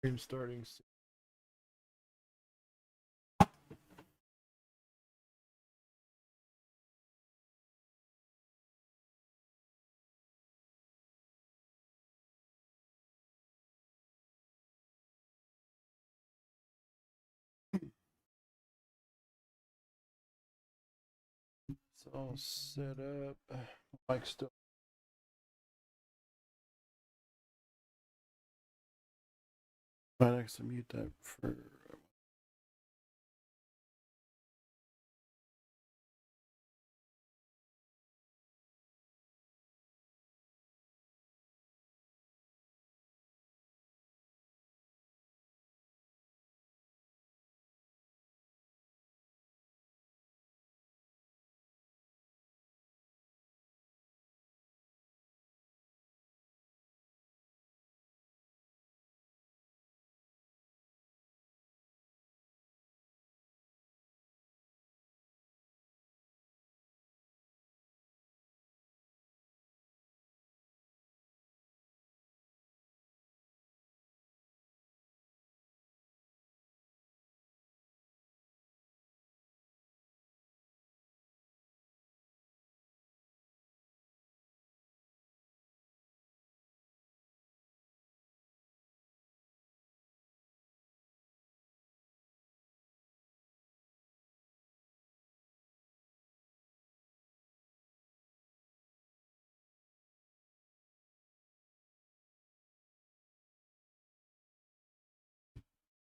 Stream starting soon. It's all set up. Mike's still. Might actually mute that for.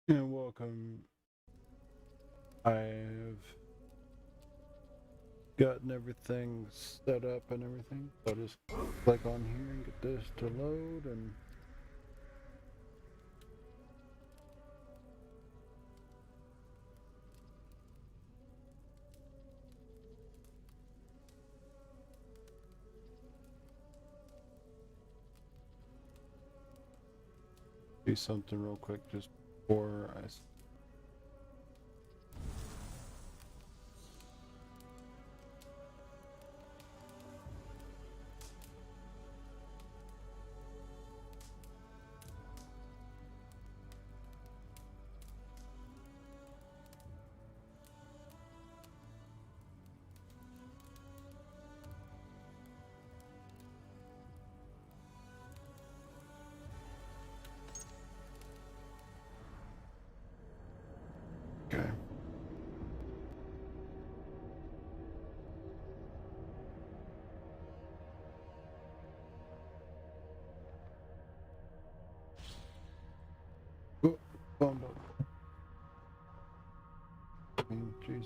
And welcome. I've gotten everything set up and everything. So I'll just click on here and get this to load and. Do something real quick just before I. Okay. Oh, phone book. Jeez.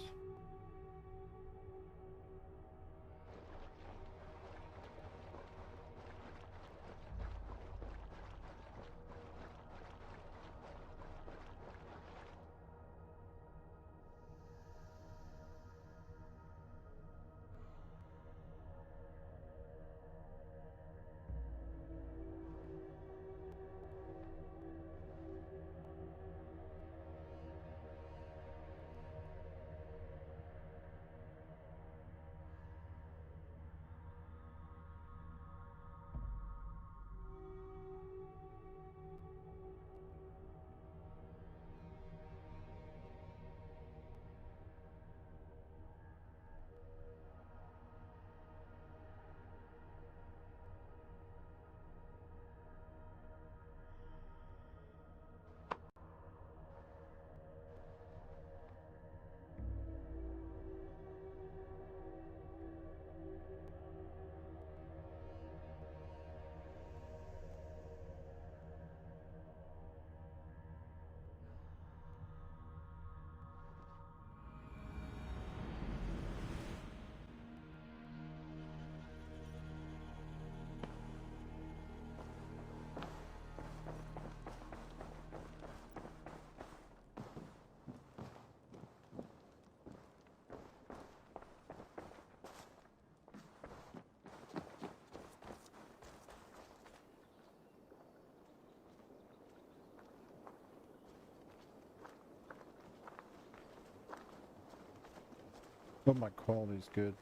But my quality's good.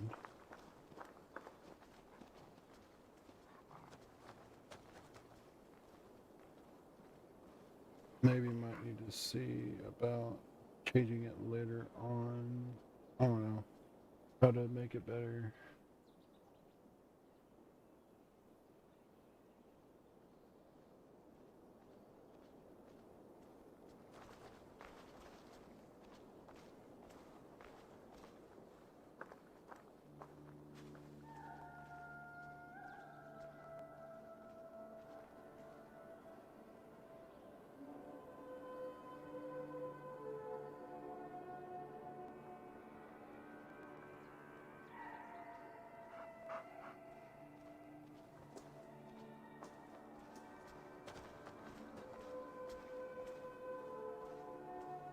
Maybe might need to see about changing it later on. I don't know how to make it better.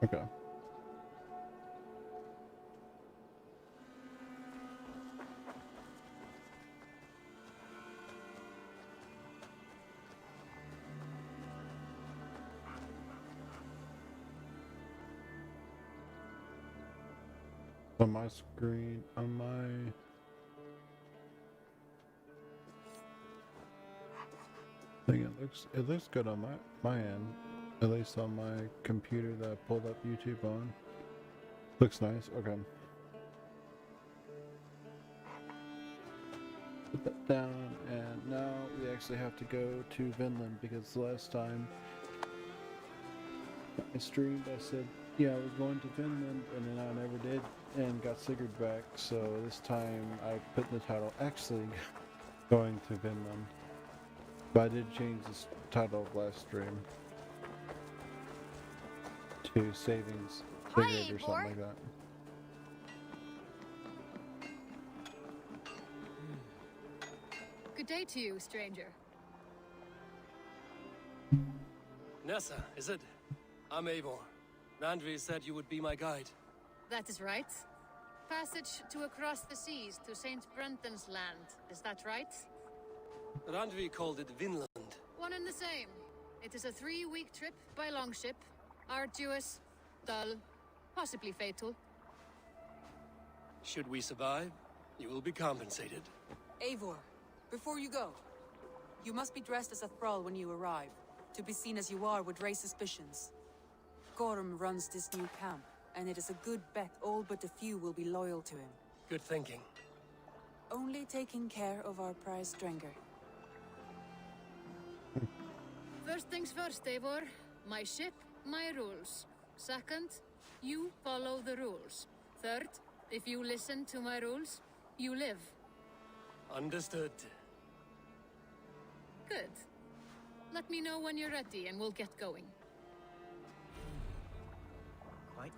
Okay. On my screen, on my thing, it looks good on my end. At least on my computer that I pulled up YouTube on. Looks nice. Okay. Put that down, and now we actually have to go to Vinland because last time I streamed, I said, yeah, we're going to Vinland, and then I never did, and got Sigurd back, so this time I put in the title, actually going to Vinland. But I did change the title of last stream to Savings Sigurd or something like that. Good day to you, stranger. Nessa, is it? I'm Eivor. Randvi said you would be my guide. That is right. Passage to across the seas to Saint Brenton's land. Is that right? Randvi called it Vinland. One and the same. It is a 3-week trip by longship. Arduous, dull, possibly fatal. Should we survive, you will be compensated. Eivor, before you go, you must be dressed as a thrall when you arrive. To be seen as you are would raise suspicions. Gorm runs this new camp, and it is a good bet all but a few will be loyal to him. Good thinking. Only taking care of our prize Drenger. First things first, Eivor. My ship, my rules. Second, you follow the rules. Third, if you listen to my rules, you live. Understood. Good. Let me know when you're ready and we'll get going. Quite.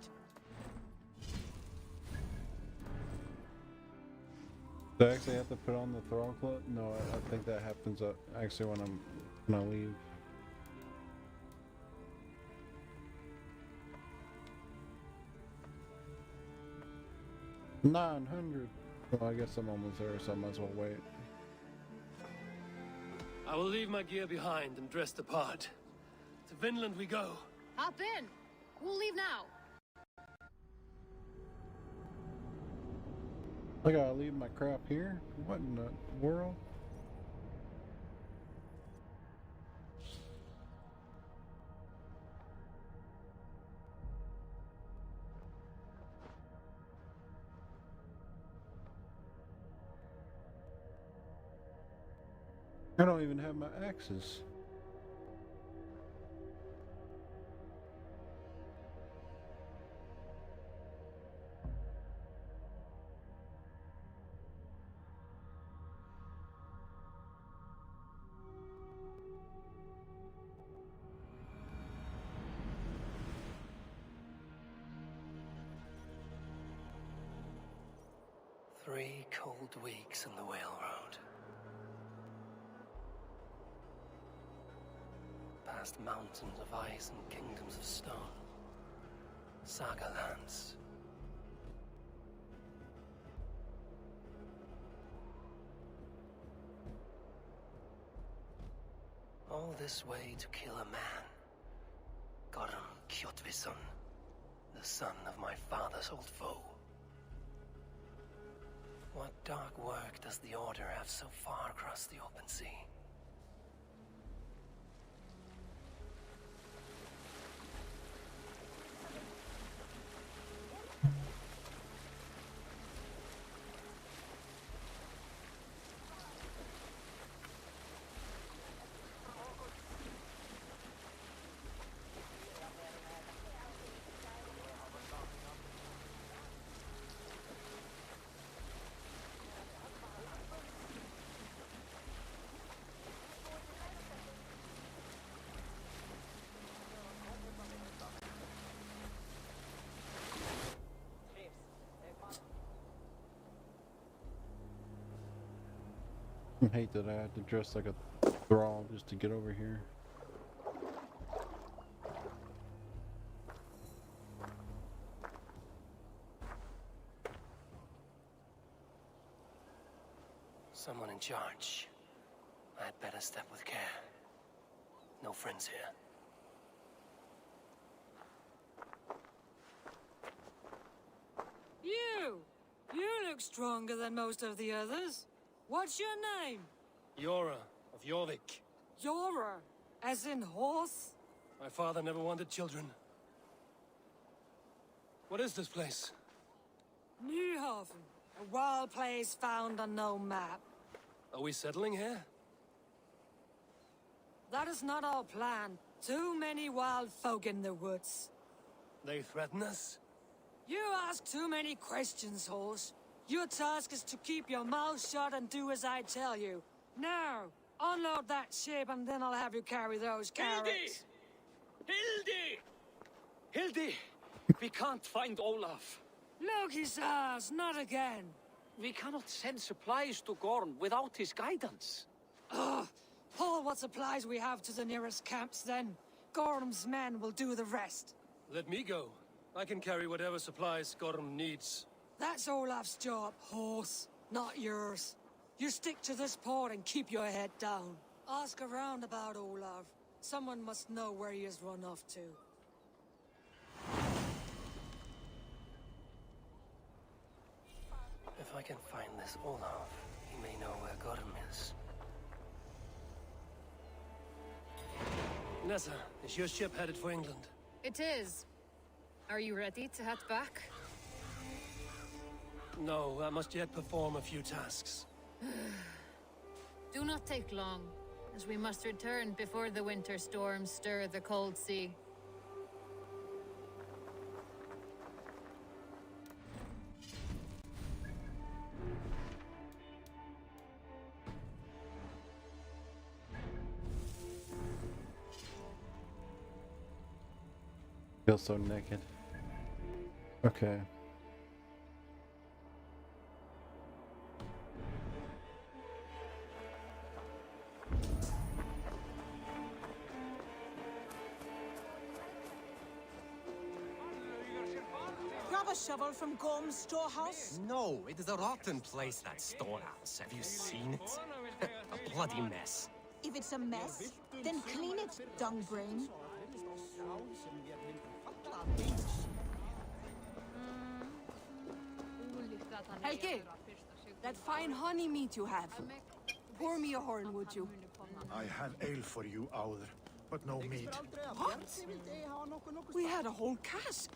Do I actually have to put on the thrall cloak? No, I think that happens actually when I leave. 900. Well, I guess I'm almost there, so I might as well wait. I will leave my gear behind and dress the part. To Vinland we go. Hop in. We'll leave now. I gotta leave my crap here? What in the world? I don't even have my axes. Three cold weeks on the whale road. Past mountains of ice and kingdoms of stone. Saga lands. All this way to kill a man. Gorm Kjotvisson, the son of my father's old foe. What dark work does the Order have so far across the open sea? I hate that I had to dress like a thrall just to get over here. Someone in charge. I'd better step with care. No friends here. You look stronger than most of the others. What's your name? Yora of Jorvik. Yora, as in horse? My father never wanted children. What is this place? Nyhaven, a wild place found on no map. Are we settling here? That is not our plan. Too many wild folk in the woods. They threaten us? You ask too many questions, horse. Your task is to keep your mouth shut and do as I tell you. Now, unload that ship and then I'll have you carry those carrots. Hildy! Hildy! We can't find Olaf. Look, his ass, not again. We cannot send supplies to Gorm without his guidance. Ugh. Haul what supplies we have to the nearest camps then. Gorm's men will do the rest. Let me go. I can carry whatever supplies Gorm needs. That's Olaf's job, horse, not yours. You stick to this port and keep your head down. Ask around about Olaf. Someone must know where he has run off to. If I can find this Olaf, he may know where Gorm is. Nessa, is your ship headed for England? It is. Are you ready to head back? No, I must yet perform a few tasks. Do not take long, as we must return before the winter storms stir the cold sea. Feel so naked. Okay. Grab a shovel from Gorm's storehouse. No, it is a rotten place, that storehouse. Have you seen it? A bloody mess. If it's a mess, then clean it, dung brain. Helgi, that fine honey meat you have. Pour me a horn, would you? I have ale for you, Auður, but no mead. What? We had a whole cask.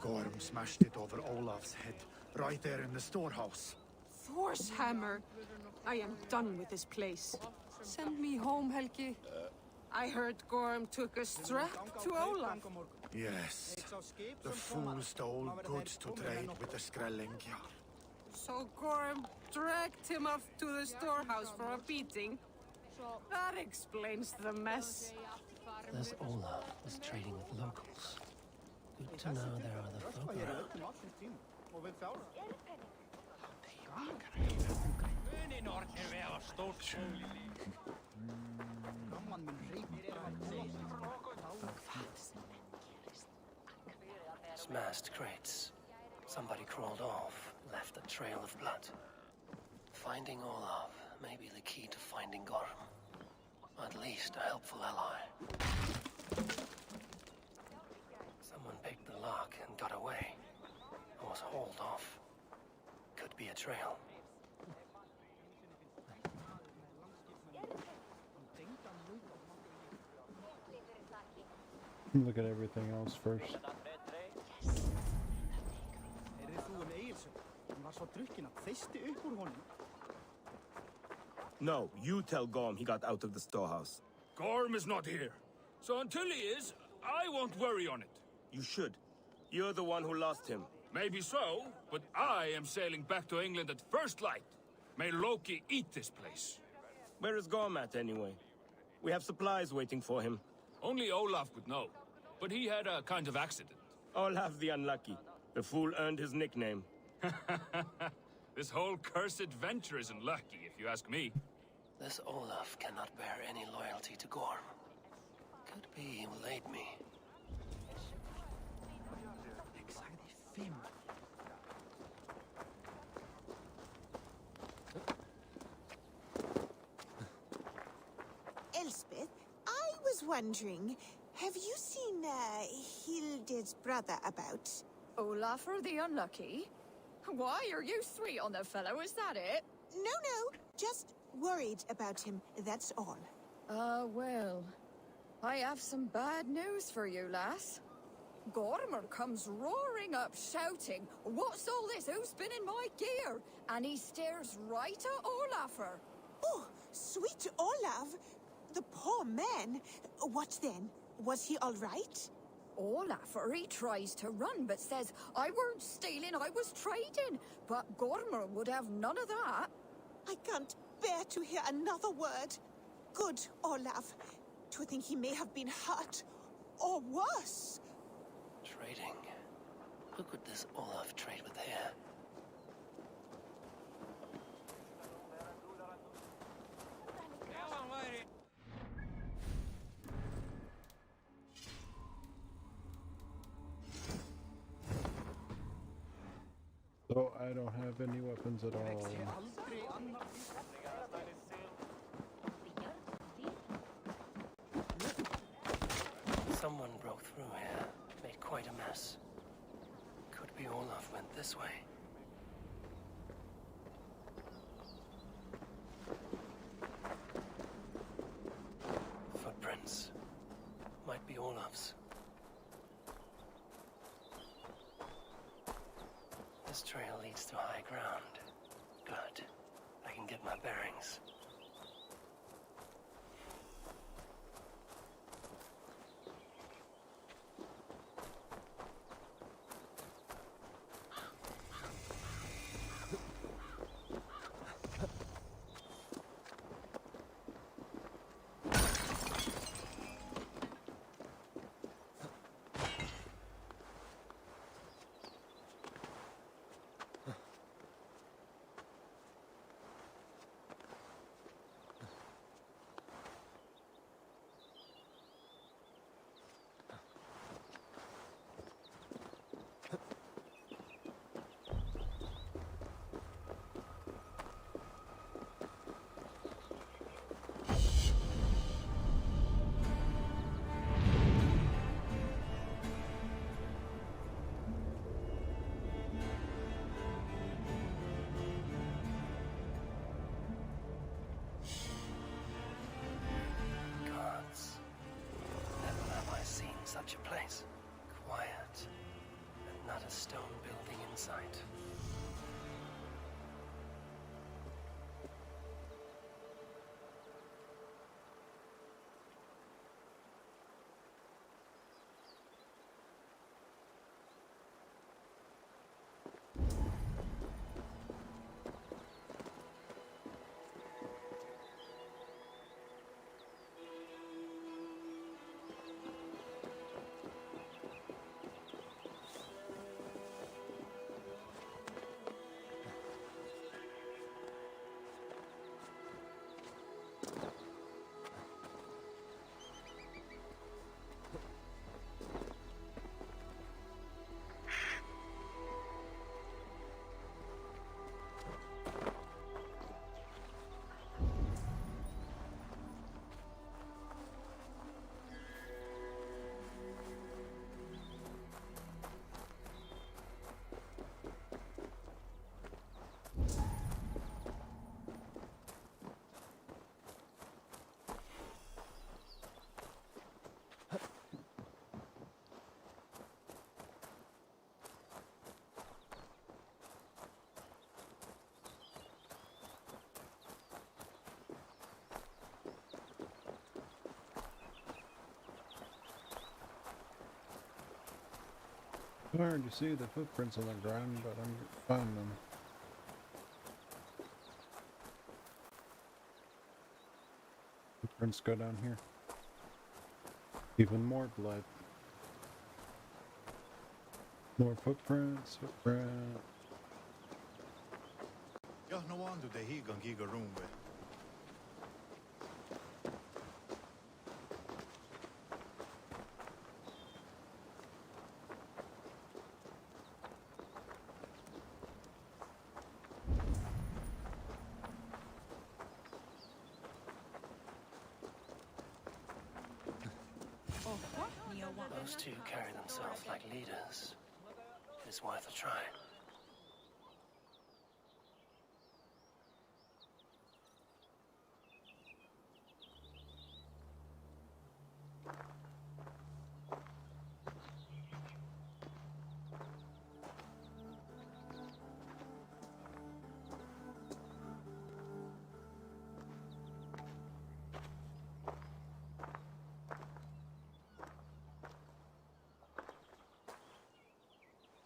Gorm smashed it over Olaf's head, right there in the storehouse. Thor's hammer. I am done with this place. Send me home, Helgi. I heard Gorm took a strap to Olaf. Yes, the fool stole goods to trade with the Skrellingjar. So Gorm dragged him off to the storehouse for a beating. That explains the mess. This Olaf was trading with locals. Good to know there are the folk around. Smashed crates. Somebody crawled off, left a trail of blood. Finding Olaf may be the key to finding Gorm. At least a helpful ally. Someone picked the lock and got away. Or was hauled off. Could be a trail. Look at everything else first. No, you tell Gorm he got out of the storehouse. Gorm is not here. So until he is, I won't worry on it. You should. You're the one who lost him. Maybe so, but I am sailing back to England at first light. May Loki eat this place. Where is Gorm at, anyway? We have supplies waiting for him. Only Olaf would know. But he had a kind of accident. Olaf the Unlucky. The fool earned his nickname. This whole cursed venture isn't lucky, if you ask me. This Olaf cannot bear any loyalty to Gorm. Could be he will aid me. Elspeth, I was wondering, have you seen Hilde's brother about? Olafur the Unlucky? Why are you sweet on the fellow, is that it? No, just worried about him, that's all. Well, I have some bad news for you, lass. Gormer comes roaring up shouting, "What's all this? Who's been in my gear?" And he stares right at Olafur. Oh, sweet Olaf! The poor man. What then? Was he all right? Olafur, he tries to run, but says, "I weren't stealing, I was trading." But Gormer would have none of that. I can't bear to hear another word. Good Olaf. To think he may have been hurt, or worse. Trading? Who could this Olaf trade with here? So I don't have any weapons at all. Someone broke through here, made quite a mess. Could be Olaf went this way. Footprints. Might be Olaf's. This trail leads to high ground. Good. I can get my bearings. Such a place. Quiet. And not a stone building in sight. It's hard to see the footprints on the ground, but I'm finding them. Footprints go down here. Even more blood. More footprints, footprint. Ja, no wonder they he gonna giga room with. those two carry themselves like leaders, it is worth a try.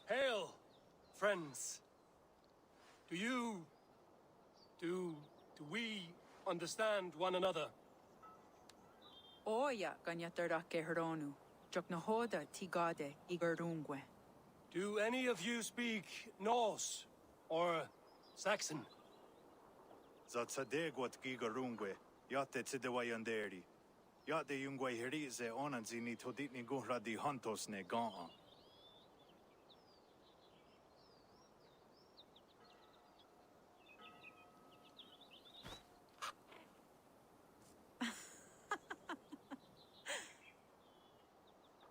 Hail, friends. Do we understand one another? Oya ganyatarake heronu. Joknahoda tigade igarungwe. Do any of you speak Norse or Saxon? Zatsadegwat gigarungwe, yate tsidewayanderi. Yate yungwe herize onanzini toditni guhradi hantos ne gaa.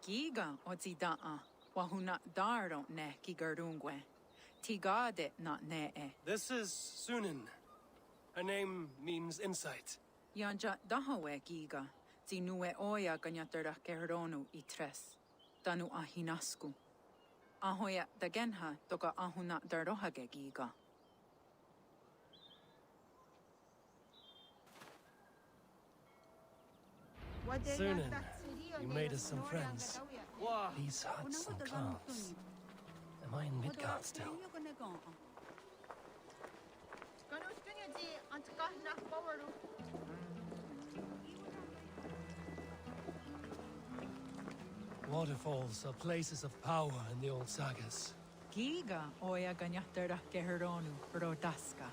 Giga ozidaa. Wahuna daro ne gigarungwe. Tigade not ne e. This is Sunin. Her name means insight. Yanja dahawe giga. Zinue oya ganyatarake heronu itres. Danu ahinasku. Ahoya dagenha toga ahuna darohage giga. Sunan, you made us some friends. These huts and clothes. Am I in Midgard still? Waterfalls are places of power in the old sagas. Giga oya ganyatarake heronu rodaska.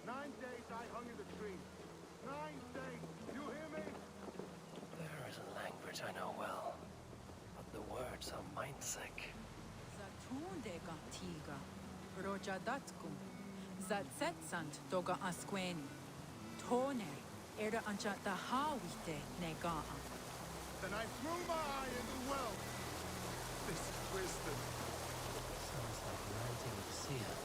9 days I hung in the tree. 9 days, you hear me? There is a language I know well, but the words are mind-sick. Zatundega tiga. Rojadatku. Zatsetsant doga asqueni. Tone. Era ancha dahawite negaa. Then I threw my eye in the well. This wisdom. Sounds like ranting with the seer.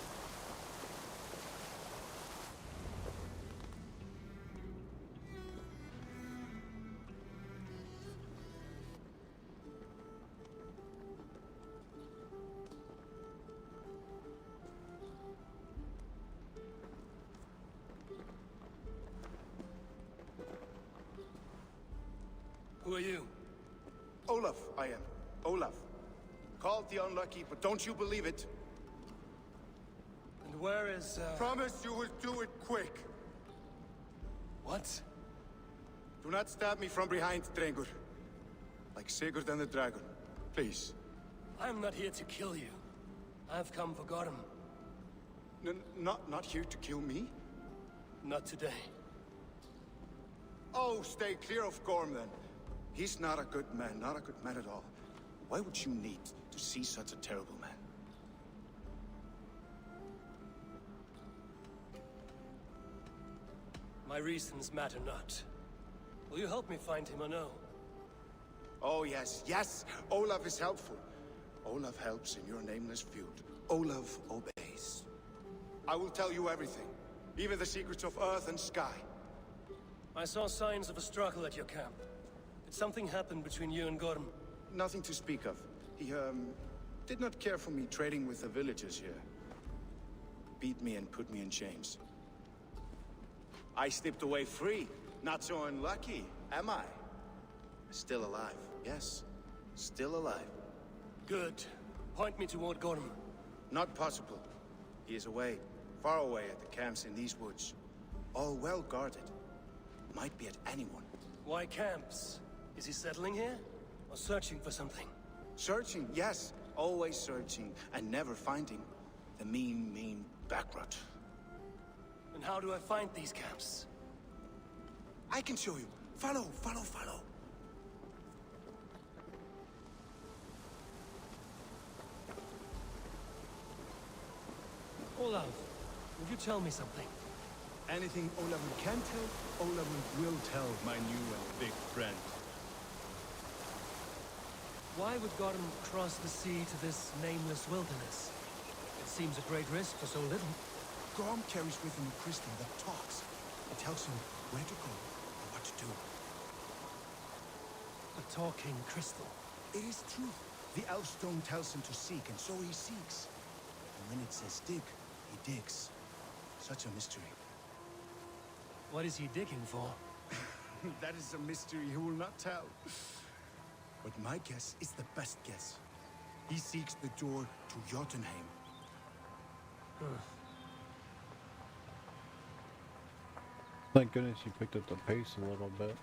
Who are you? Olaf, I am. Olaf. Called the unlucky, but don't you believe it? And where is, Promise you will do it quick. What? Do not stab me from behind, Drengur. Like Sigurd and the dragon. Please. I'm not here to kill you. I've come for Gorm. Not here to kill me? Not today. Oh, stay clear of Gorm, then. He's not a good man, not a good man at all. Why would you need to see such a terrible man? My reasons matter not. Will you help me find him or no? Oh, yes, yes! Olaf is helpful. Olaf helps in your nameless feud. Olaf obeys. I will tell you everything. Even the secrets of earth and sky. I saw signs of a struggle at your camp. Did something happen between you and Gorm? Nothing to speak of. He, did not care for me trading with the villagers here. Beat me and put me in chains. I slipped away free. Not so unlucky, am I? Still alive, yes. Still alive. Good. Point me toward Gorm. Not possible. He is away. Far away at the camps in these woods. All well guarded. Might be at anyone. Why camps? Is he settling here? Or searching for something? Searching, yes. Always searching, and never finding. The mean backrot. And how do I find these camps? I can show you. Follow. Olaf, will you tell me something? Anything Olafur can tell, Olafur will tell my new and big friend. Why would Gorm cross the sea to this nameless wilderness? It seems a great risk for so little. Gorm carries with him a crystal that talks. It tells him where to go and what to do. A talking crystal. It is truth. The elf stone tells him to seek, and so he seeks. And when it says dig, he digs. Such a mystery. What is he digging for? That is a mystery he will not tell. But my guess is the best guess. He seeks the door to Jotunheim. Thank goodness you picked up the pace a little bit.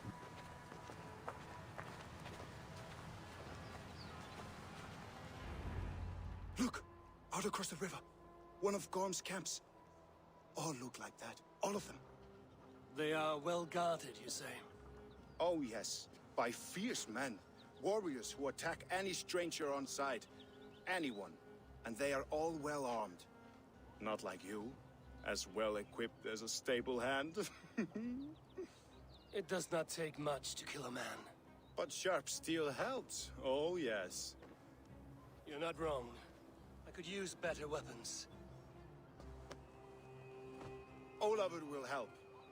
Look! Out across the river. One of Gorm's camps. All look like that. All of them. They are well guarded, you say? Oh yes, by fierce men. Warriors who attack any stranger on sight. Anyone. And they are all well armed. Not like you. As well equipped as a stable hand. It does not take much to kill a man. But sharp steel helps. Oh yes. You're not wrong. I could use better weapons. Olafur will help.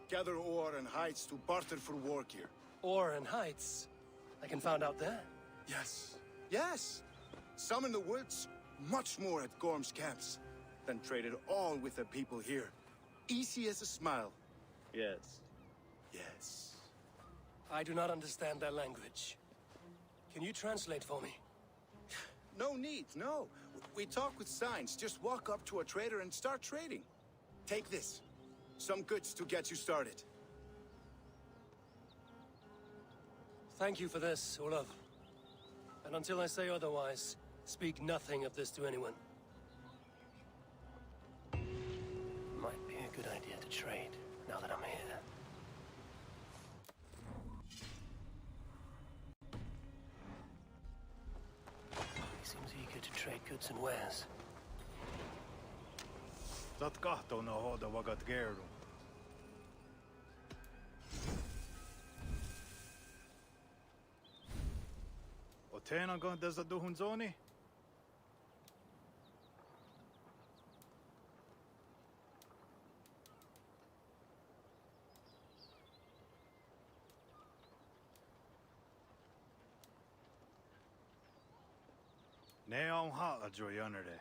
Gather ore and hides to barter for war gear. Ore and heights. I can find out there. Yes. Yes! Some in the woods, much more at Gorm's camps. Then traded all with the people here. Easy as a smile. Yes. Yes. I do not understand their language. Can you translate for me? No need, no. We talk with signs. Just walk up to a trader and start trading. Take this. Some goods to get you started. Thank you for this, Olaf. And until I say otherwise, speak nothing of this to anyone. Might be a good idea to trade, now that I'm here. He seems eager to trade goods and wares. Saat kahtona hoda vagat geru. Otena gonda za duhun zoni? Ne on haa joyanere.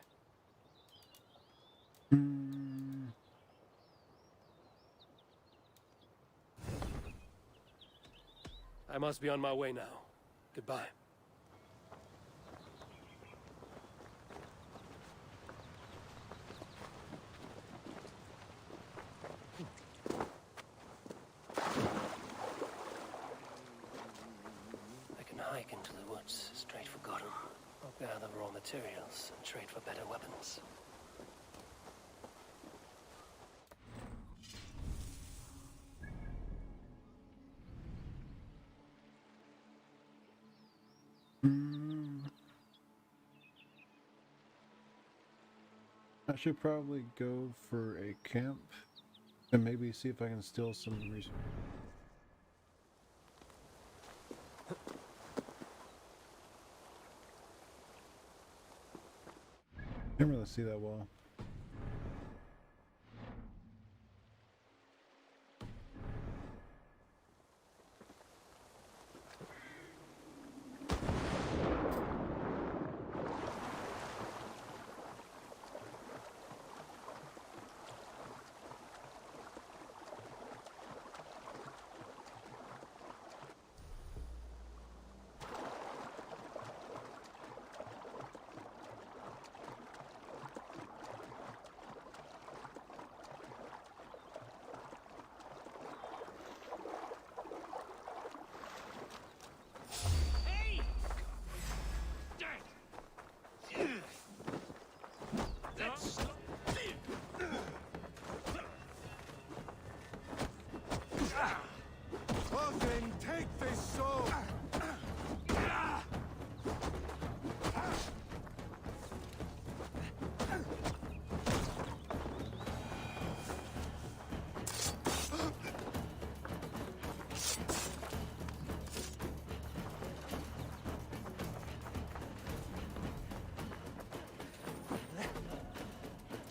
I must be on my way now. Goodbye. I can hike into the woods, straight for Gotham. I'll gather raw materials and trade for better weapons. I should probably go for a camp and maybe see if I can steal some resources. Can't really see that well.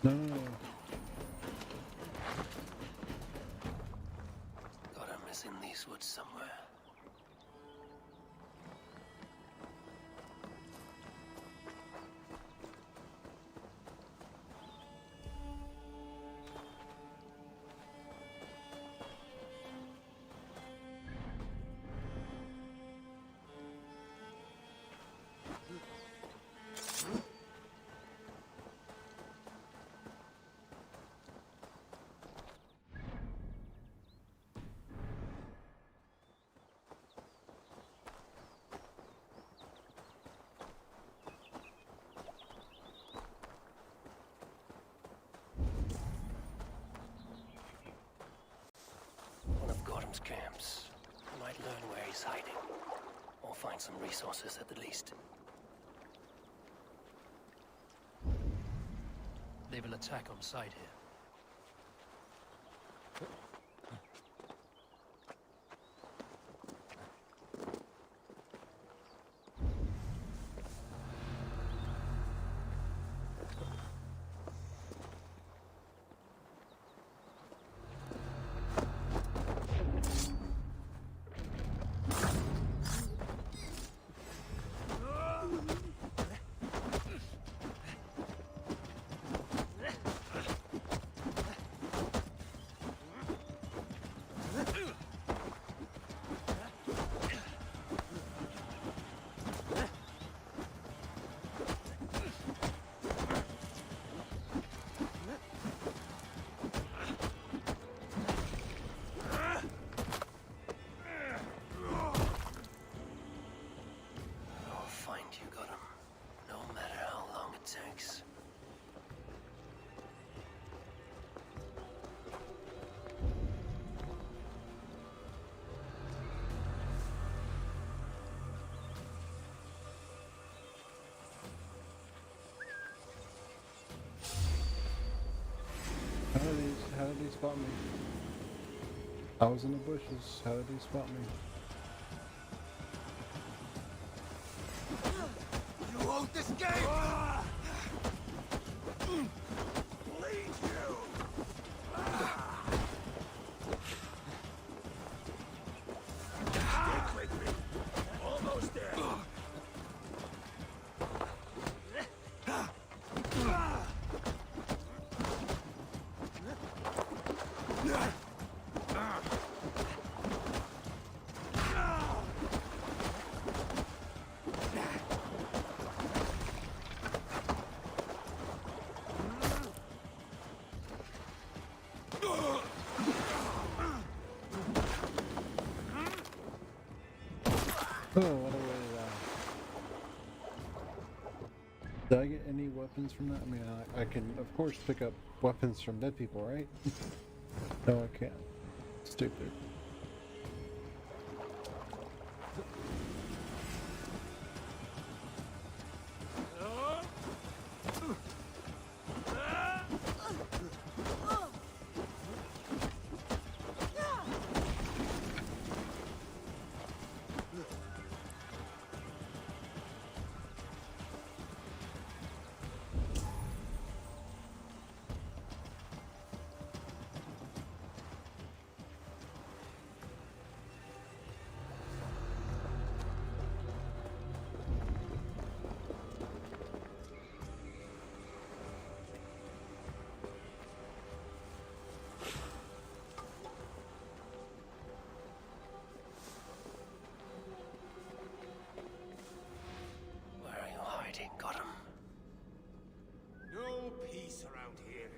No, no, no. Gorham is in these woods somewhere. One of Gorham's camps. I might learn where he's hiding. Or find some resources at the least. They will attack on sight here. I'll find you, Gorham. No matter how long it takes. How did he spot me? I was in the bushes. How did he spot me? You won't escape! Bleed you! Stick with me. Almost there. Oh, what a way to die. Did I get any weapons from that? I mean, I can, of course, pick up weapons from dead people, right? No, I can't. Stupid. Where are you hiding, Gorham? No peace around here.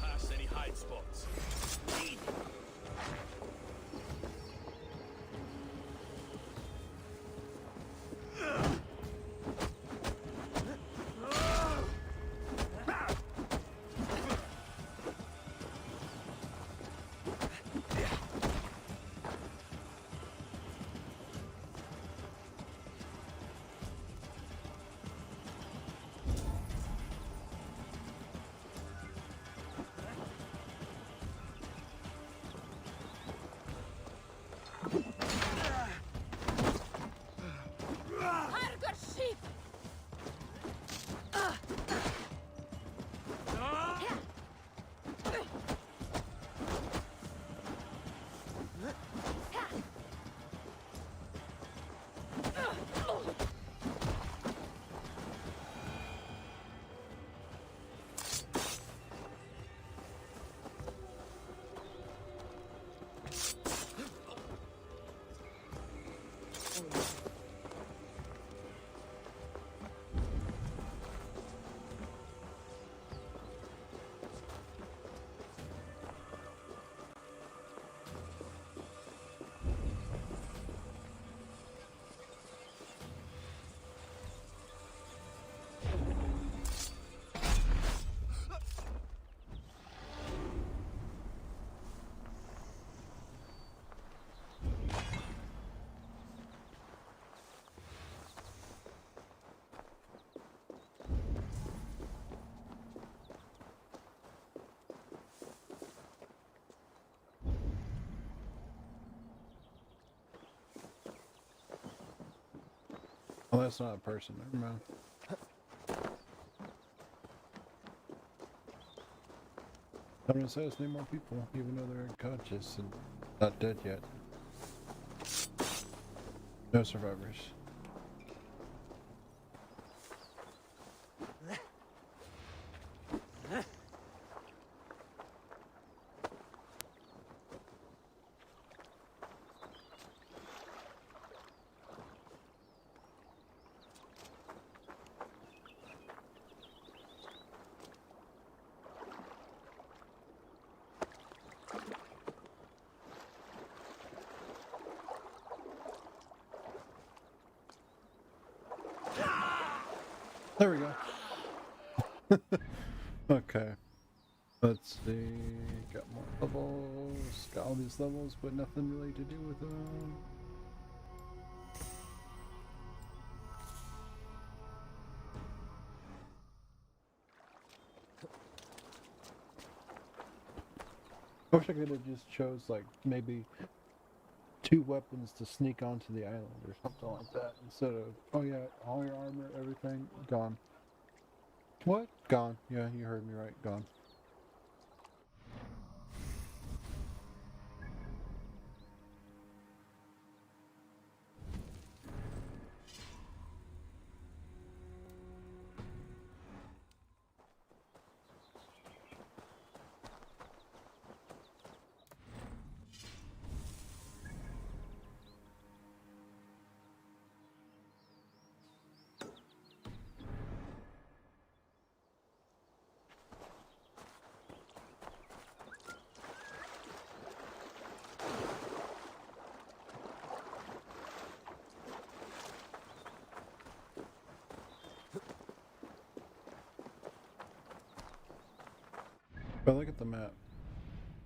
Pass any hide spots. Harger sheep! Oh, that's not a person. Never mind. I'm gonna say it's need more people, even though they're unconscious and not dead yet. No survivors. There we go. Okay. Let's see. Got more levels. Got all these levels, but nothing really to do with them. I wish I could have just chose like maybe 2 weapons to sneak onto the island or something like that instead of, oh yeah, all your armor, everything, gone. What? Gone. Yeah, you heard me right, gone. But look at the map.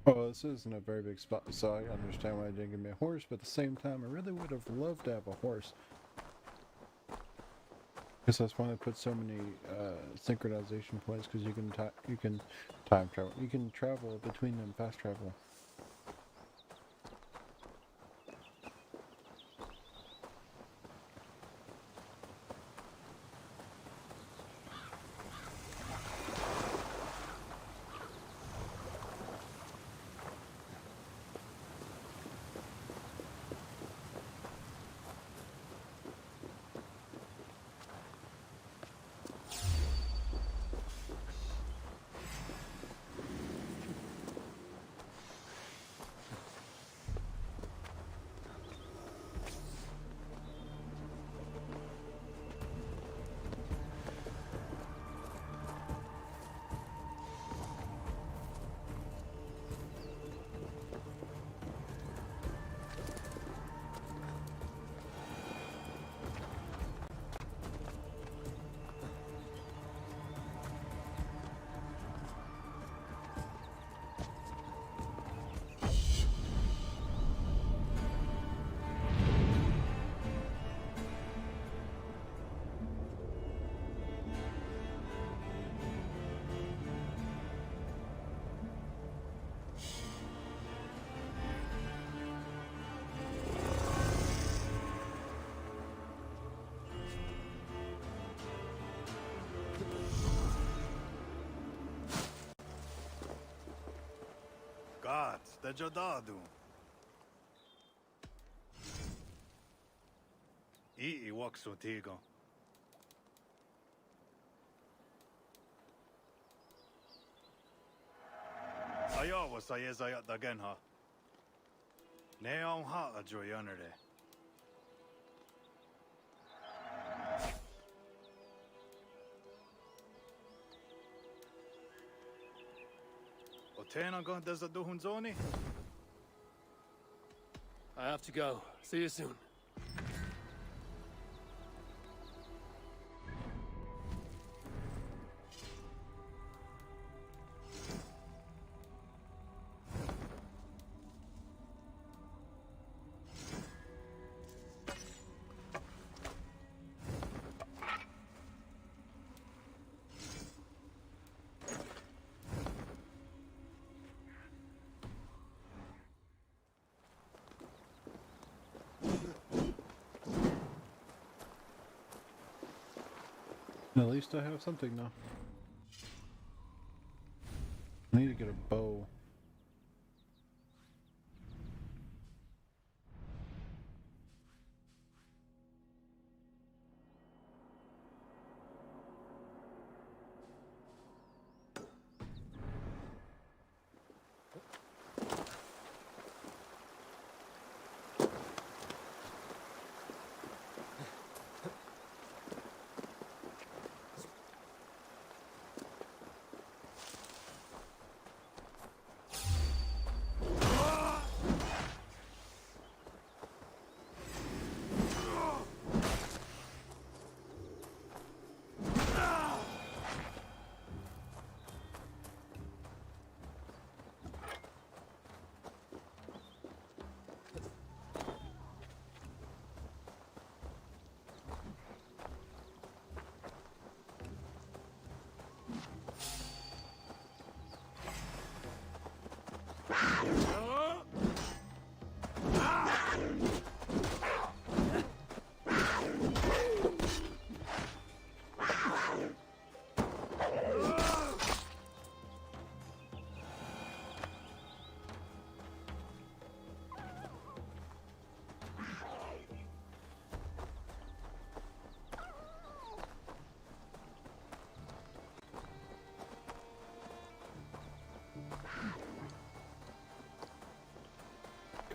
Oh, this isn't a very big spot, so I understand why I didn't give me a horse, but at the same time, I really would have loved to have a horse. Because that's why they put so many synchronization points, because you can time travel. You can travel between them, fast travel. jadadu. I waksu tigo. Ayawa sa yezayat dagenha. Neon ha adroyanere. Otena gon dezaduhunzoni? I have to go. See you soon. At least I have something now. I need to get a bow.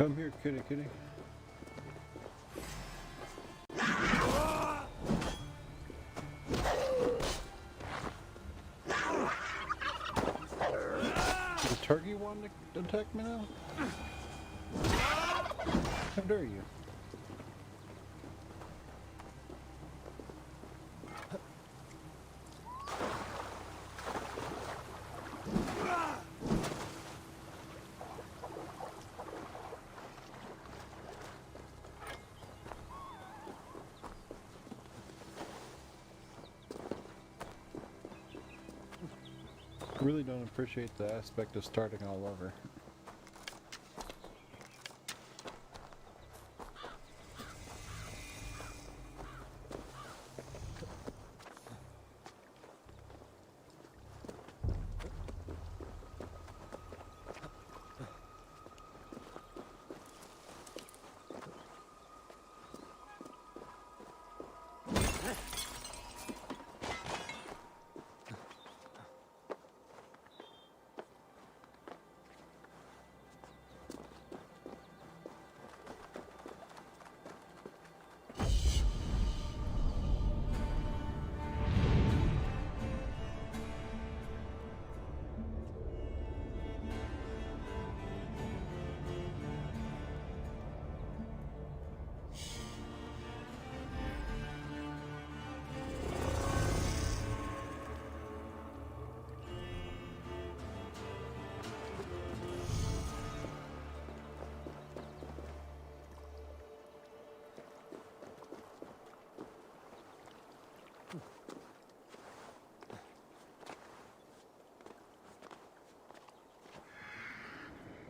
Come here, kitty kitty. The turkey want to attack me now? How dare you? Really don't appreciate the aspect of starting all over.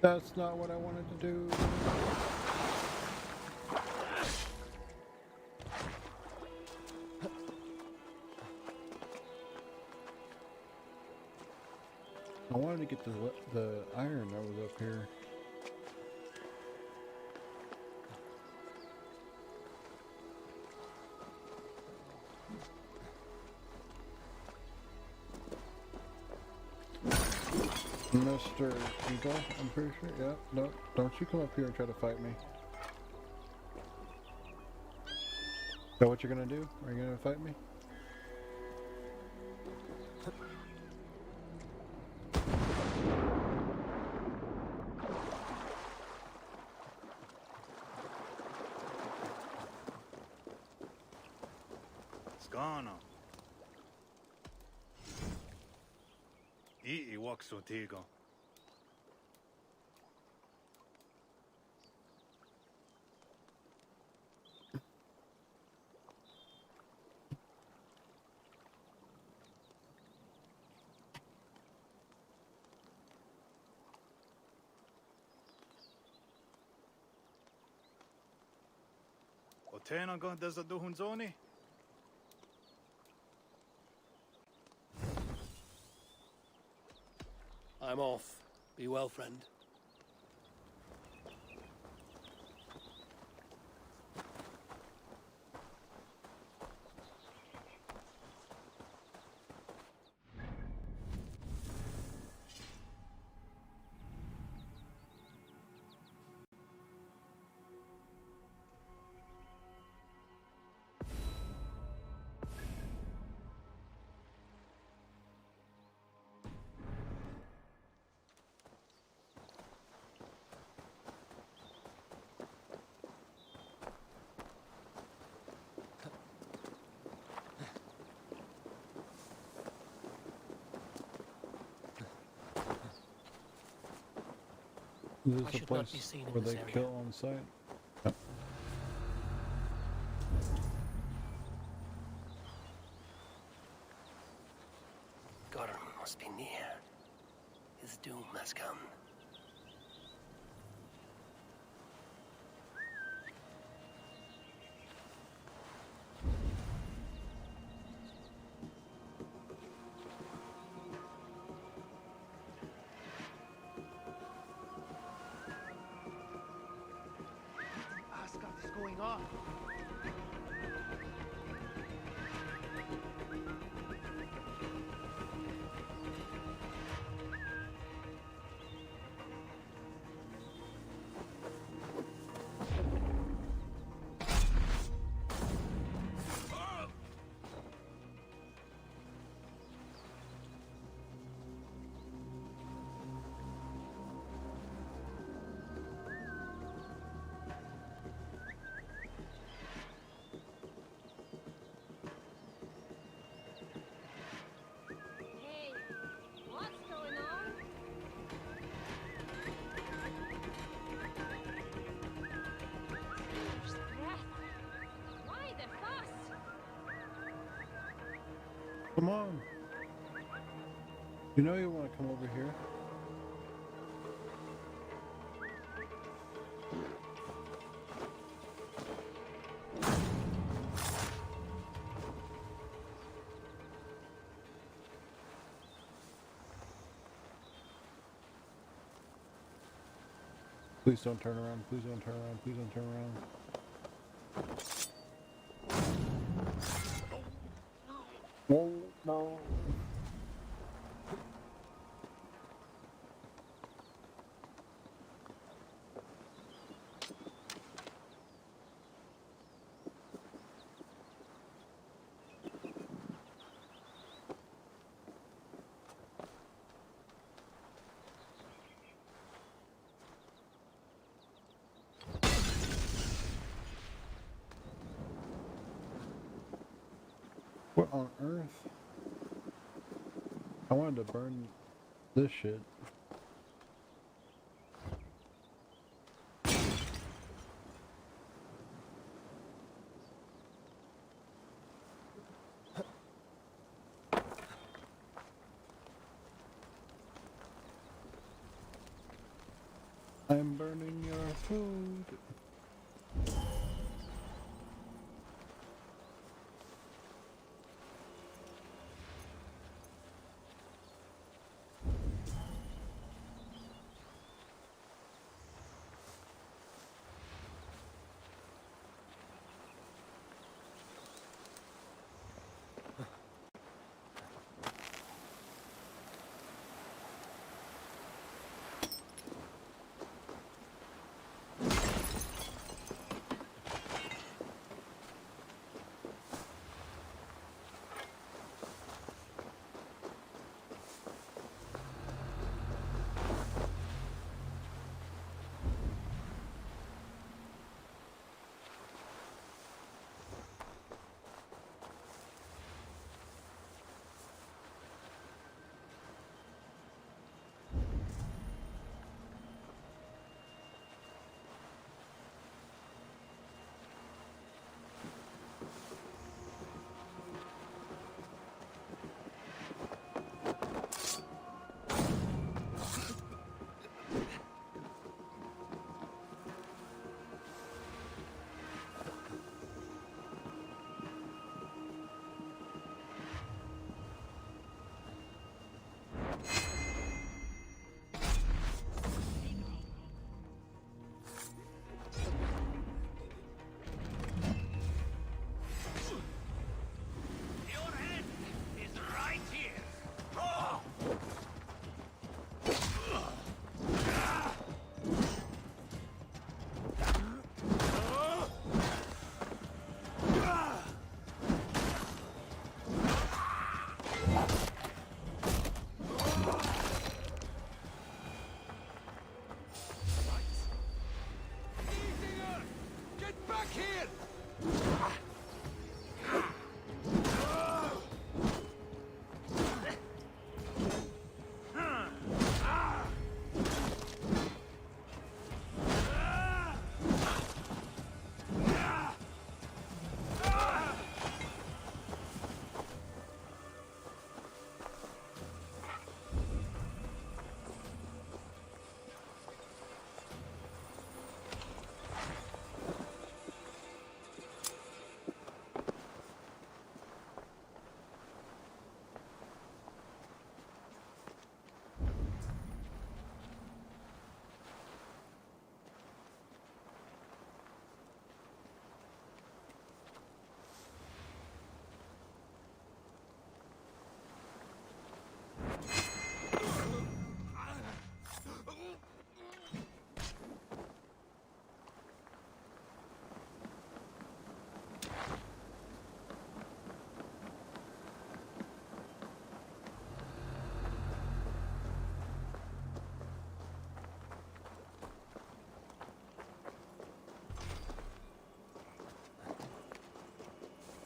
That's not what I wanted to do. I wanted to get the iron that was up here. Mr. Eagle, I'm pretty sure. Yeah, no, don't you come up here and try to fight me. Is that what you're gonna do? Are you gonna fight me? Skana. I wakso tigo. Otena go desa duhunzoni? I'm off. Be well, friend. Is I this a should not be place seen in where this they area. kill on sight? Yep. Gorm must be near. His doom has come. Asgard is going on. Hey, what's going on? Fierce breath. Why the fuss? Come on. You know you want to come over here. Please don't turn around. Please don't turn around. Please don't turn around. No, no. What on earth? I wanted to burn this shit. I'm burning your food.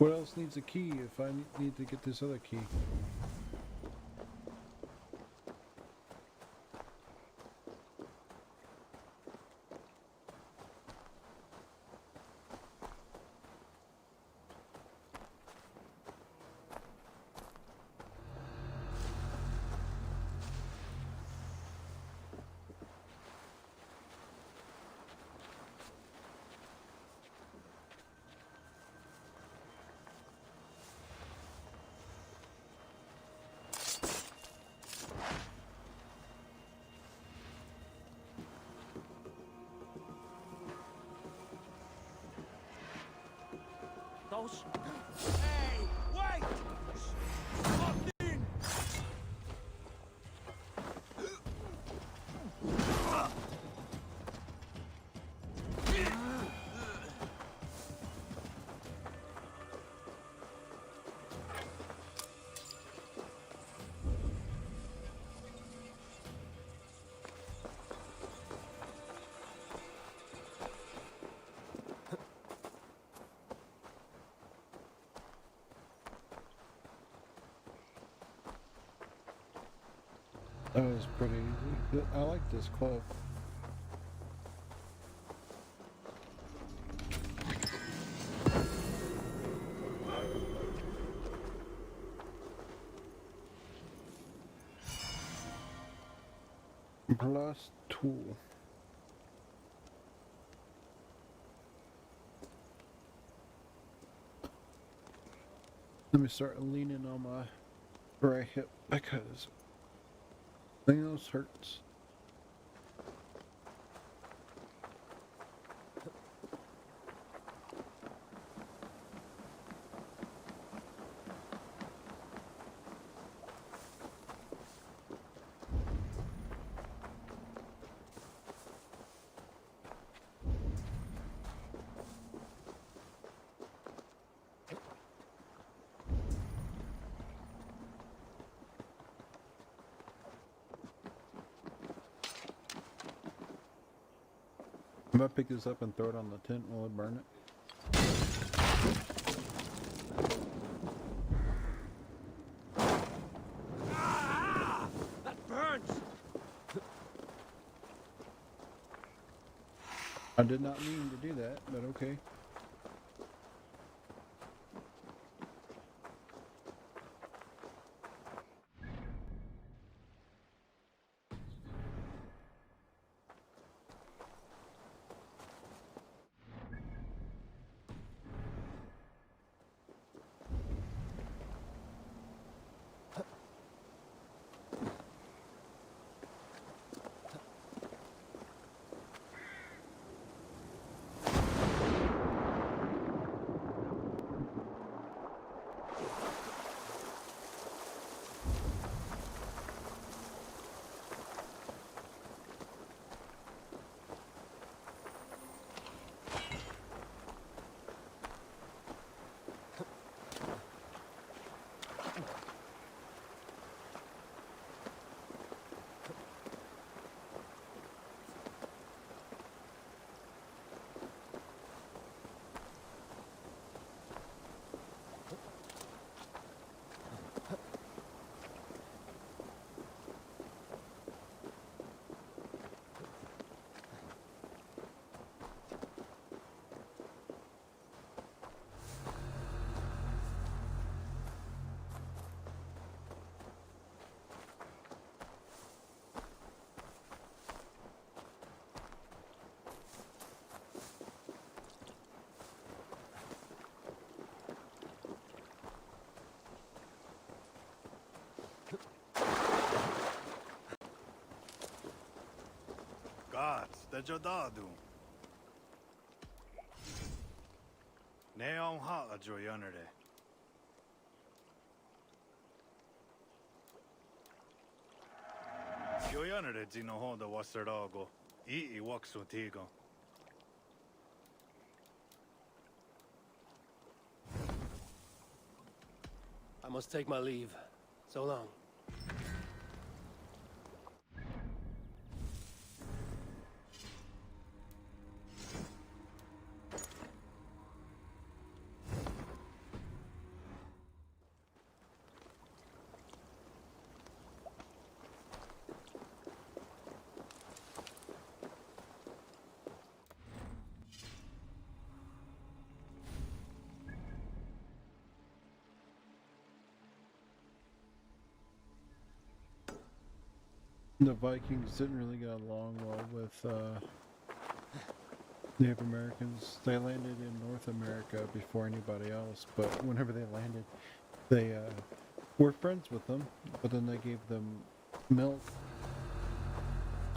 What else needs a key if I need to get this other key? Those... Hey, wait! Nothing! That was pretty easy. I like this club. Plus tool. Let me start leaning on my right hip because thing else hurts. I'm gonna pick this up and throw it on the tent. Will it burn it? That burns! I did not mean to do that, but okay. the Jodadu. Neon ha a joyanere. Joyanere dino honda wasarago. I waksu tigo. I must take my leave. So long. The Vikings didn't really get along well with Native Americans. They landed in North America before anybody else, but whenever they landed, they were friends with them, but then they gave them milk.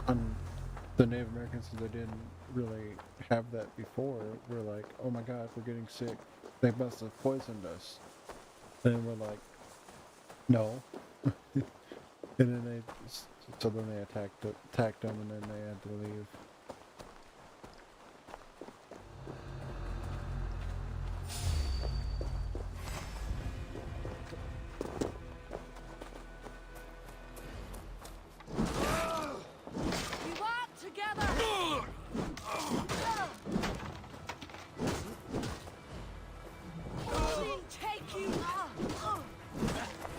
And the Native Americans, since they didn't really have that before, were like, oh my god, we're getting sick. They must have poisoned us. And we're like, no. And then so then they attacked them, and then they had to leave. We walk together! We'll take you!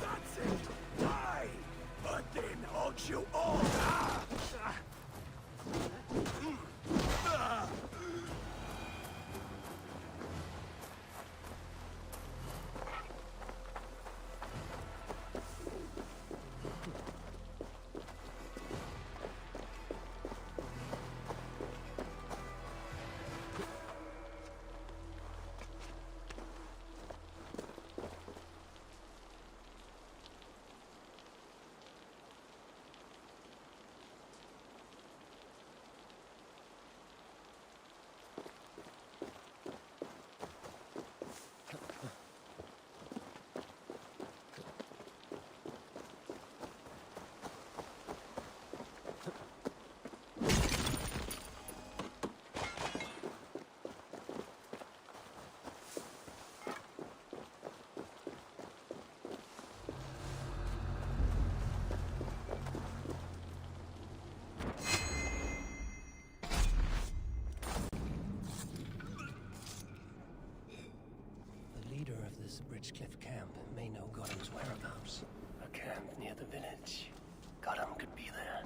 That's it! Die! But then I'll you all! The leader of this Bridgecliff camp may know Gollum's whereabouts. A camp near the village. Gollum could be there.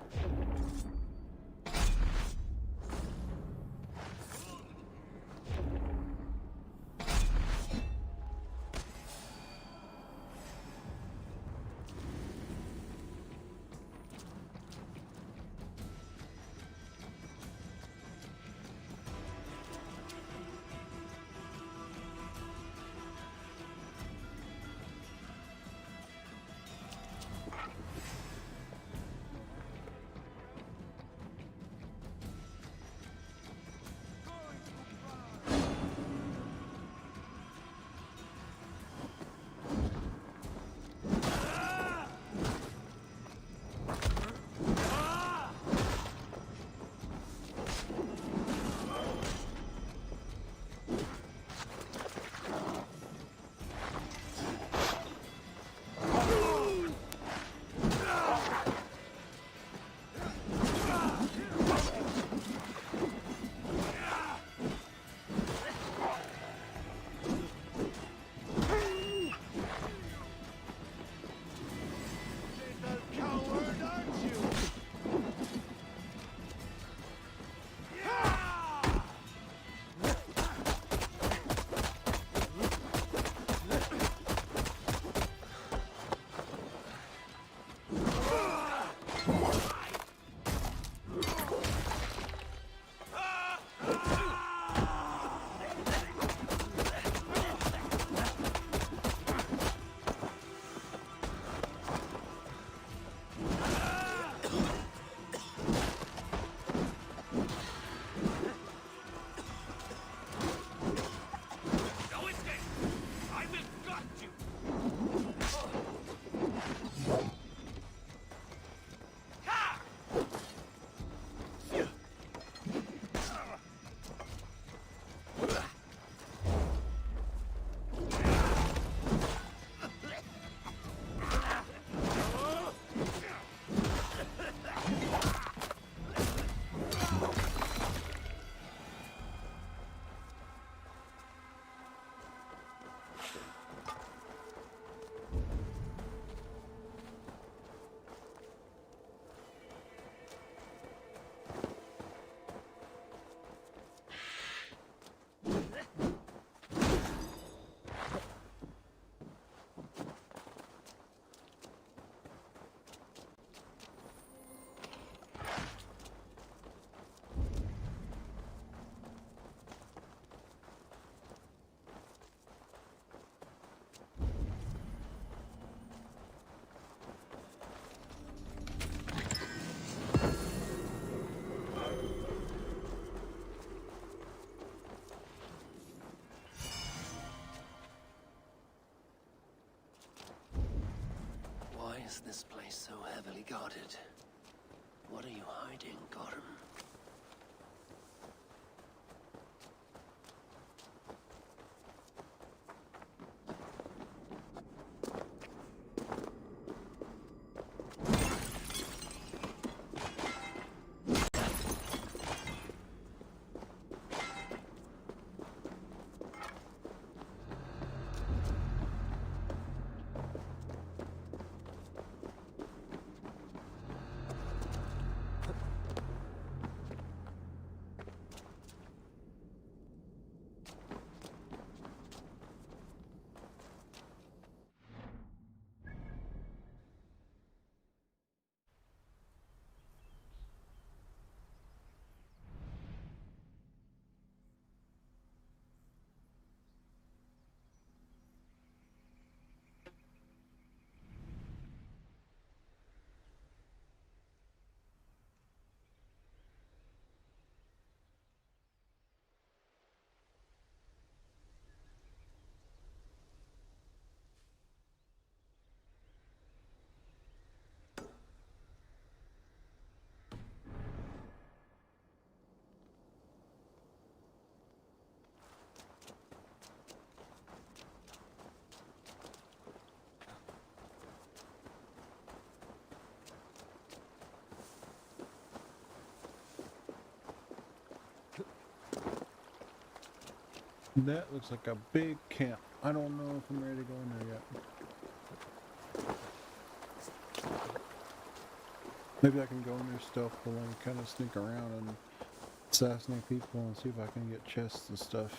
is this place so heavily guarded? What are you hiding, Gorm? That looks like a big camp. I don't know if I'm ready to go in there yet. Maybe I can go in there stealthily and kind of sneak around and assassinate people and see if I can get chests and stuff.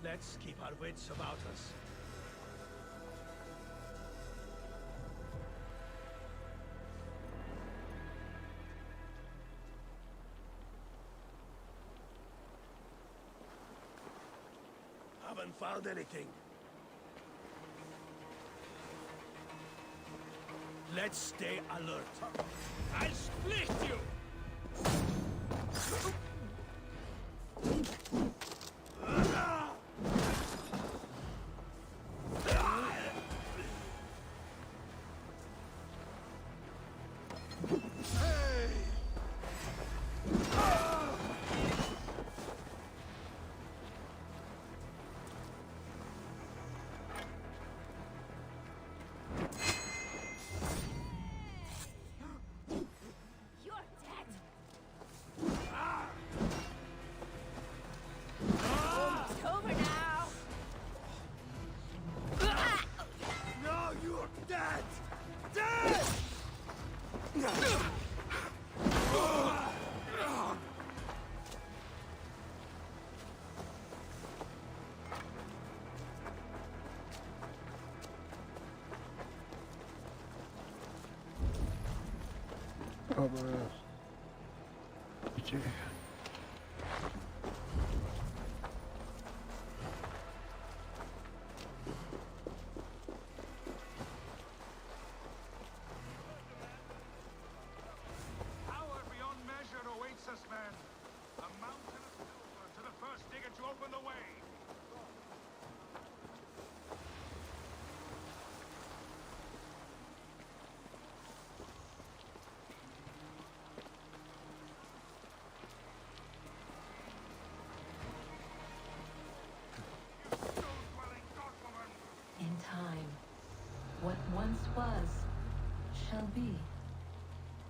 Let's keep our wits about us. Haven't found anything. Let's stay alert. I'll split you! Aber... GG. Power beyond measure awaits us, man. A mountain of silver to the first digger to open the way. In time, what once was shall be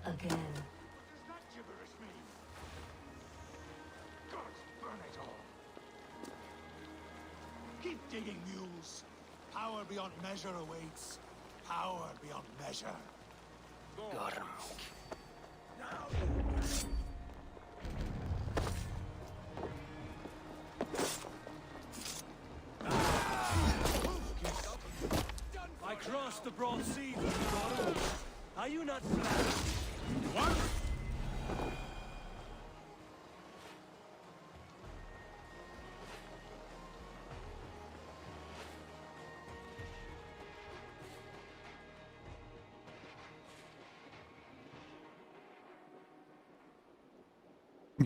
again. Does that gibberish mean? Gods burn it all. Keep digging, mules. Power beyond measure awaits. Power beyond measure. Gorm. I crossed the broad sea for you, Gorm. Are you not flattered? What?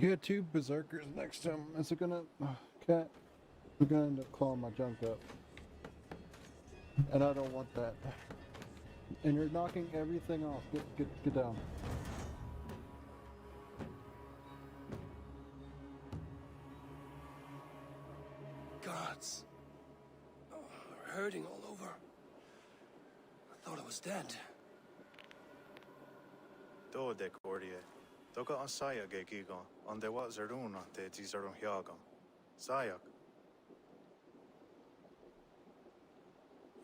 You had two berserkers next to him. Is it gonna... cat? We're gonna end up clawing my junk up. And I don't want that. And you're knocking everything off. Get down. Gods. Oh, I'm hurting all over. I thought I was dead. Då det Cordia. Då kan Saya giga. On det var Zeruna det Zerun Hyagam. Sayak.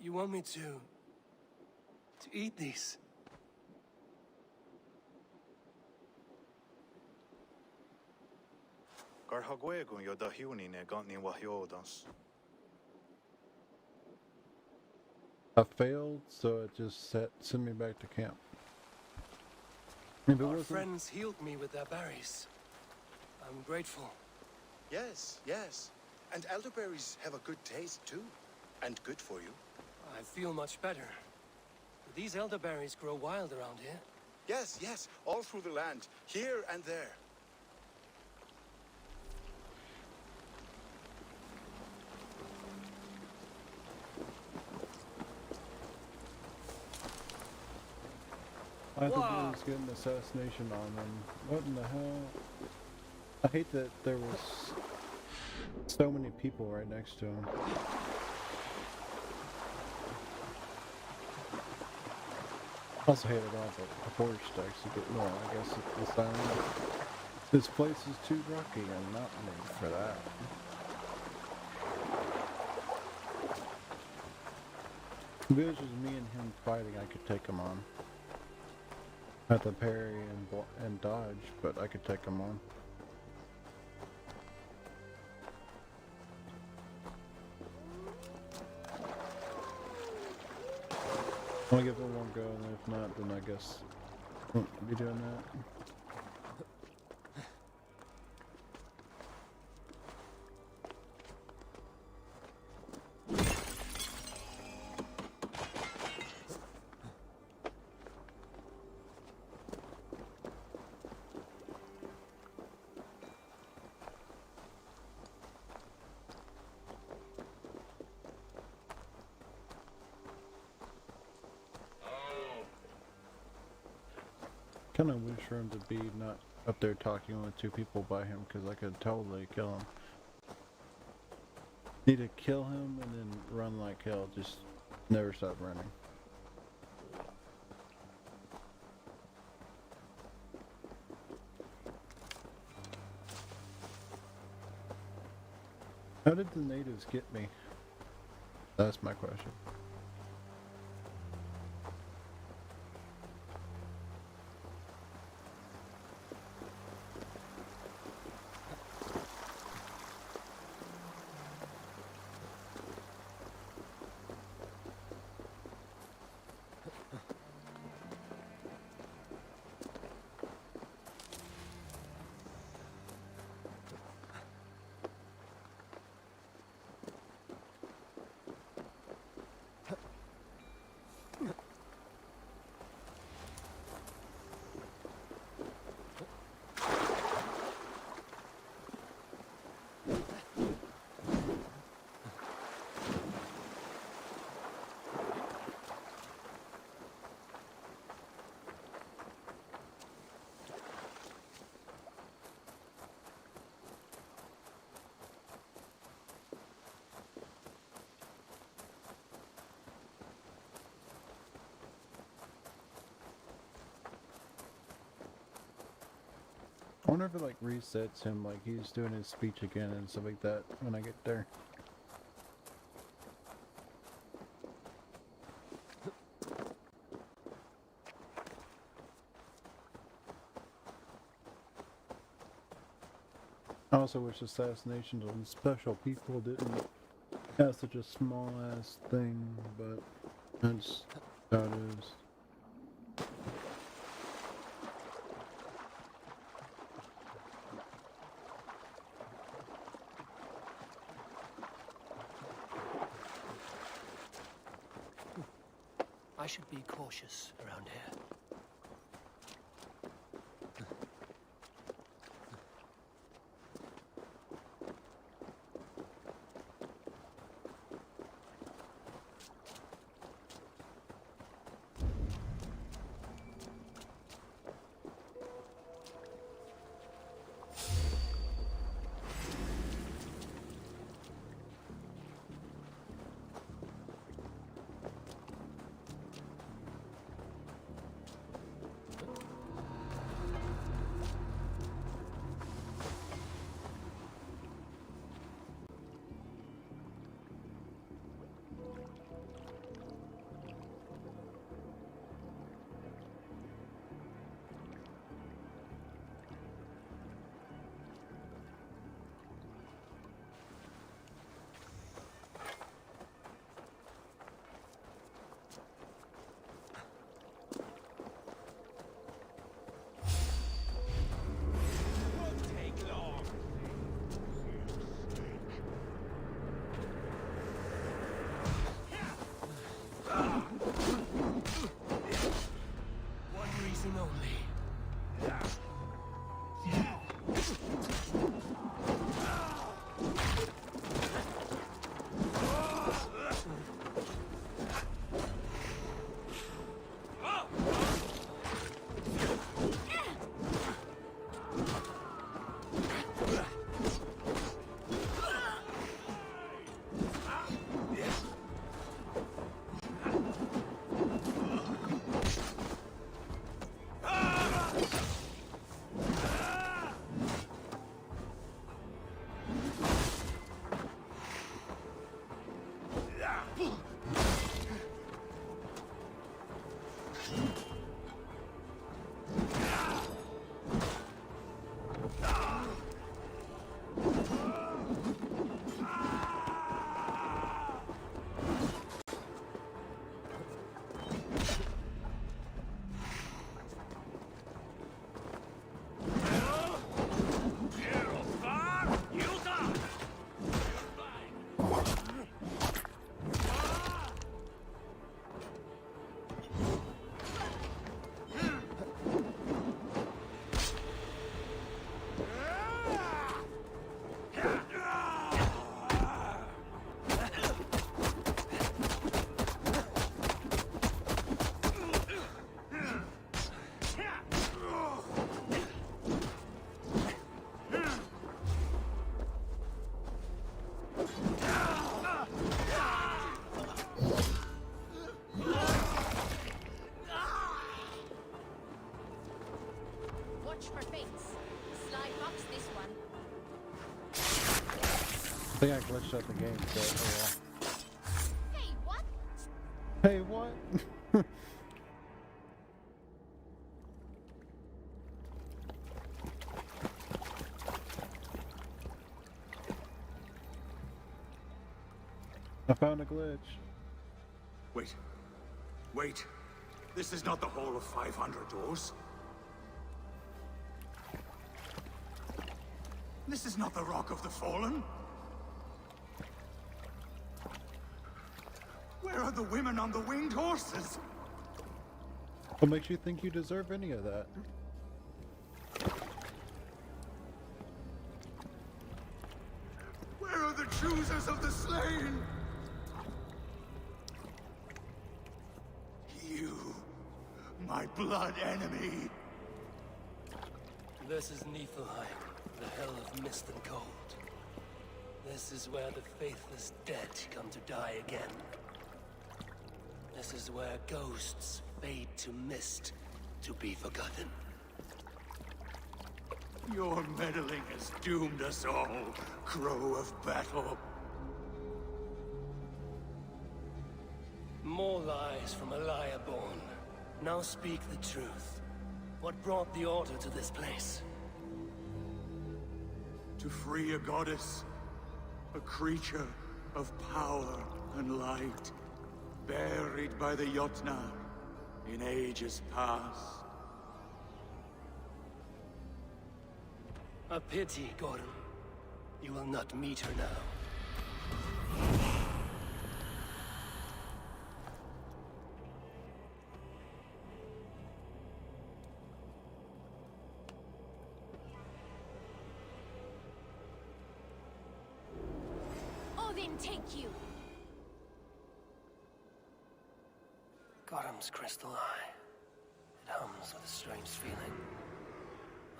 You want me to eat these? Gar hagwegun yo da hiuni ne gantni wahyodans. I failed, so it just sent me back to camp. If it Our wasn't... friends healed me with their berries. I'm grateful. Yes, yes. And elderberries have a good taste too. And good for you. I feel much better. These elderberries grow wild around here. Yes, yes. All through the land. Here and there. I think he's getting an assassination on him. What in the hell? I hate that there was so many people right next to him. I also hate it all the forge stacks you get more. I guess it's the silent. This place is too rocky and not made for that. If it was just me and him fighting, I could take him on. Not to parry and dodge, but I could take him on. I'm gonna give it one go, and if not, then I guess won't be doing that. Kind of wish for him to be not up there talking with two people by him, because I could totally kill him. Need to kill him and then run like hell, just never stop running. How did the natives get me? That's my question. I wonder if it like resets him, like he's doing his speech again and stuff like that when I get there. I also wish assassinations on special people didn't have such a small ass thing, but that's how it is. I should be cautious around here. One reason only. I think I glitched out the game, so oh well. Hey, what? Hey, what? I found a glitch. Wait. Wait. This is not the Hall of 500 Doors. This is not the Rock of the Fallen. Where are the women on the winged horses? What makes you think you deserve any of that? Where are the choosers of the slain? You, my blood enemy. This is Niflheim, the hell of mist and cold. This is where the faithless dead come to die again. This is where ghosts fade to mist, to be forgotten. Your meddling has doomed us all, Crow of Battle. More lies from a liar born. Now speak the truth. What brought the Order to this place? To free a goddess, a creature of power and light, buried by the Jotnar in ages past. A pity, Gordon. You will not meet her now. Odin, take you! Gorham's crystal eye. It hums with a strange feeling.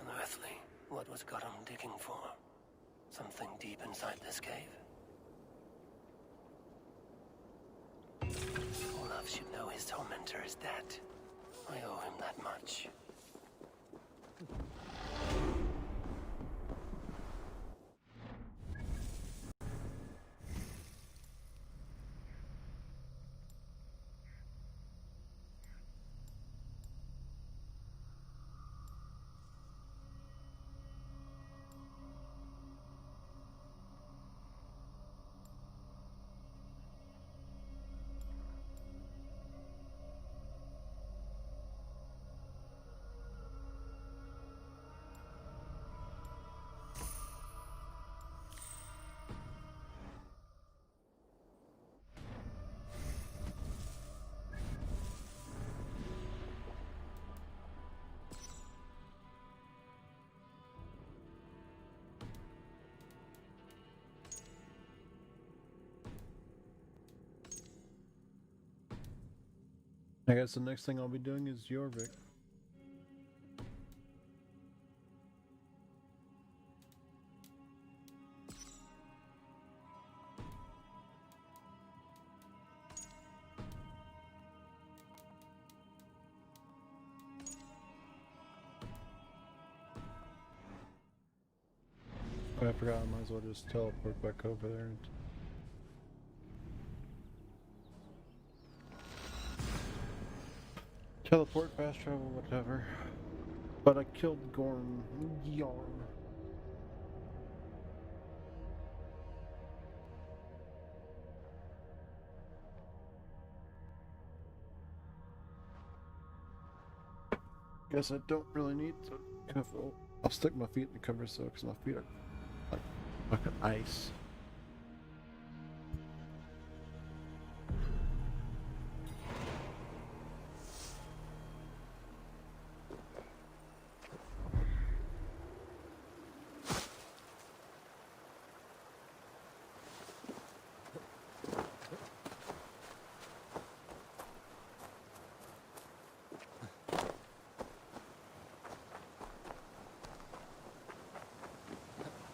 Unearthly. What was Gorham digging for? Something deep inside this cave? Olaf should know his tormentor is dead. I owe him that much. I guess the next thing I'll be doing is Jorvik. Oh, I forgot, I might as well just teleport back over there. Teleport, fast travel, whatever. But I killed Gorm. Yarn. Guess I don't really need to cover. I'll stick my feet in the cover so because my feet are like fucking ice.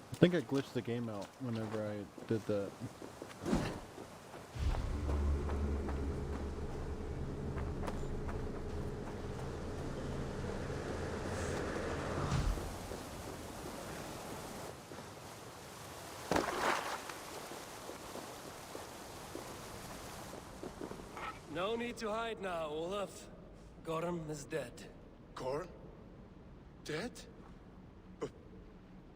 I think I glitched the game out whenever I did that. No need to hide now, Olaf. Gorham is dead. Gorham? Dead?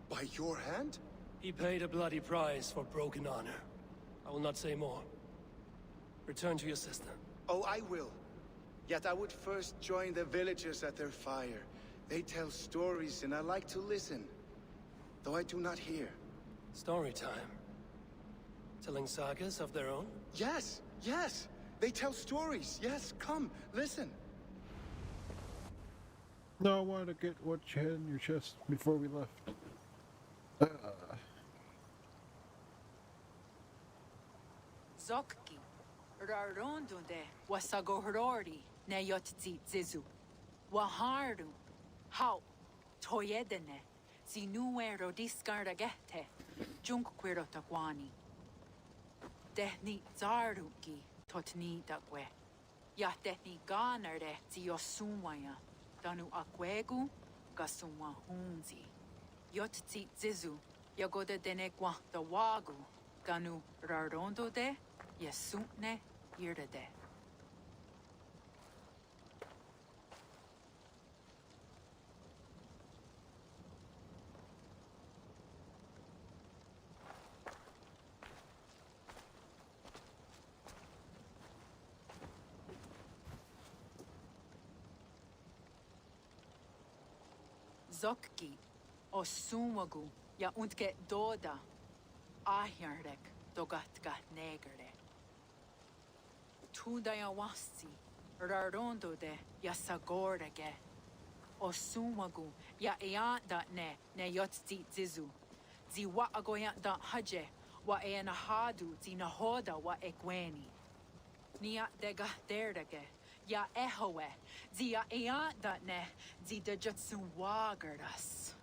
By your hand? He paid a bloody price for broken honor. I will not say more. Return to your sister. Oh, I will. Yet I would first join the villagers at their fire. They tell stories and I like to listen. Though I do not hear. Story time. Telling sagas of their own? Yes, yes! They tell stories. Yes, come, listen. No, I wanted to get what you had in your chest before we left. Zokki. Rarondunde. Wasago Horori. Nayotzi Zizu. Waharu. How. Toyedene. Zinuero discardagete. Junquero taquani. Dehni zaruki. Totni dagwe. Ya dehni ganerde ziosumwaya. Danu akwegu. Gasumwa hunzi. Yot tit zizu, yagoda denekwa the wagu, ganu rarondo de, yasutne yirda de. Zokki, o sumagu, ja untke doda, ahjarek, dogatka negerde. Tudaya wasti, rarondo de, ja sagordage. O sumagu, ja eanda ne yotzi zizu. Zi wa agoya da haje, wa hadu, zi nahoda wa ekweni. Nia dega derdage. Ja ehoe, zia eanda ne, zi de jutsu wagardas.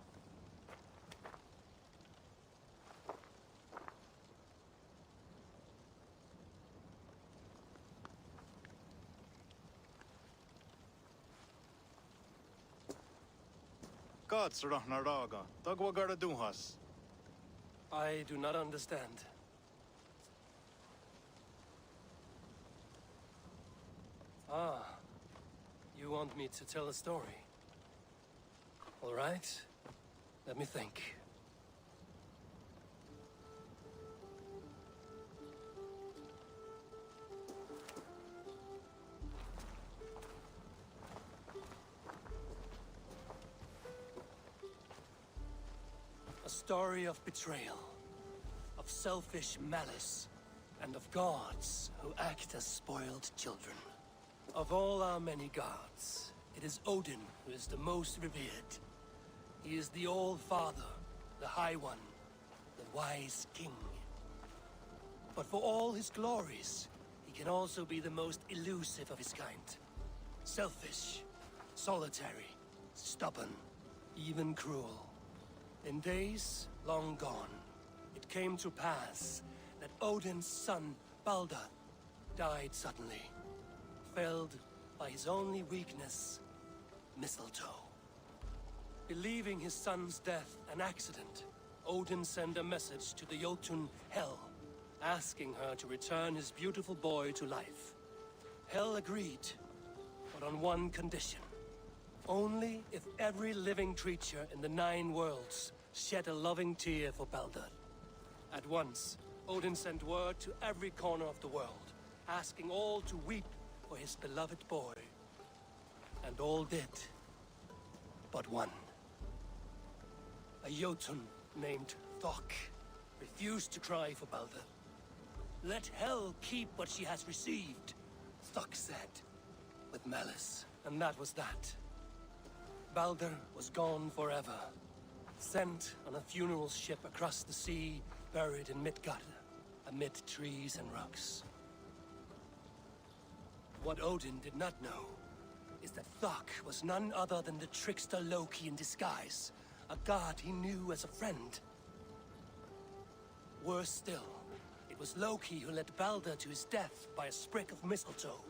Katsura naraga, tagwagara duhas. I do not understand. Ah, you want me to tell a story? All right, let me think. A story of betrayal, of selfish malice, and of gods who act as spoiled children. Of all our many gods, it is Odin who is the most revered. He is the All-Father, the High One, the Wise King. But for all his glories, he can also be the most elusive of his kind. Selfish, solitary, stubborn, even cruel. In days long gone, it came to pass that Odin's son, Balder, died suddenly, felled by his only weakness, mistletoe. Believing his son's death an accident, Odin sent a message to the Jotun Hel, asking her to return his beautiful boy to life. Hel agreed, but on one condition. Only if every living creature in the 9 worlds shed a loving tear for Balder. At once, Odin sent word to every corner of the world, asking all to weep for his beloved boy. And all did, but one. A Jotun named Thok refused to cry for Balder. Let Hel keep what she has received, Thok said, with malice. And that was that. Balder was gone forever, sent on a funeral ship across the sea, buried in Midgard, amid trees and rocks. What Odin did not know is that Thok was none other than the trickster Loki in disguise, a god he knew as a friend. Worse still, it was Loki who led Balder to his death by a sprig of mistletoe.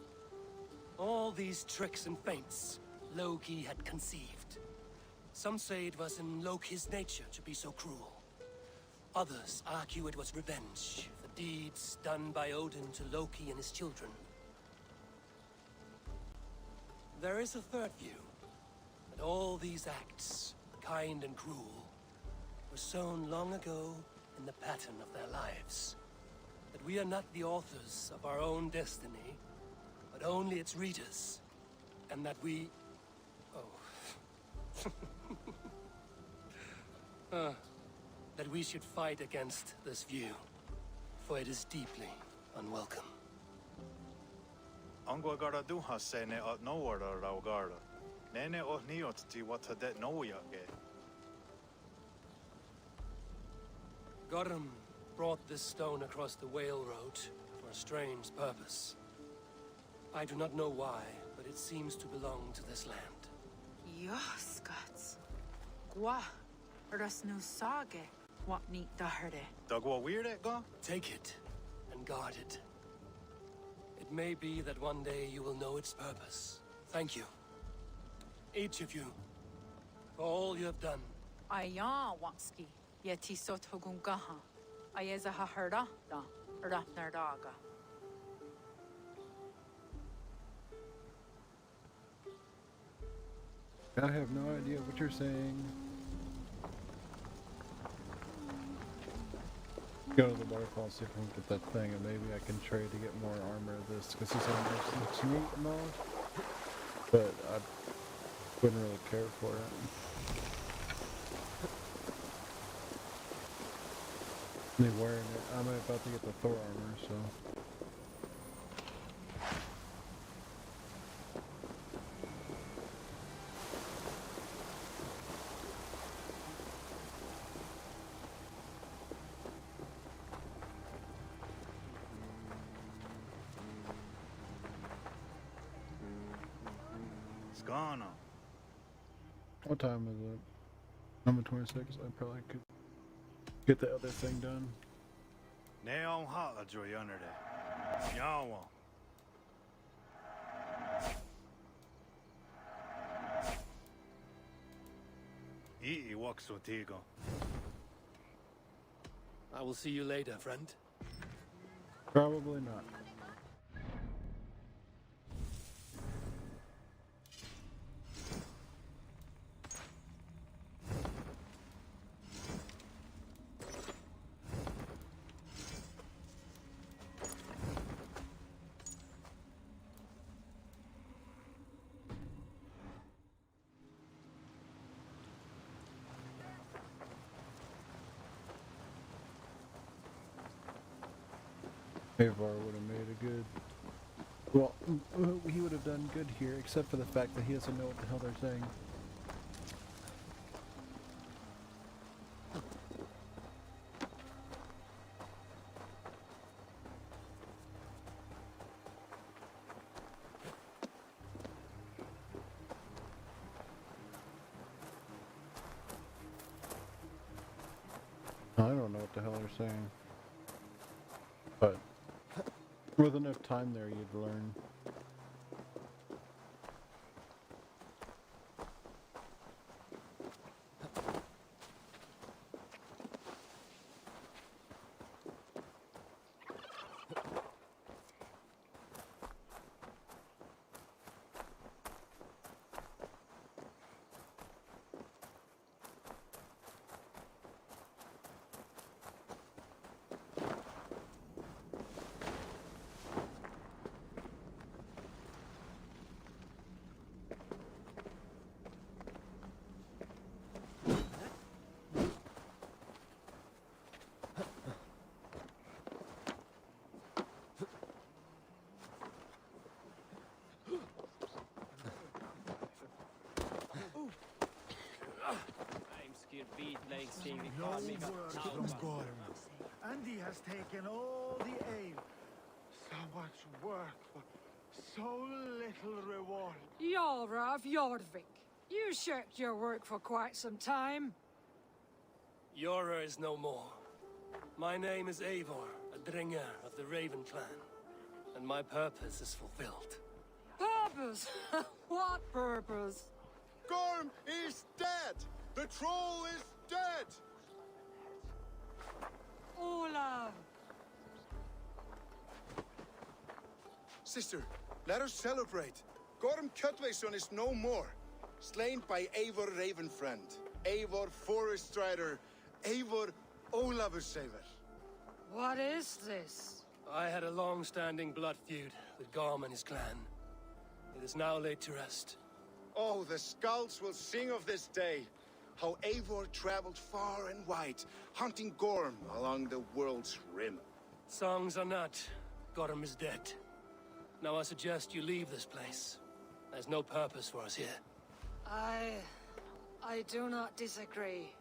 All these tricks and feints Loki had conceived. Some say it was in Loki's nature to be so cruel. Others argue it was revenge for deeds done by Odin to Loki and his children. There is a third view, that all these acts, kind and cruel, were sown long ago in the pattern of their lives. That we are not the authors of our own destiny, but only its readers. And that we... that we should fight against this view, for it is deeply unwelcome. Angwagara duhas sene at nowara raugara. Nene oh niot ti wata det noyage. Gorm brought this stone across the Whale Road for a strange purpose. I do not know why, but it seems to belong to this land. Yoskats. Gwa. Rasnu sage. What neat daherde. Dagwa weird it go? Take it and guard it. It may be that one day you will know its purpose. Thank you. Each of you, for all you have done Aya wanski, yeti sotogungaha. Ayeza haherda, nerdaga. I have no idea what you're saying. Go to the waterfall, see if I can get that thing, and maybe I can trade to get more armor of this, because this armor looks neat and all, but I wouldn't really care for it. Me wearing it, I'm about to get the Thor armor, so. It's gone on. What time is it? Number 26, I probably could get the other thing done. Neon hot joy under there. Yawa. Ii walks contigo. I will see you later, friend. Probably not. Avar would have made a good... Well, he would have done good here, except for the fact that he doesn't know what the hell they're saying. I don't know what the hell they're saying. But with enough time there, you'd learn. No word from Gorm. Andy has taken all the ale. So much work for so little reward. Jarl Jorvik, you shirked your work for quite some time. Yora is no more. My name is Eivor, a Dringer of the Raven clan, and my purpose is fulfilled. Purpose? What purpose? Gorm is dead! The troll is dead! Olav! Sister, let us celebrate. Gorm Kjötveson is no more. Slain by Eivor Ravenfriend, Eivor Forest Strider, Eivor Ólafursaver. What is this? I had a long-standing blood feud with Gorm and his clan. It is now laid to rest. Oh, the skulls will sing of this day. How Eivor traveled far and wide, hunting Gorm along the world's rim. Songs are not. Gorm is dead. Now I suggest you leave this place. There's no purpose for us here. I do not disagree.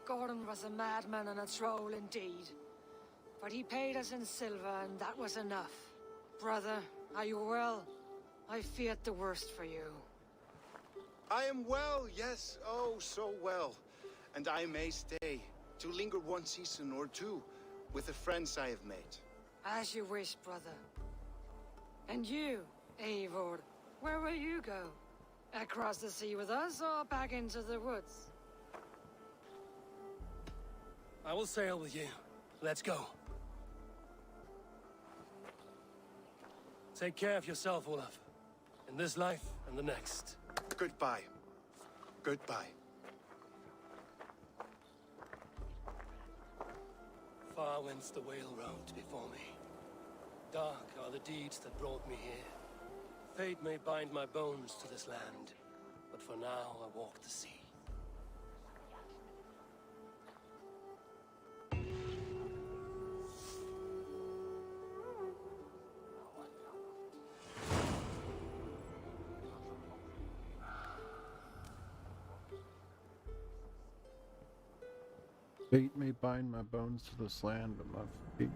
Gordon was a madman and a troll indeed. But he paid us in silver, and that was enough. Brother, are you well? I feared the worst for you. I am well, yes, oh, so well. And I may stay, to linger one season or two, with the friends I have made. As you wish, brother. And you, Eivor, where will you go? Across the sea with us, or back into the woods? I will sail with you. Let's go. Take care of yourself, Olaf. In this life and the next. Goodbye. Goodbye. Far wends the whale road before me. Dark are the deeds that brought me here. Fate may bind my bones to this land, but for now I walk the sea. Fate may bind my bones to this land, but my feet.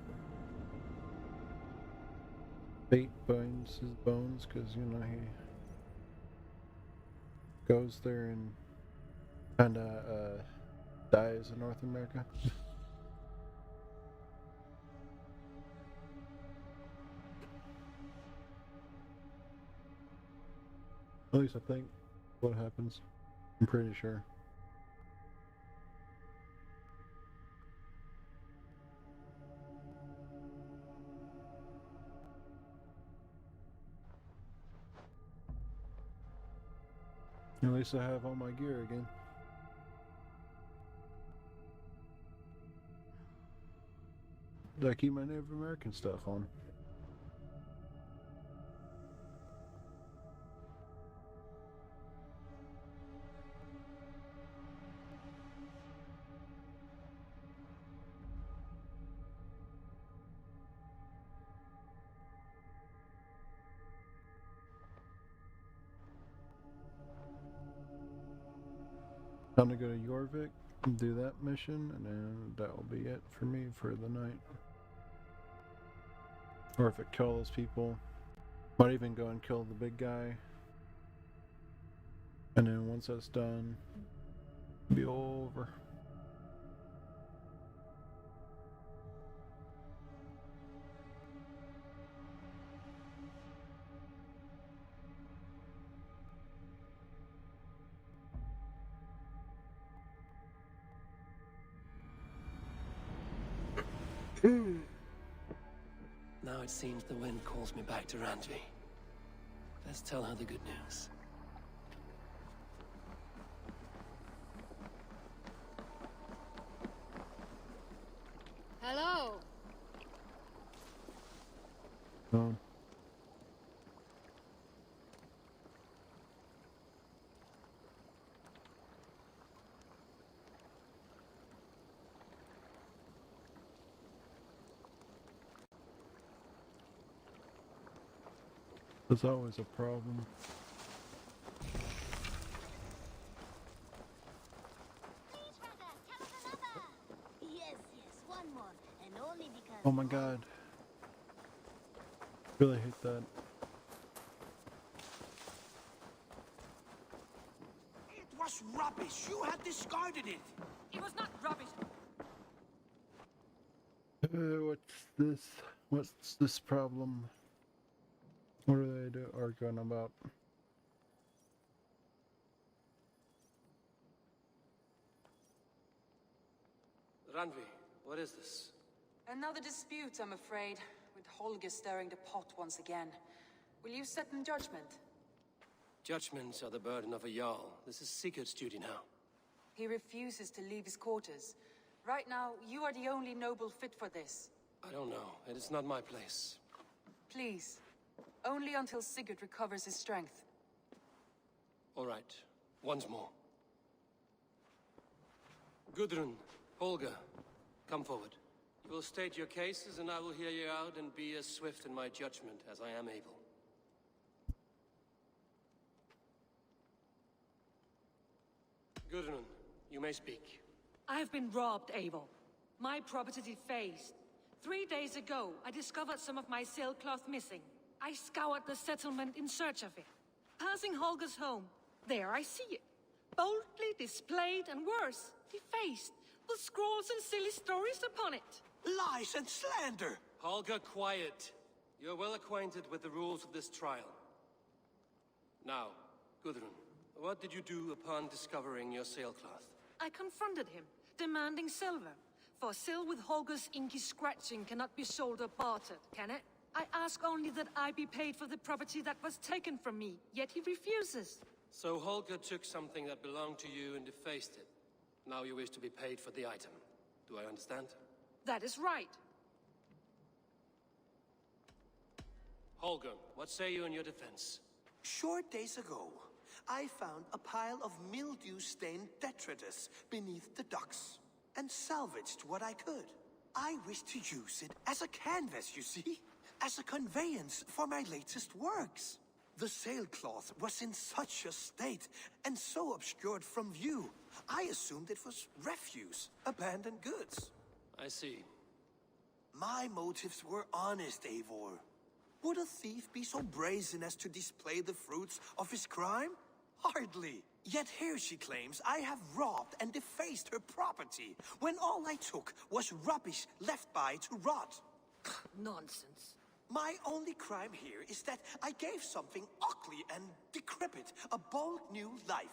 Fate binds his bones because, you know, he goes there and kinda dies in North America. At least I think what happens. I'm pretty sure. At least I have all my gear again. Did I keep my Native American stuff on? Time to go to Jorvik and do that mission, and then that will be it for me for the night. Or if it kill those people, might even go and kill the big guy. And then once that's done, it'll be over. Now it seems the wind calls me back to Randvi. Let's tell her the good news. Hello. There's always a problem. Yes, one more, and only because. Oh my god. Really hate that. It was rubbish. You had discarded it. It was not rubbish. What's this? What's this problem? What are they arguing about? Randvi, what is this? Another dispute, I'm afraid, with Holger stirring the pot once again. Will you set in judgment? Judgments are the burden of a Jarl. This is Sigurd's duty now. He refuses to leave his quarters. Right now, you are the only noble fit for this. I don't know. It is not my place. Please. Only until Sigurd recovers his strength. All right. Once more. Gudrun, Holger, come forward. You will state your cases, and I will hear you out and be as swift in my judgment as I am able. Gudrun, you may speak. I have been robbed, Eivor. My property defaced. 3 days ago, I discovered some of my sailcloth missing. I scoured the settlement in search of it. Passing Holger's home, there I see it. Boldly displayed and worse, defaced, with scrolls and silly stories upon it. Lies and slander! Holger, quiet. You're well acquainted with the rules of this trial. Now, Gudrun, what did you do upon discovering your sailcloth? I confronted him, demanding silver. For Sil with Holger's inky scratching cannot be sold or bartered, can it? I ask only that I be paid for the property that was taken from me, yet he refuses. So Holger took something that belonged to you and defaced it. Now you wish to be paid for the item. Do I understand? That is right. Holger, what say you in your defense? Short days ago, I found a pile of mildew-stained detritus beneath the docks, and salvaged what I could. I wish to use it as a canvas, you see? As a conveyance for my latest works. The sailcloth was in such a state, and so obscured from view, I assumed it was refuse, abandoned goods. I see. My motives were honest, Eivor. Would a thief be so brazen as to display the fruits of his crime? Hardly. Yet here she claims I have robbed and defaced her property, when all I took was rubbish left by to rot. Nonsense. My only crime here is that I gave something ugly and decrepit a bold new life.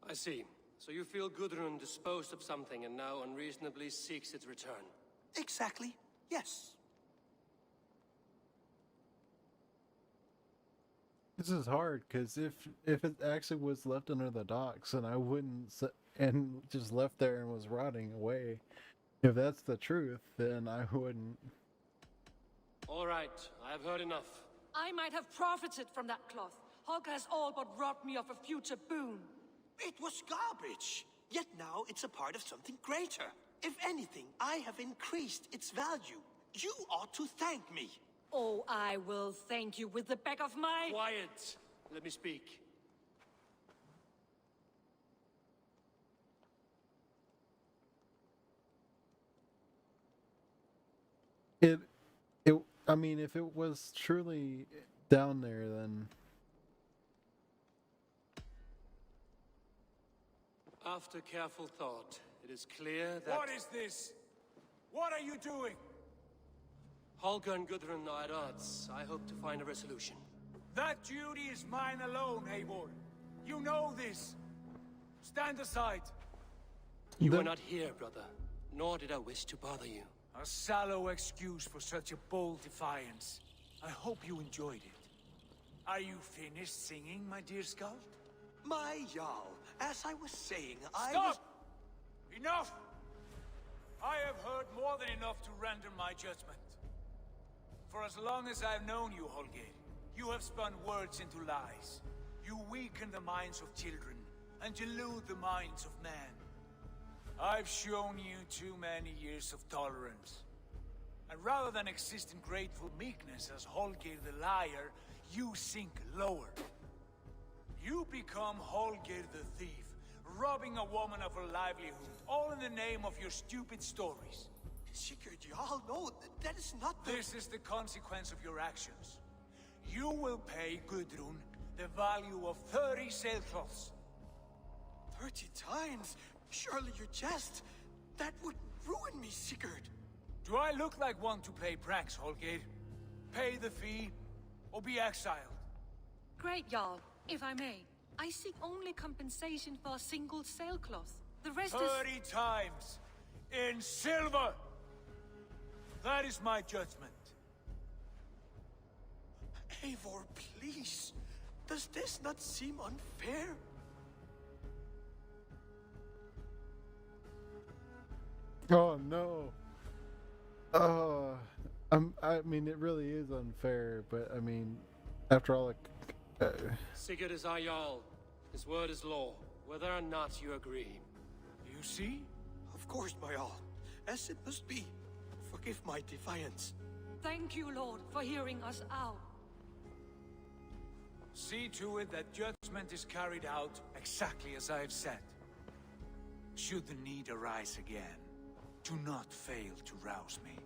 I see. So you feel Gudrun disposed of something and now unreasonably seeks its return? Exactly, yes. This is hard, because if it actually was left under the docks and I wouldn't and just left there and was rotting away, if that's the truth, then I wouldn't. All right, I have heard enough. I might have profited from that cloth. Holger has all but robbed me of a future boon. It was garbage. Yet now it's a part of something greater. If anything, I have increased its value. You ought to thank me. Oh, I will thank you with the back of my... Quiet! Let me speak. I mean, if it was truly down there, then... After careful thought, it is clear that... What is this? What are you doing? Holger and Gudrun are at odds. I hope to find a resolution. That duty is mine alone, Eivor. You know this. Stand aside. You were not here, brother. Nor did I wish to bother you. A sallow excuse for such a bold defiance. I hope you enjoyed it. Are you finished singing, my dear Skald? My Jarl, as I was saying, Stop! Enough! I have heard more than enough to render my judgment. For as long as I've known you, Holger, you have spun words into lies. You weaken the minds of children, and delude the minds of men. I've shown you too many years of tolerance. And rather than exist in grateful meekness as Holger the liar, you sink lower. You become Holger the thief, robbing a woman of her livelihood, all in the name of your stupid stories. Sigurd, Jarl, no, that is not the... This is the consequence of your actions. You will pay Gudrun the value of 30 sailcloths. 30 times? Surely you jest. That would ruin me, Sigurd. Do I look like one to play pranks, Holger? Pay the fee, or be exiled. Great, Jarl. If I may, I seek only compensation for a single sailcloth. The rest 30 times! In silver! That is my judgment. Eivor, please. Does this not seem unfair? Oh no. I mean, it really is unfair, but I mean, after all, Sigurd is our Jarl. His word is law, whether or not you agree. You see? Of course, my Jarl. As it must be. Forgive my defiance. Thank you, Lord, for hearing us out. See to it that judgment is carried out exactly as I have said. Should the need arise again, do not fail to rouse me.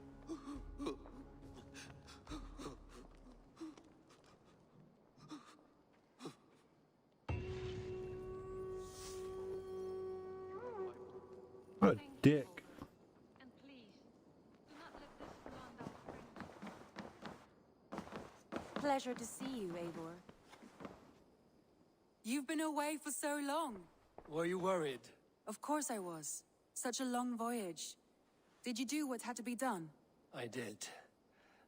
what a dick. And please, do not let this blunt our friendship. Pleasure to see you, Eivor. You've been away for so long. Were you worried? Of course I was. Such a long voyage. Did you do what had to be done? I did.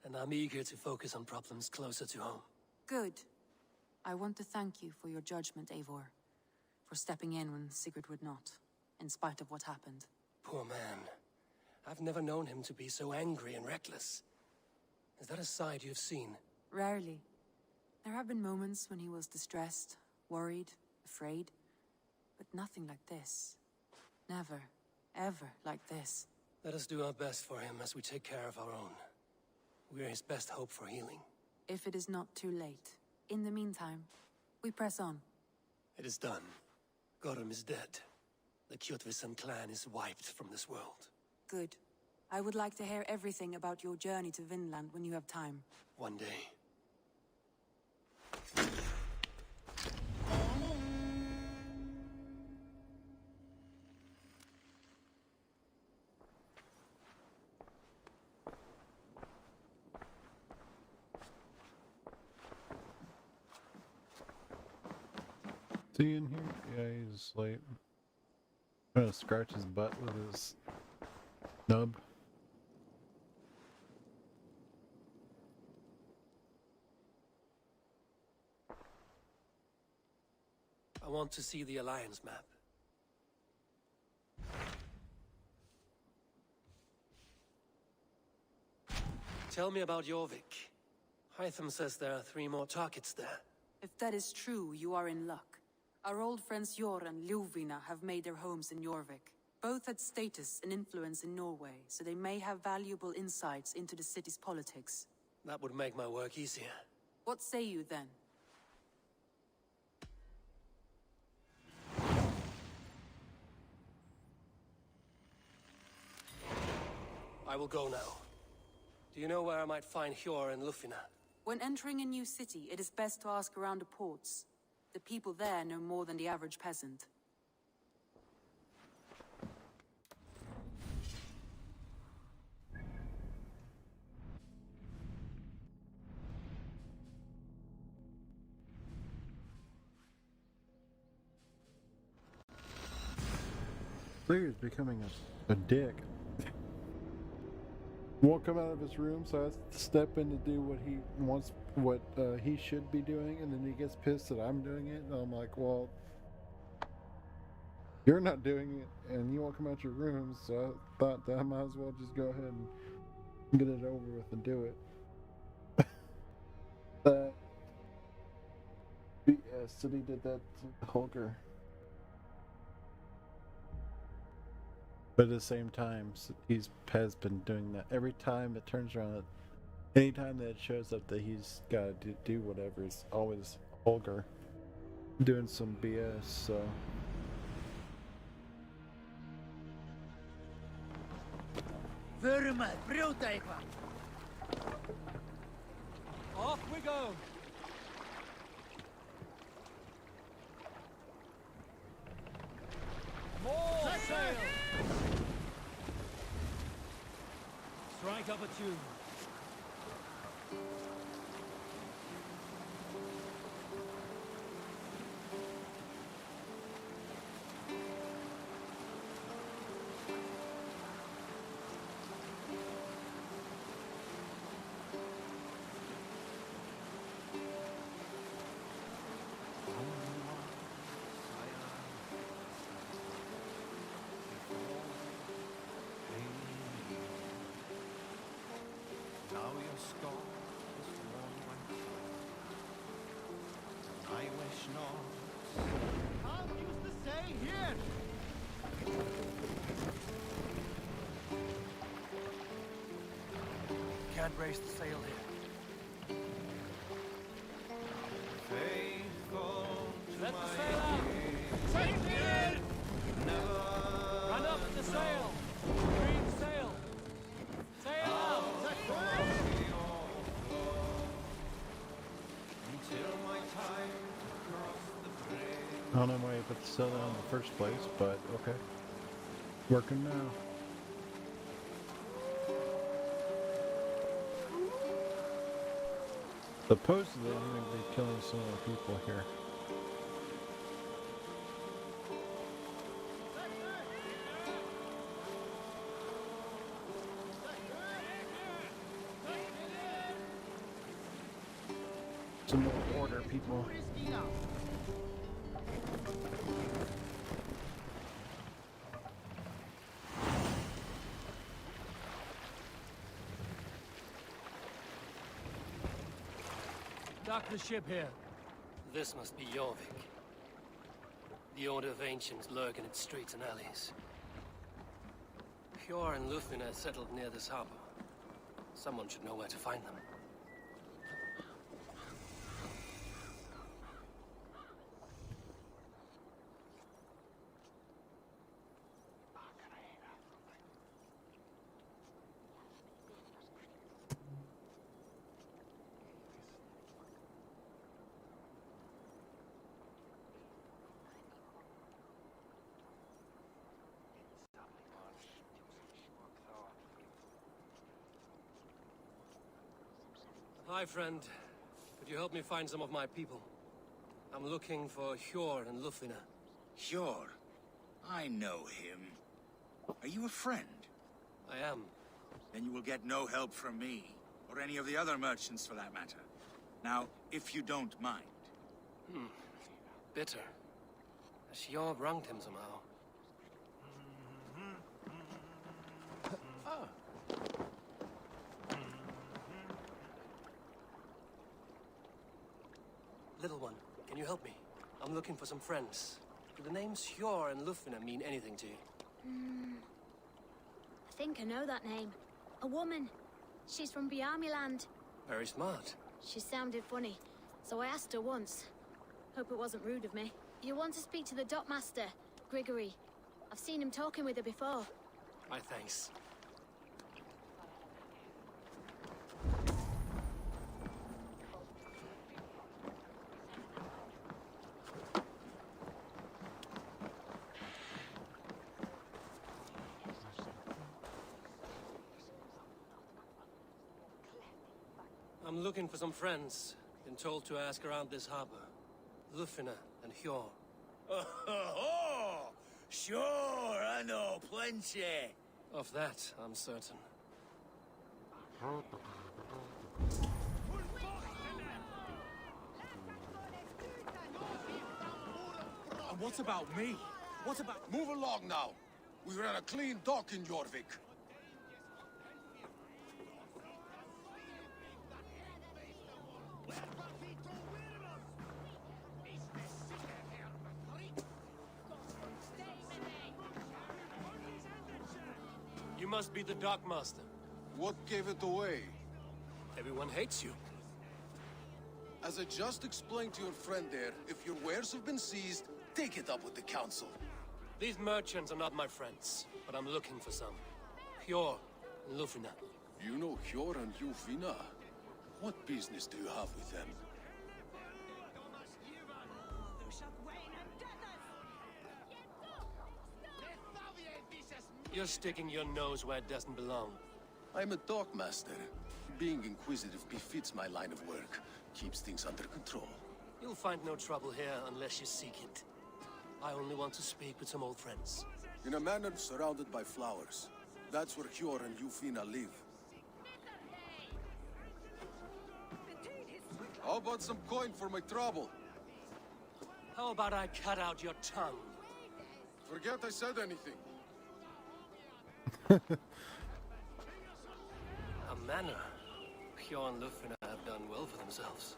And I'm eager to focus on problems closer to home. Good. I want to thank you for your judgment, Eivor. For stepping in when Sigurd would not, in spite of what happened. Poor man. I've never known him to be so angry and reckless. Is that a side you've seen? Rarely. There have been moments when he was distressed, worried, afraid. But nothing like this. Never, ever like this. Let us do our best for him as we take care of our own. We're his best hope for healing. If it is not too late. In the meantime, we press on. It is done. Gorm is dead. The Kjotveson clan is wiped from this world. Good. I would like to hear everything about your journey to Vinland when you have time. One day. Is he in here? Yeah, he's like trying to scratch his butt with his nub. I want to see the Alliance map. Tell me about Jorvik. Hytham says there are 3 more targets there. If that is true, you are in luck. Our old friends Jor and Ljuvina have made their homes in Jorvik. Both had status and influence in Norway, so they may have valuable insights into the city's politics. That would make my work easier. What say you then? I will go now. Do you know where I might find Hjor and Lufina? When entering a new city, it is best to ask around the ports. The people there know more than the average peasant. Sigurd's becoming a dick. Won't come out of his room, so I have to step in to do what he wants, what he should be doing, and then he gets pissed that I'm doing it, and I'm like, well, you're not doing it, and you won't come out your room, so I thought that I might as well just go ahead and get it over with and do it. That BS that he did that to Holger. But at the same time, has been doing that. Every time it turns around, anytime that it shows up that he's got to do whatever, it's always Holger doing some BS, so... Off we go! More sail! Strike up a tune. Can't raise the sail here. Let the sail out! Take it in! Run up the sail! Green sail! Sail out! I don't know why you put the sail down in the first place, but okay. Working now. Supposedly, I'm going to be killing some of the people here. some more order, people. Dock the ship here. This must be Jorvik. The Order of Ancients lurk in its streets and alleys. Hjor and Lufina settled near this harbor. Someone should know where to find them. Hi, friend. Could you help me find some of my people? I'm looking for Hjor and Lufina. Hjor? I know him. Are you a friend? I am. Then you will get no help from me, or any of the other merchants for that matter. Now, if you don't mind. Bitter. Has Hjor wronged him somehow? Little one, can you help me? I'm looking for some friends. Do the names Hjor and Lufina mean anything to you? I think I know that name. A woman. She's from Land. Very smart. She sounded funny, so I asked her once. Hope it wasn't rude of me. You want to speak to the dockmaster, Grigory. I've seen him talking with her before. My thanks. I'm looking for some friends. Been told to ask around this harbor. Lufina and Hjor. Oh, sure, I know plenty. Of that, I'm certain. And what about me? What about... Move along now. We ran a clean dock in Jorvik. You must be the dockmaster. What gave it away? Everyone hates you. As I just explained to your friend there, if your wares have been seized, take it up with the council. These merchants are not my friends, but I'm looking for some. Hjor and Lufina. You know Hjor and Lufina? What business do you have with them? You're sticking your nose where it doesn't belong. I'm a dockmaster. Being inquisitive befits my line of work. Keeps things under control. You'll find no trouble here unless you seek it. I only want to speak with some old friends. In a manor surrounded by flowers. That's where Hjor and Lufina live. How about some coin for my trouble? How about I cut out your tongue? Forget I said anything. A manor. Hjor and Lufina have done well for themselves.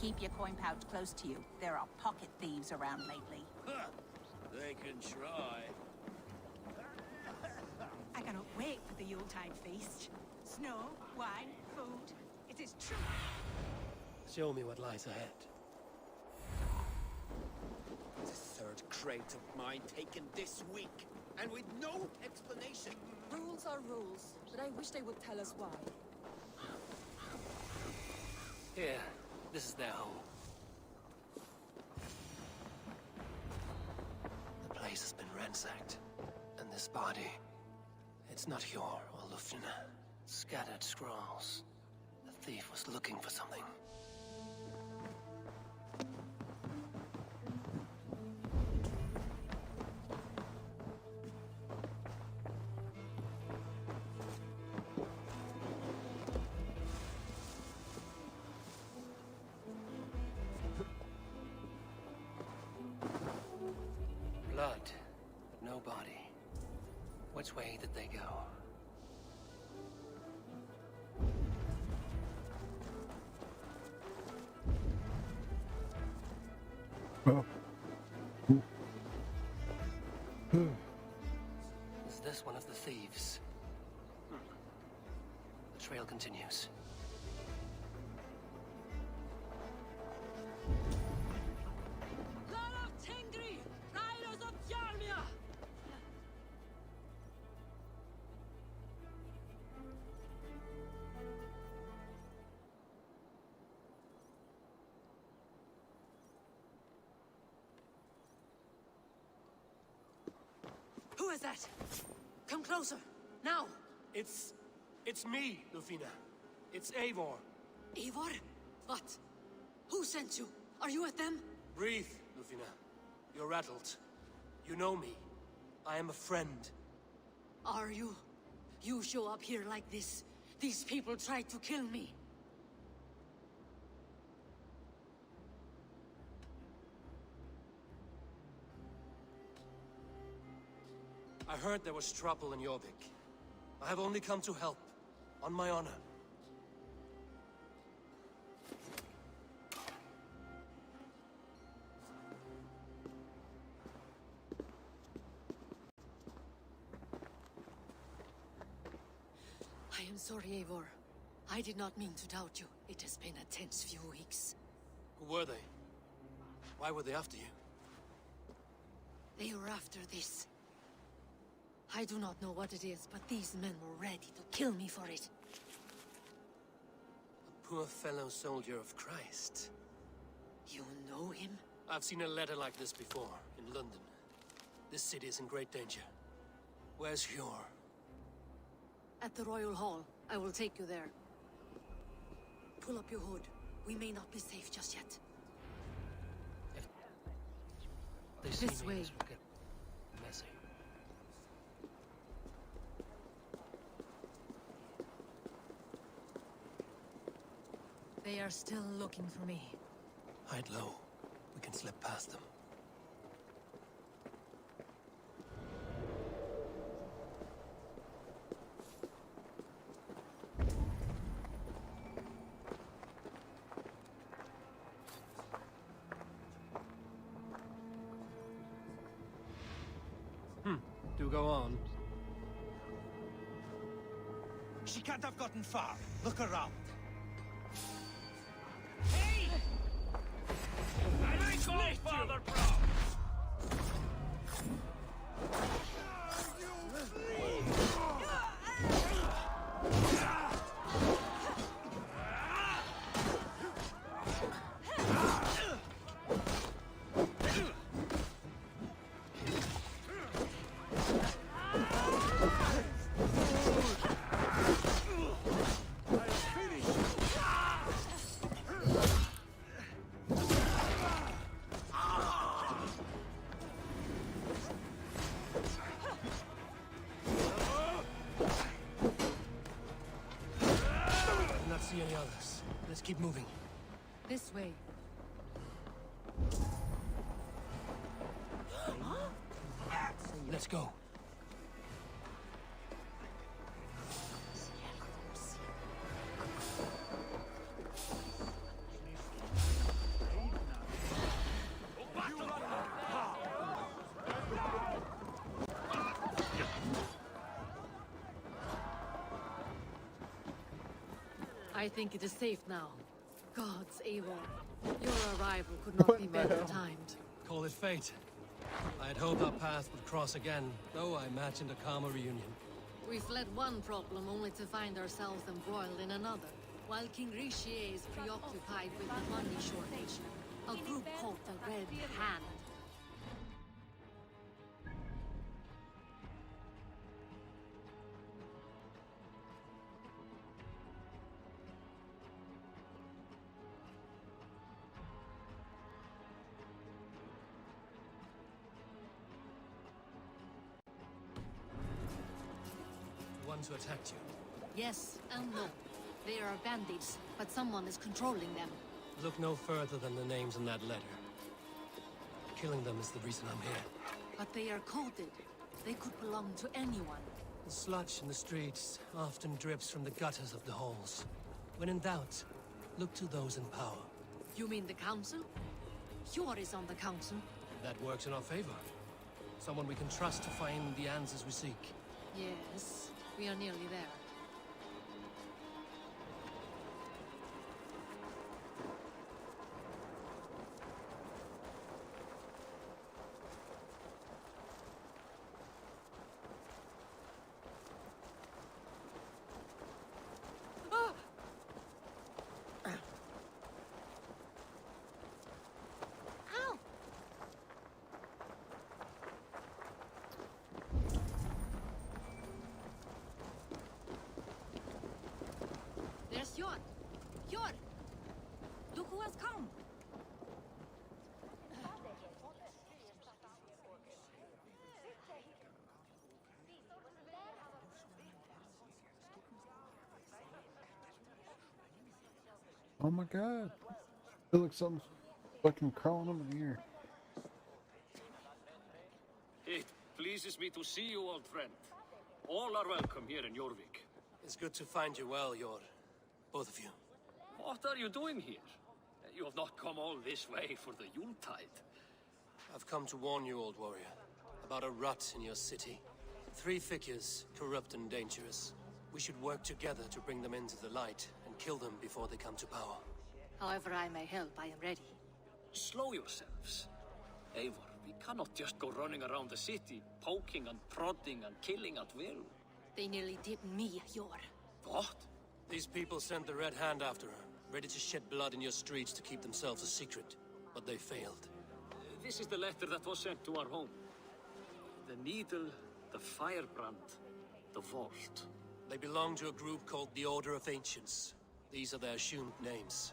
Keep your coin pouch close to you. There are pocket thieves around lately. They can try. I cannot wait for the Yuletide feast. Snow, wine, food. It is true. Show me what lies ahead. The third crate of mine taken this week, and with no explanation. Rules are rules, but I wish they would tell us why. Here, this is their home. The place has been ransacked, and this body, it's not Hjor or Lufina. Scattered scrolls. The thief was looking for something. Blood, but no body. Which way did they go? Oh. Is this one of the thieves? The trail continues. Who is that? Come closer, now! It's me, Lufina. It's Eivor. Eivor? What? Who sent you? Are you with them? Breathe, Lufina. You're rattled. You know me. I am a friend. Are you? You show up here like this. These people tried to kill me. I heard there was trouble in Jorvik. I have only come to help, on my honor. I am sorry, Eivor. I did not mean to doubt you. It has been a tense few weeks. Who were they? Why were they after you? They were after this. I do not know what it is, but these men were ready to kill me for it. A poor fellow soldier of Christ. You know him? I've seen a letter like this before, in London. This city is in great danger. Where's Hjor? At the Royal Hall. I will take you there. Pull up your hood. We may not be safe just yet. They see This me, way. this will get messy. They are still looking for me. Hide low. We can slip past them. Do go on. She can't have gotten far. Look around. I call Father Brown! See any others? Let's keep moving. This way. Let's go. I think it is safe now. Gods, Eivor. Your arrival could not be better timed. Call it fate. I had hoped our paths would cross again, though I imagined a calmer reunion. We fled one problem only to find ourselves embroiled in another. While King Richier is preoccupied with the money shortage, a group called the Red Hand. The ones who attacked you. Yes and no. They are bandits, but someone is controlling them. Look no further than the names in that letter. Killing them is the reason I'm here. But they are coded. They could belong to anyone. The sludge in the streets often drips from the gutters of the halls. When in doubt, look to those in power. You mean the council? Yor is on the council. That works in our favor. Someone we can trust to find the answers we seek. Yes, we are nearly there. There's Yor! Yor! Look who has come! Oh my god. It looks something fucking crawling over here. It pleases me to see you, old friend. All are welcome here in Jorvik. It's good to find you well, Yor. Both of you. What are you doing here? You have not come all this way for the Yuletide. I've come to warn you, old warrior, about a rot in your city. 3 figures, corrupt and dangerous. We should work together to bring them into the light and kill them before they come to power. However I may help, I am ready. Slow yourselves. Eivor, we cannot just go running around the city, poking and prodding and killing at will. They nearly did me, Yor. What? These people sent the Red Hand after her, ready to shed blood in your streets to keep themselves a secret. But they failed. This is the letter that was sent to our home. The needle, the firebrand, the vault. They belong to a group called the Order of Ancients. These are their assumed names.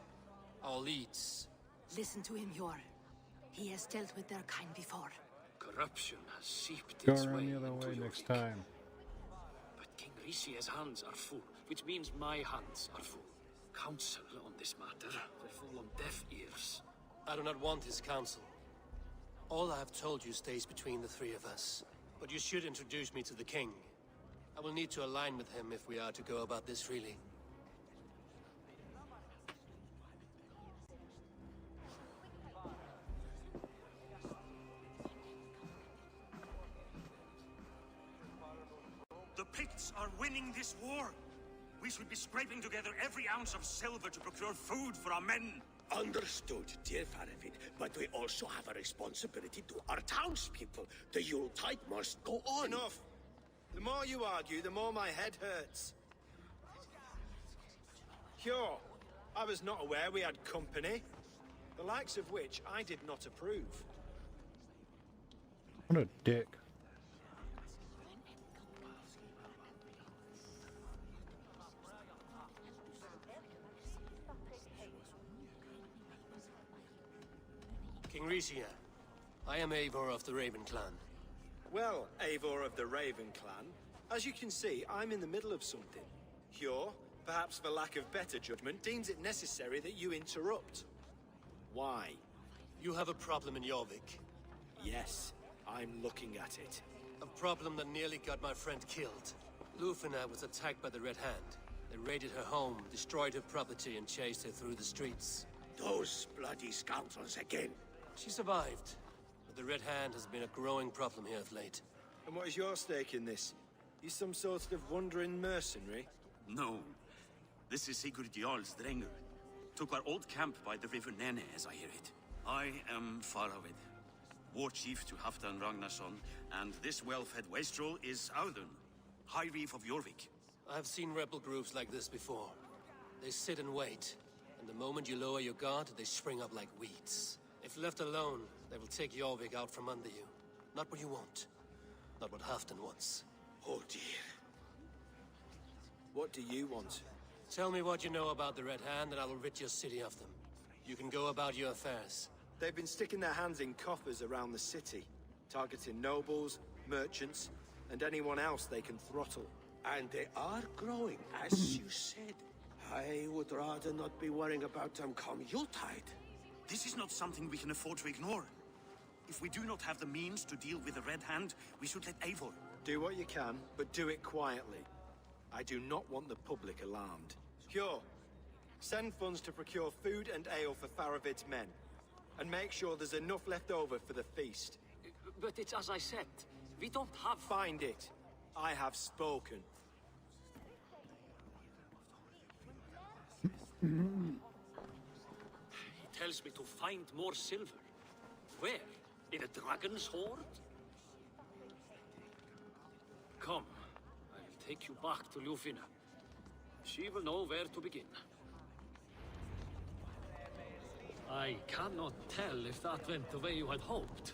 Our leads. Listen to him, Yor. He has dealt with their kind before. Corruption has seeped Go its around way the other into way your next week. time. But King Ricia's hands are full, which means my hands are full. Counsel on this matter will fall on deaf ears. I do not want his counsel. All I have told you stays between the 3 of us. But you should introduce me to the king. I will need to align with him if we are to go about this freely. The Picts are winning this war. We should be scraping together every ounce of silver to procure food for our men. Understood, dear Faravin, but we also have a responsibility to our townspeople. The Yuletide must go on. Enough! The more you argue, the more my head hurts. Cure, I was not aware we had company, the likes of which I did not approve. What a dick. King Ricia, I am Eivor of the Raven Clan. Well, Eivor of the Raven Clan, as you can see, I'm in the middle of something. Cure, perhaps for lack of better judgment, deems it necessary that you interrupt. Why? You have a problem in Jorvik. Yes, I'm looking at it. A problem that nearly got my friend killed. Lufina was attacked by the Red Hand. They raided her home, destroyed her property, and chased her through the streets. Those bloody scoundrels again. She survived, but the Red Hand has been a growing problem here of late. And what is your stake in this? You some sort of wandering mercenary? No. This is Sigurd Jarl's Drenger. Took our old camp by the river Nene, as I hear it. I am Faravid, war chief to Halfdan Ragnarsson, and this well-fed wastrel is Audun, High Reef of Jorvik. I have seen rebel groups like this before. They sit and wait, and the moment you lower your guard, they spring up like weeds. If left alone, they will take Jorvik out from under you. Not what you want. Not what Halfdan wants. Oh dear. What do you want? Tell me what you know about the Red Hand, and I will rid your city of them. You can go about your affairs. They've been sticking their hands in coffers around the city, targeting nobles, merchants, and anyone else they can throttle. And they are growing, as you said. I would rather not be worrying about them come Yuletide. This is not something we can afford to ignore. If we do not have the means to deal with the Red Hand, we should let Eivor. Do what you can, but do it quietly. I do not want the public alarmed. Cure. Send funds to procure food and ale for Faravid's men. And make sure there's enough left over for the feast. But it's as I said. We don't have... Find it. I have spoken. He tells me to find more silver. Where? In a dragon's hoard? Come. I will take you back to Ljufina. She will know where to begin. I cannot tell if that went the way you had hoped.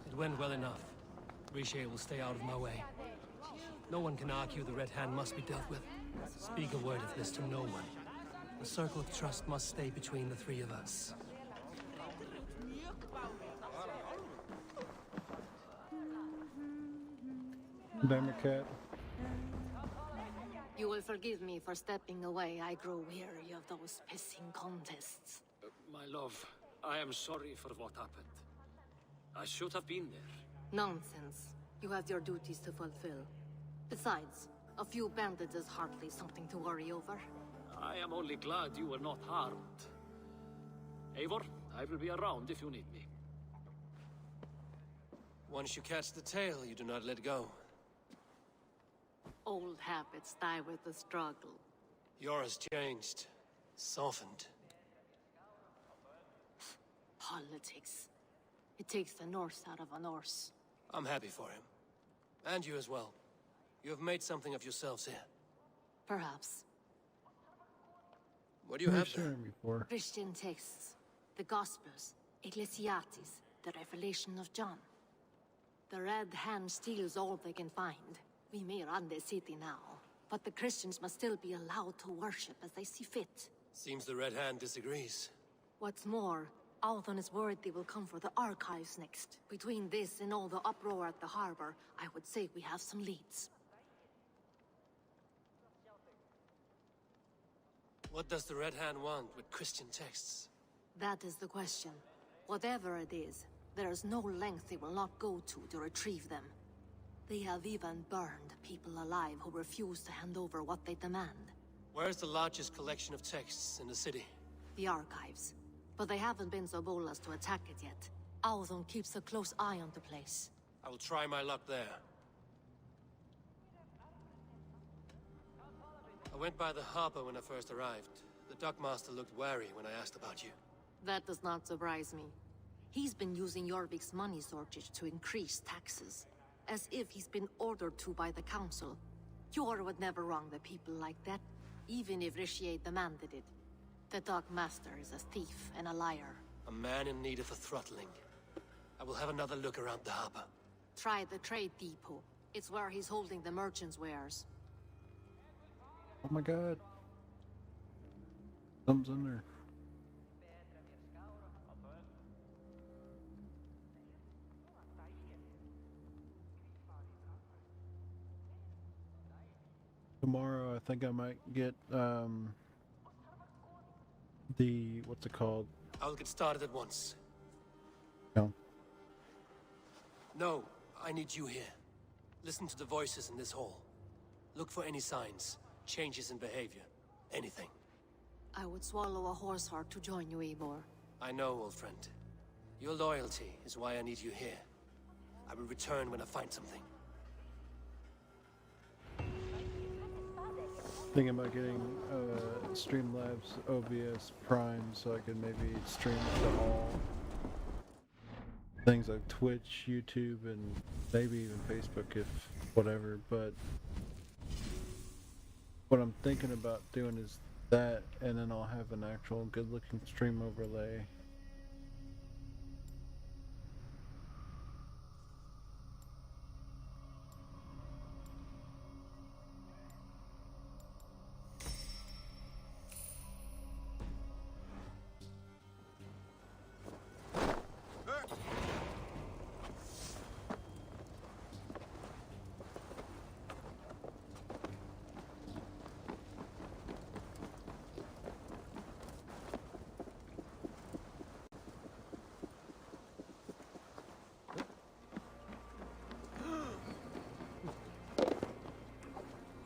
It went well enough. Riche will stay out of my way. No one can argue the Red Hand must be dealt with. Speak a word of this to no one. The circle of trust must stay between the three of us. Damn it, cat. You will forgive me for stepping away. I grow weary of those pissing contests. My love, I am sorry for what happened. I should have been there. Nonsense. You have your duties to fulfill. Besides, a few bandits is hardly something to worry over. I am only glad you were not harmed. Eivor, I will be around if you need me. Once you catch the tail, you do not let go. Old habits die with the struggle. Yours changed. Softened. Politics. It takes the Norse out of a Norse. I'm happy for him. And you as well. You have made something of yourselves here. Perhaps. What do you have there? Before. Christian texts. The Gospels. Ecclesiastes. The Revelation of John. The Red Hand steals all they can find. We may run the city now, but the Christians must still be allowed to worship as they see fit. Seems the Red Hand disagrees. What's more, Althon is worried they will come for the archives next. Between this and all the uproar at the harbor, I would say we have some leads. What does the Red Hand want with Christian texts? That is the question. Whatever it is, there is no length they will not go to retrieve them. They have even burned people alive who refuse to hand over what they demand. Where's the largest collection of texts in the city? The archives. But they haven't been so bold as to attack it yet. Althon keeps a close eye on the place. I will try my luck there. I went by the harbor when I first arrived. The dockmaster looked wary when I asked about you. That does not surprise me. He's been using Jorvik's money shortage to increase taxes. As if he's been ordered to by the council. Jor would never wrong the people like that, even if Riche demanded it. The dockmaster is a thief and a liar. A man in need of a throttling. I will have another look around the harbor. Try the trade depot. It's where he's holding the merchants' wares. Oh my god. Something's in there. Tomorrow, I think I might get, the, what's it called? I will get started at once. No. No, I need you here. Listen to the voices in this hall. Look for any signs, changes in behavior, anything. I would swallow a horse heart to join you, Eivor. I know, old friend. Your loyalty is why I need you here. I will return when I find something. Thinking about getting Streamlabs OBS Prime so I could maybe stream to all things like Twitch, YouTube, and maybe even Facebook if whatever, but what I'm thinking about doing is that, and then I'll have an actual good looking stream overlay.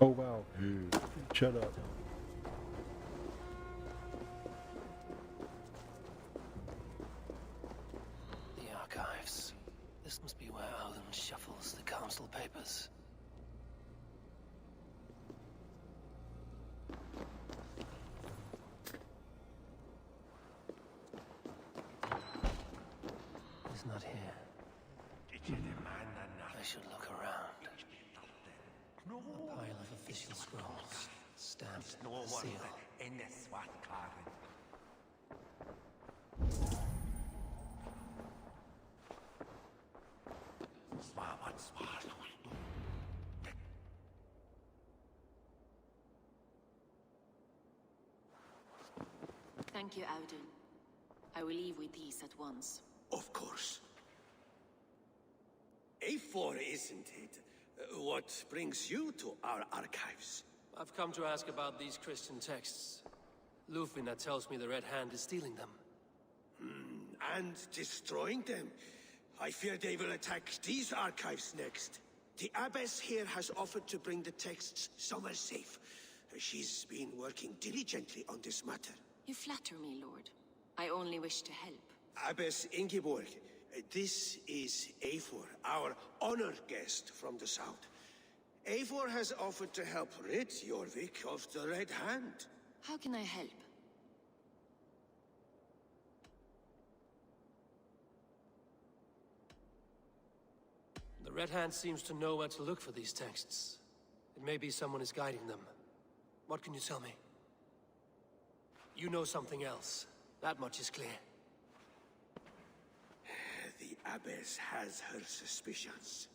Oh wow. Shut up. The archives. This must be where Odin shuffles the council papers. He's not here. I should look around. A pile of official scrolls, stamped with a seal. Thank you, Audun. I will leave with these at once. Of course. A4, isn't it? What brings you to our archives? I've come to ask about these Christian texts. Lufina tells me the Red Hand is stealing them. And destroying them. I fear they will attack these archives next. The abbess here has offered to bring the texts somewhere safe. She's been working diligently on this matter. You flatter me, Lord. I only wish to help. Abbess Ingeborg, this is Eivor, our honored guest from the south. Eivor has offered to help rid Jorvik of the Red Hand. How can I help? The Red Hand seems to know where to look for these texts. It may be someone is guiding them. What can you tell me? You know something else. That much is clear. The abbess has her suspicions.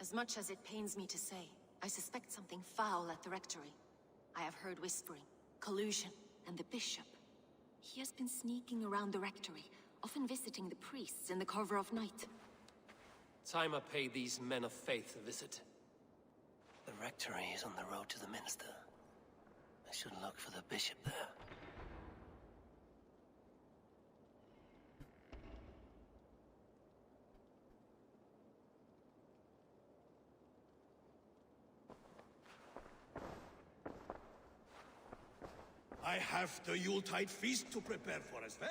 As much as it pains me to say, I suspect something foul at the rectory. I have heard whispering, collusion, and the bishop. He has been sneaking around the rectory, often visiting the priests in the cover of night. Time I pay these men of faith a visit. The rectory is on the road to the minster. I should look for the bishop there. I have the Yuletide feast to prepare for as well.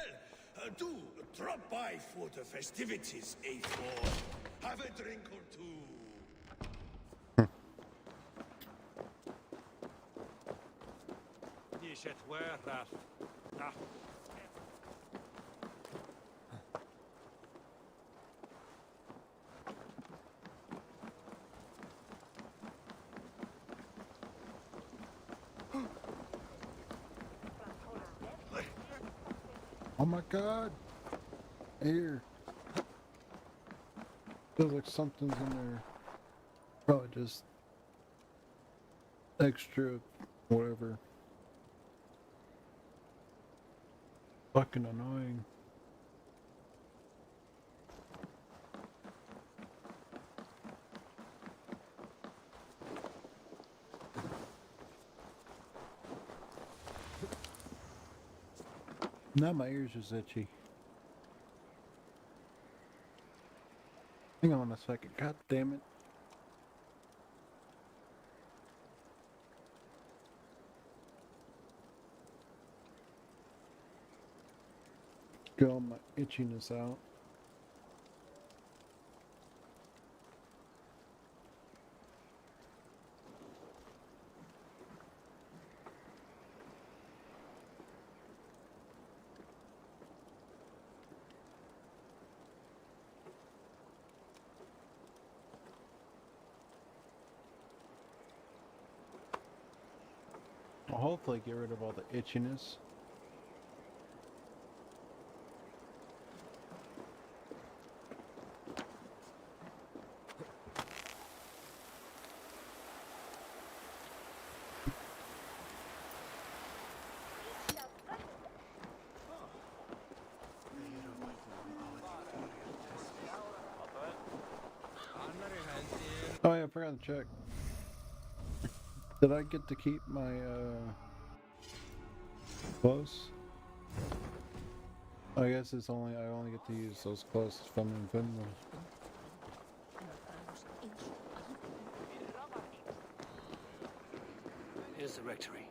Do drop by for the festivities, A4. Have a drink or two. Ye should wear that. Oh my god! Here. Feels like something's in there. Probably just extra whatever. Fucking annoying. Now my ears is itchy. Hang on a second, god damn it. Get all my itchiness out. I'll hopefully get rid of all the itchiness. Oh yeah, I forgot to check. Did I get to keep my clothes? I guess I only get to use those clothes from Vinland. the rectory.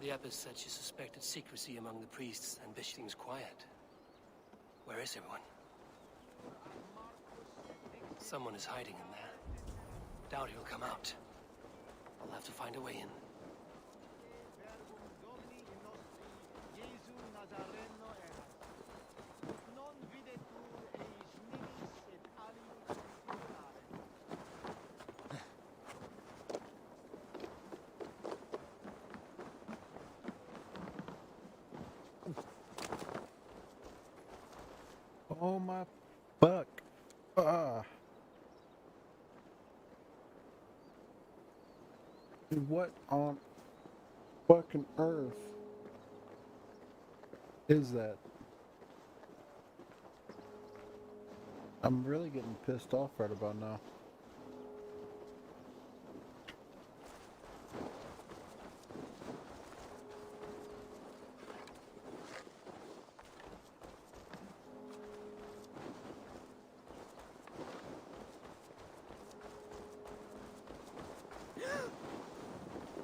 The abbess said she suspected secrecy among the priests and bishops quiet. Where is everyone? Someone is hiding in there. Doubt he'll come out. I'll have to find a way in. Oh my fuck. Ah. What on fucking earth is that? I'm really getting pissed off right about now.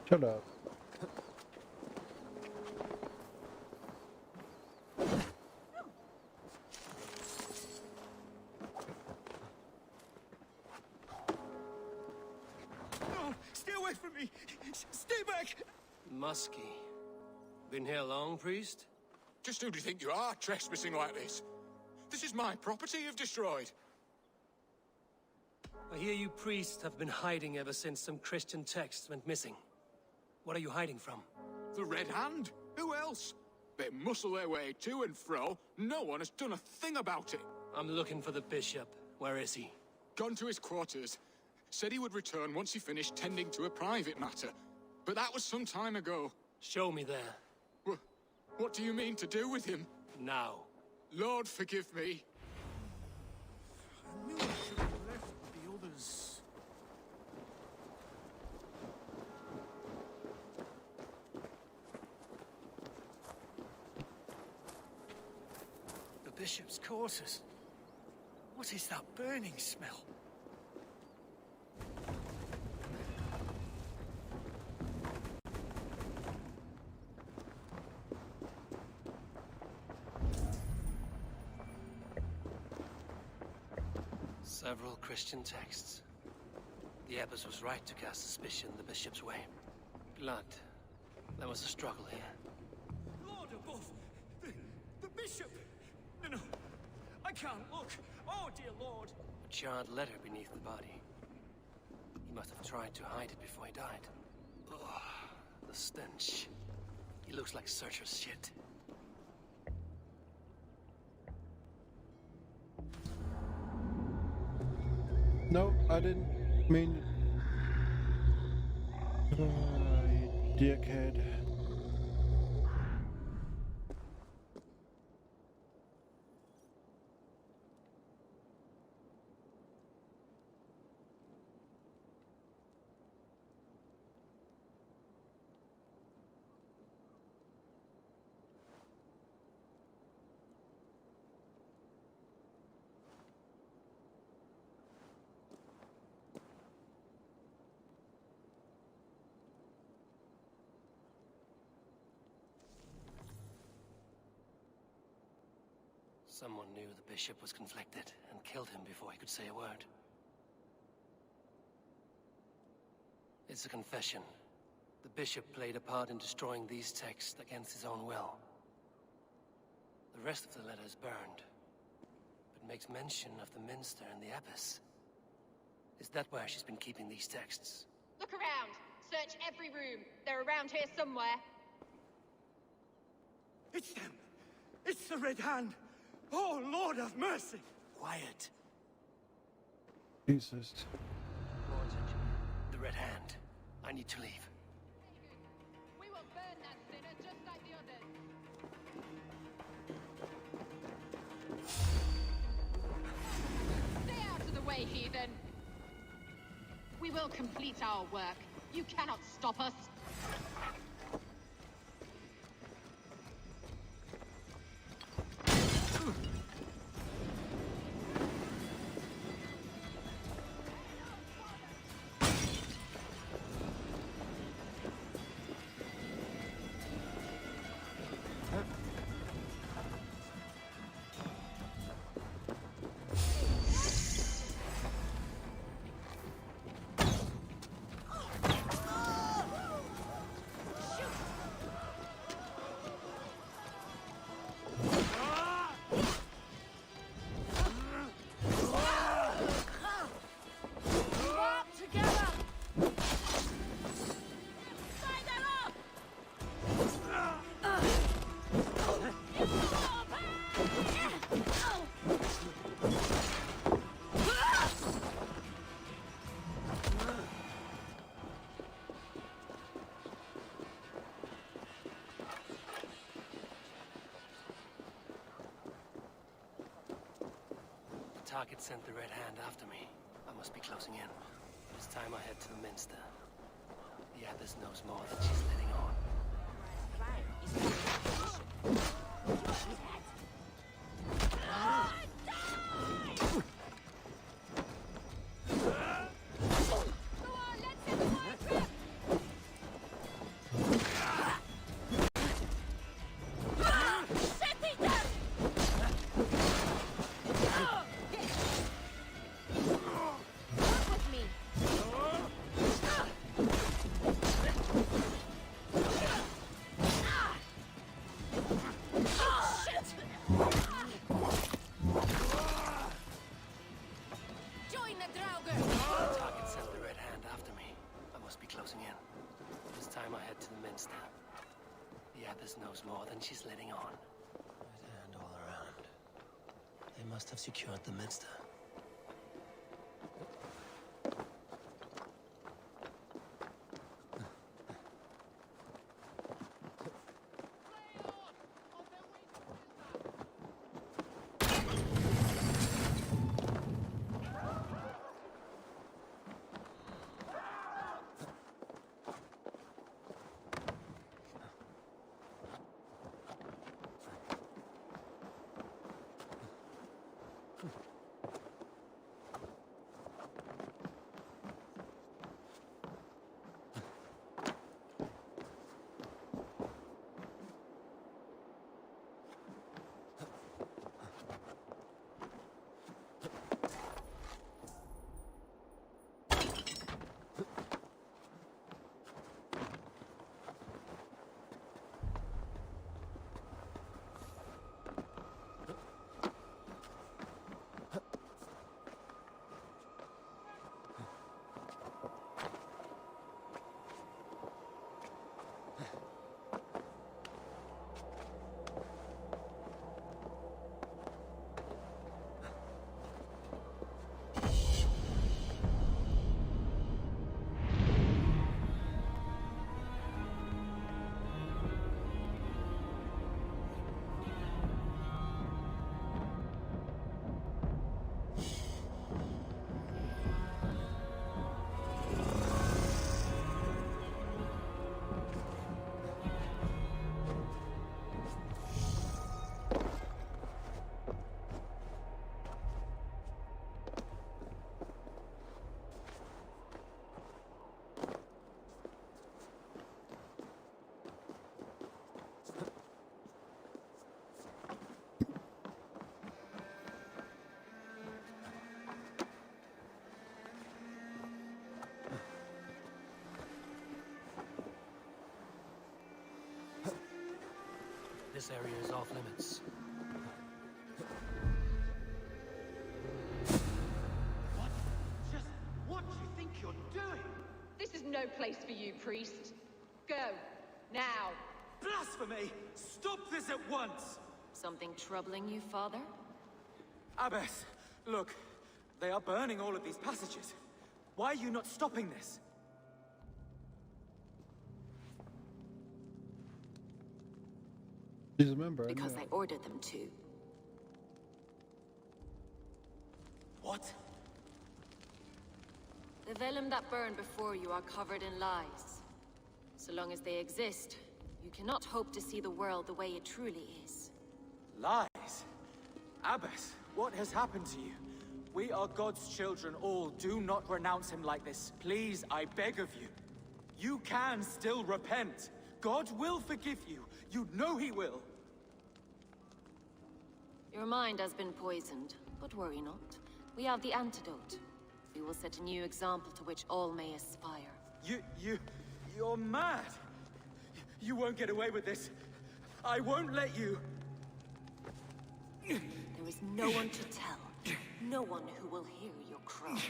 Shut up. No! Stay away from me! Stay back! Muskie. Been here long, priest? Just who do you think you are, trespassing like this? This is my property you've destroyed. I hear you priests have been hiding ever since some Christian texts went missing. What are you hiding from? The Red Hand? Who else? They muscle their way to and fro. No one has done a thing about it. I'm looking for the bishop. Where is he? Gone to his quarters. Said he would return once he finished tending to a private matter. But that was some time ago. Show me there. What do you mean to do with him? Now. Lord, forgive me. I knew I should have left the others. The bishop's quarters. What is that burning smell? Several Christian texts. The abbess was right to cast suspicion the bishop's way. Blood. There was a struggle here. Lord above! The bishop! No, I can't look! Oh, dear Lord! A charred letter beneath the body. He must have tried to hide it before he died. Ugh, the stench. He looks like Searcher's shit. No, I didn't mean. You dickhead. Someone knew the bishop was conflicted and killed him before he could say a word. It's a confession. The bishop played a part in destroying these texts against his own will. The rest of the letter is burned, but makes mention of the minster and the abbess. Is that where she's been keeping these texts? Look around. Search every room. They're around here somewhere. It's them! It's the Red Hand! Oh, Lord have mercy! Quiet. Jesus. The Red Hand. I need to leave. We will burn that sinner just like the others. Stay out of the way, heathen! We will complete our work. You cannot stop us. Target sent the Red Hand after me. I must be closing in. It's time I head to the Minster. The Abbess knows more than she's letting on. Knows more than she's letting on. Red Hand all around. They must have secured the Minster. This area is off limits. What do you think you're doing? This is no place for you, priest. Go. Now. Blasphemy! Stop this at once! Something troubling you, Father? Abbess, look. They are burning all of these passages. Why are you not stopping this? She's a member. Because I ordered them to. What? The vellum that burn before you are covered in lies. So long as they exist, you cannot hope to see the world the way it truly is. Lies? Abbess, what has happened to you? We are God's children all. Do not renounce him like this. Please, I beg of you. You can still repent. God will forgive you. You know he will. Your mind has been poisoned, but worry not. We have the antidote. We will set a new example to which all may aspire. You're mad. You won't get away with this. I won't let you. There is no one to tell. No one who will hear your cries.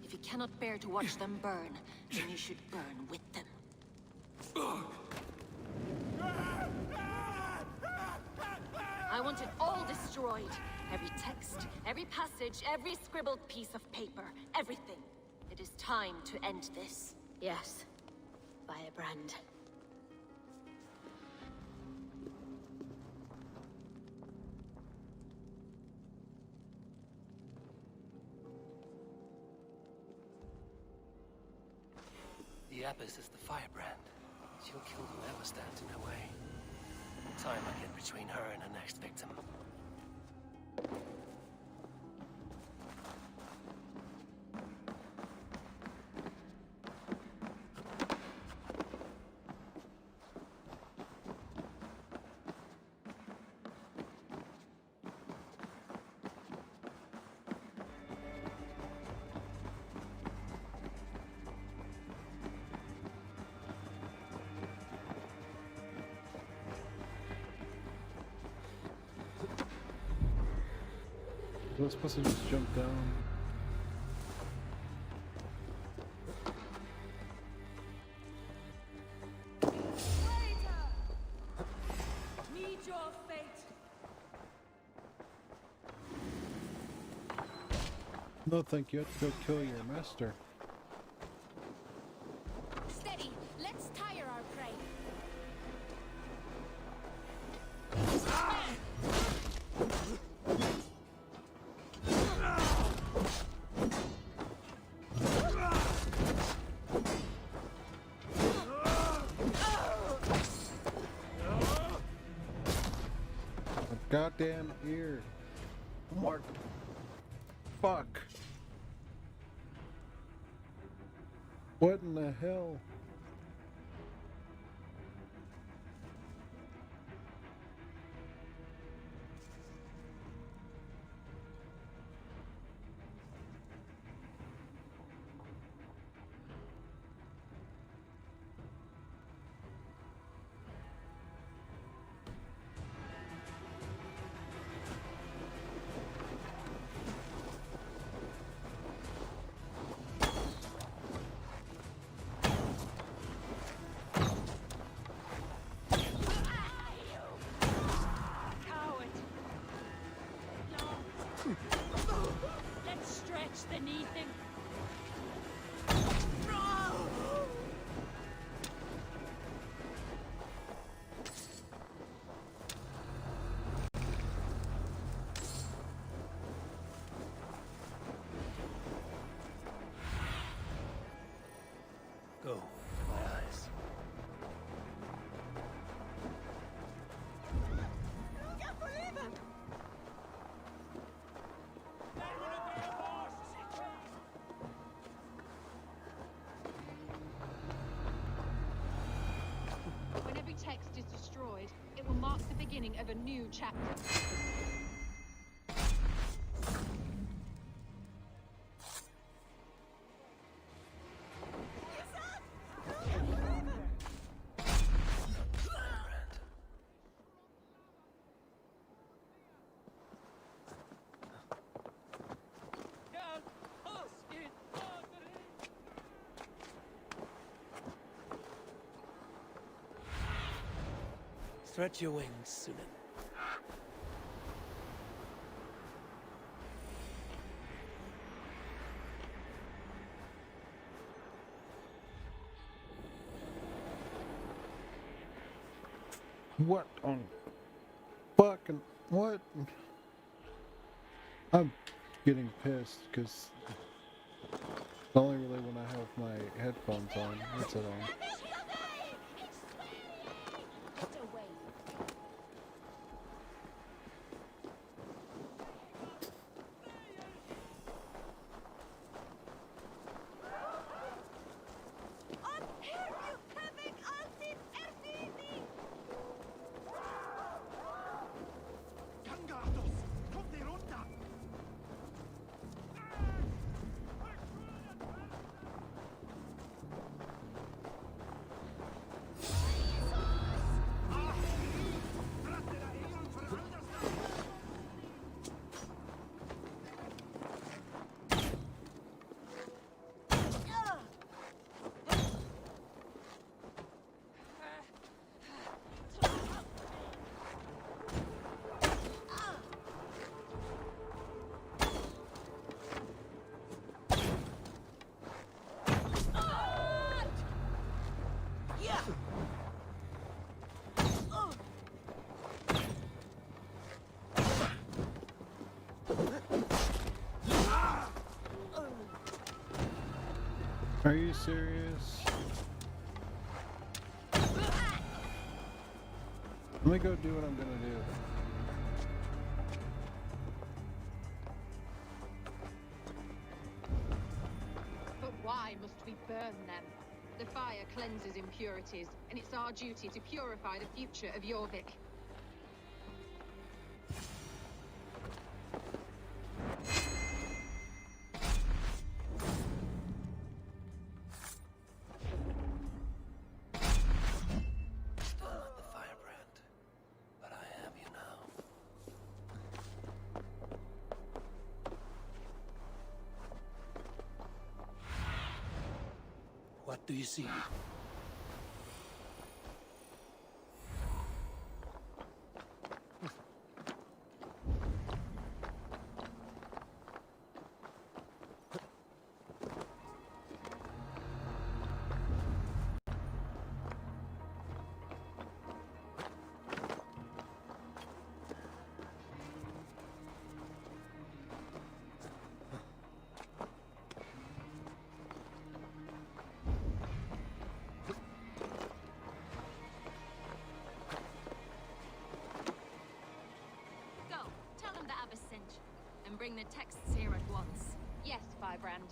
If you cannot bear to watch them burn, then you should burn with them. I want it all destroyed. Every text, every passage, every scribbled piece of paper, everything. It is time to end this. Yes, Firebrand. the Abyss is the firebrand. She'll kill whoever stands in her way. Time I get between her and her next victim. I was supposed to just jump down. Meet your fate. No, thank you. I have to go kill your master. Steady. Let's tire our prey. Goddamn ear. Mark. Fuck. What in the hell? Coward. Let's stretch the knee thing. Go, my eyes. When every text is destroyed, it will mark the beginning of a new chapter. Stretch your wings, Sunan. What on fucking what? I'm getting pissed because only really when I have my headphones on. What's it on? Are you serious? Let me go do what I'm gonna do. But why must we burn them? The fire cleanses impurities, and it's our duty to purify the future of Jorvik. Still not the firebrand, but I have you now. What do you see? Go, tell them the Abbess sent you, and bring the texts here at once. Yes, Firebrand.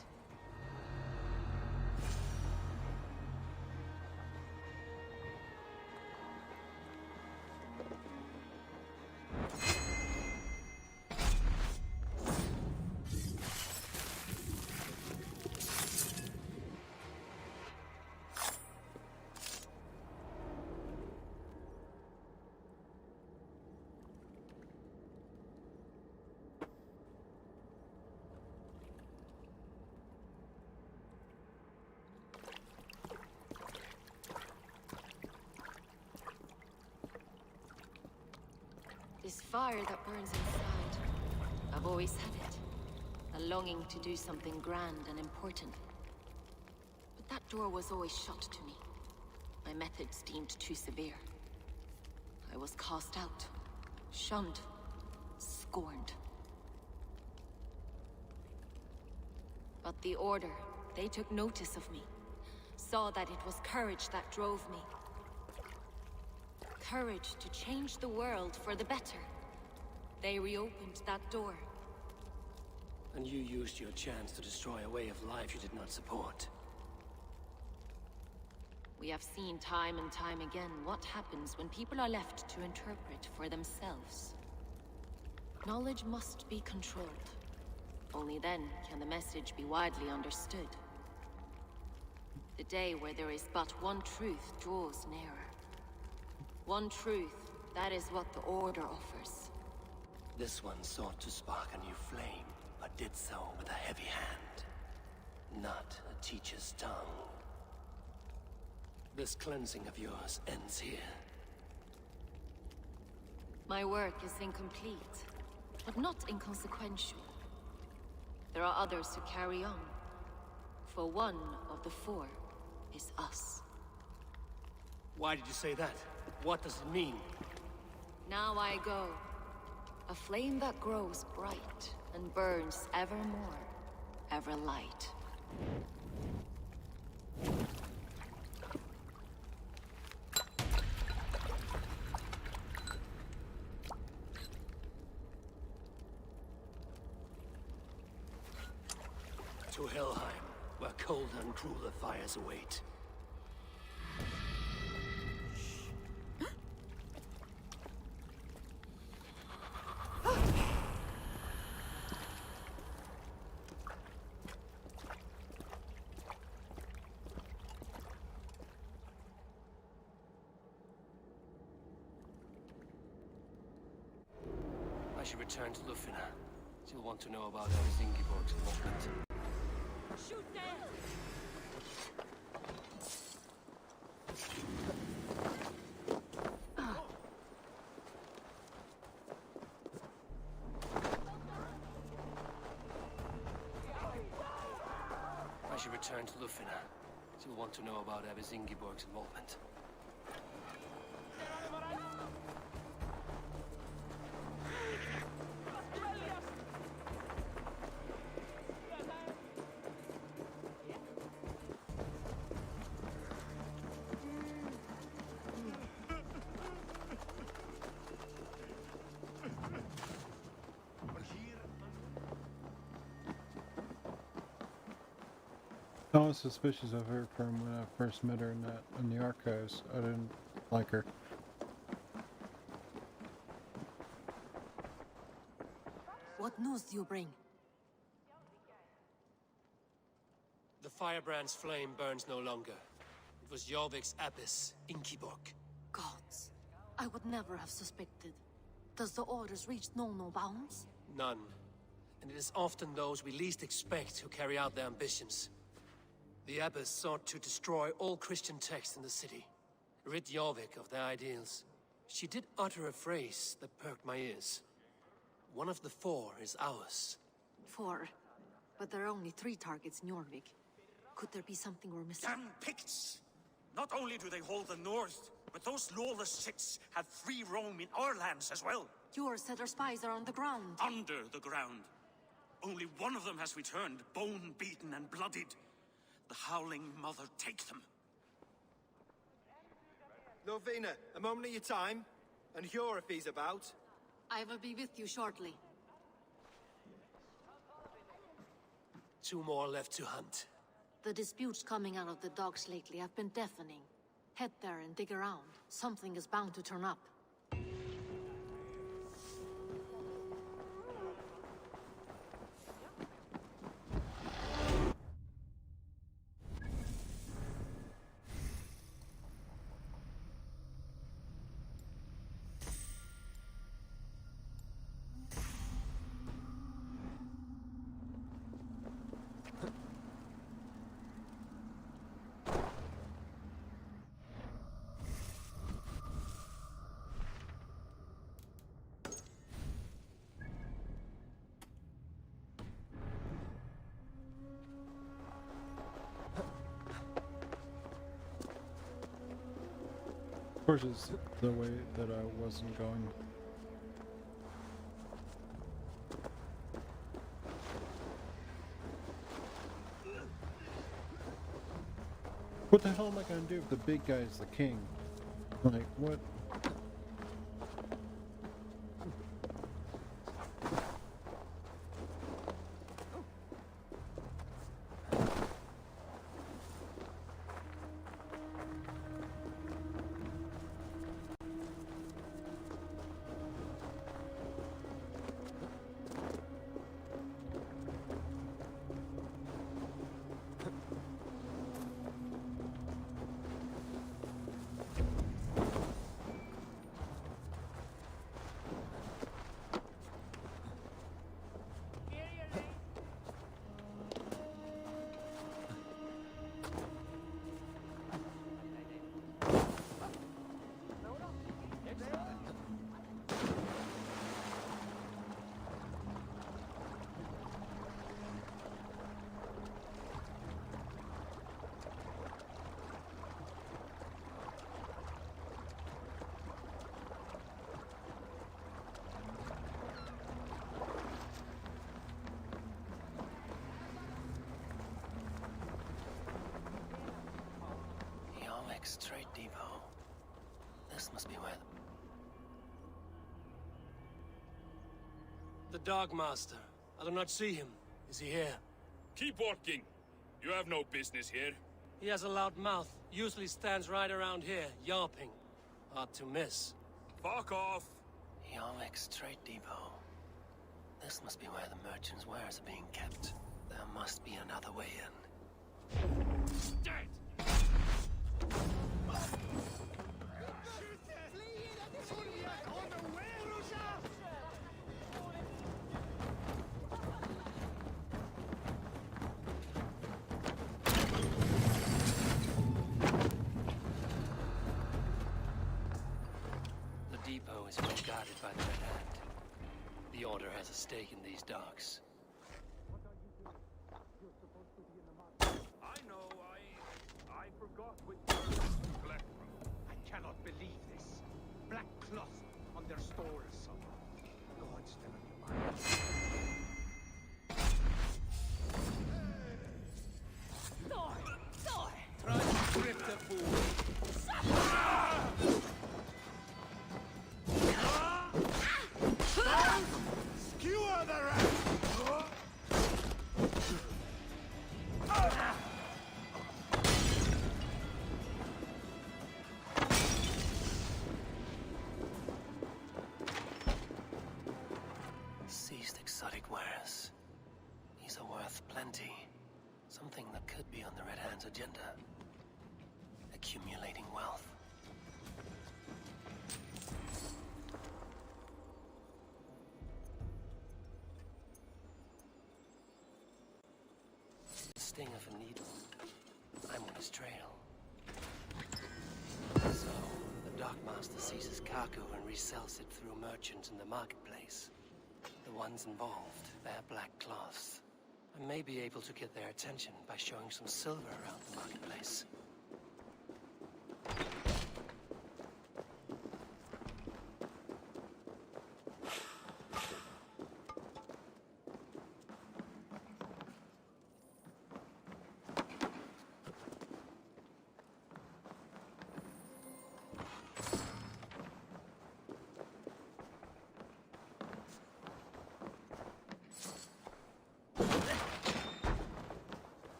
This fire that burns inside, I've always had it. A longing to do something grand and important. But that door was always shut to me. My methods deemed too severe. I was cast out, shunned, scorned. But the Order, they took notice of me. Saw that it was courage that drove me. Courage to change the world for the better. They reopened that door. And you used your chance to destroy a way of life you did not support. We have seen time and time again what happens when people are left to interpret for themselves. Knowledge must be controlled. Only then can the message be widely understood. The day where there is but one truth draws nearer. One truth, that is what the Order offers. This one sought to spark a new flame, but did so with a heavy hand, not a teacher's tongue. This cleansing of yours ends here. My work is incomplete, but not inconsequential. There are others who carry on. For one of the four is us. Why did you say that? What does it mean? Now I go. A flame that grows bright and burns ever more, ever light. To Helheim, where colder and crueler fires await. I should return to Lufina. She'll want to know about Aris Ingeborg's involvement. Shoot them! I should return to Lufina. She'll want to know about Aris Ingeborg's involvement. I was suspicious of her from when I first met her in the archives. I didn't like her. What news do you bring? The firebrand's flame burns no longer. It was Jorvik's abyss, Inkiborg. Gods, I would never have suspected. Does the orders reach no bounds? None. And it is often those we least expect who carry out their ambitions. The abbess sought to destroy all Christian texts in the city, rid Jorvik of their ideals. She did utter a phrase that perked my ears. One of the 4 is ours. 4? But there are only 3 targets in Jorvik. Could there be something we're missing? Damn Picts! Not only do they hold the north, but those lawless shits have free roam in our lands as well. Yours said our spies are on the ground. Under the ground. Only one of them has returned, bone-beaten and bloodied. The Howling Mother take them. Lovina, a moment of your time. And Hjor if he's about. I will be with you shortly. 2 more left to hunt. The disputes coming out of the docks lately have been deafening. Head there and dig around. Something is bound to turn up. Of course, it's the way that I wasn't going. What the hell am I gonna do if the big guy is the king? Like, what? Trade depot. This must be where the Dogmaster. I do not see him. Is he here? Keep walking. You have no business here. He has a loud mouth. Usually stands right around here, yawping. Hard to miss. Fuck off. Jorvik's trade depot. This must be where the merchants' wares are being kept. There must be another way in. Dead! The depot is well guarded by the Red Hand. The Order has a stake in these docks. I know, I forgot which black. I cannot believe this. Black cloth on their stores. God's never be mine. Try to grip the fool. Skewer the rat! exotic wares. These are worth plenty. Something that could be on the Red Hand's agenda. Accumulating wealth. The sting of a needle. I'm on his trail. So, the Dockmaster seizes cargo and resells it through merchants in the marketplace. The ones involved wear black cloths. I may be able to get their attention by showing some silver around the marketplace.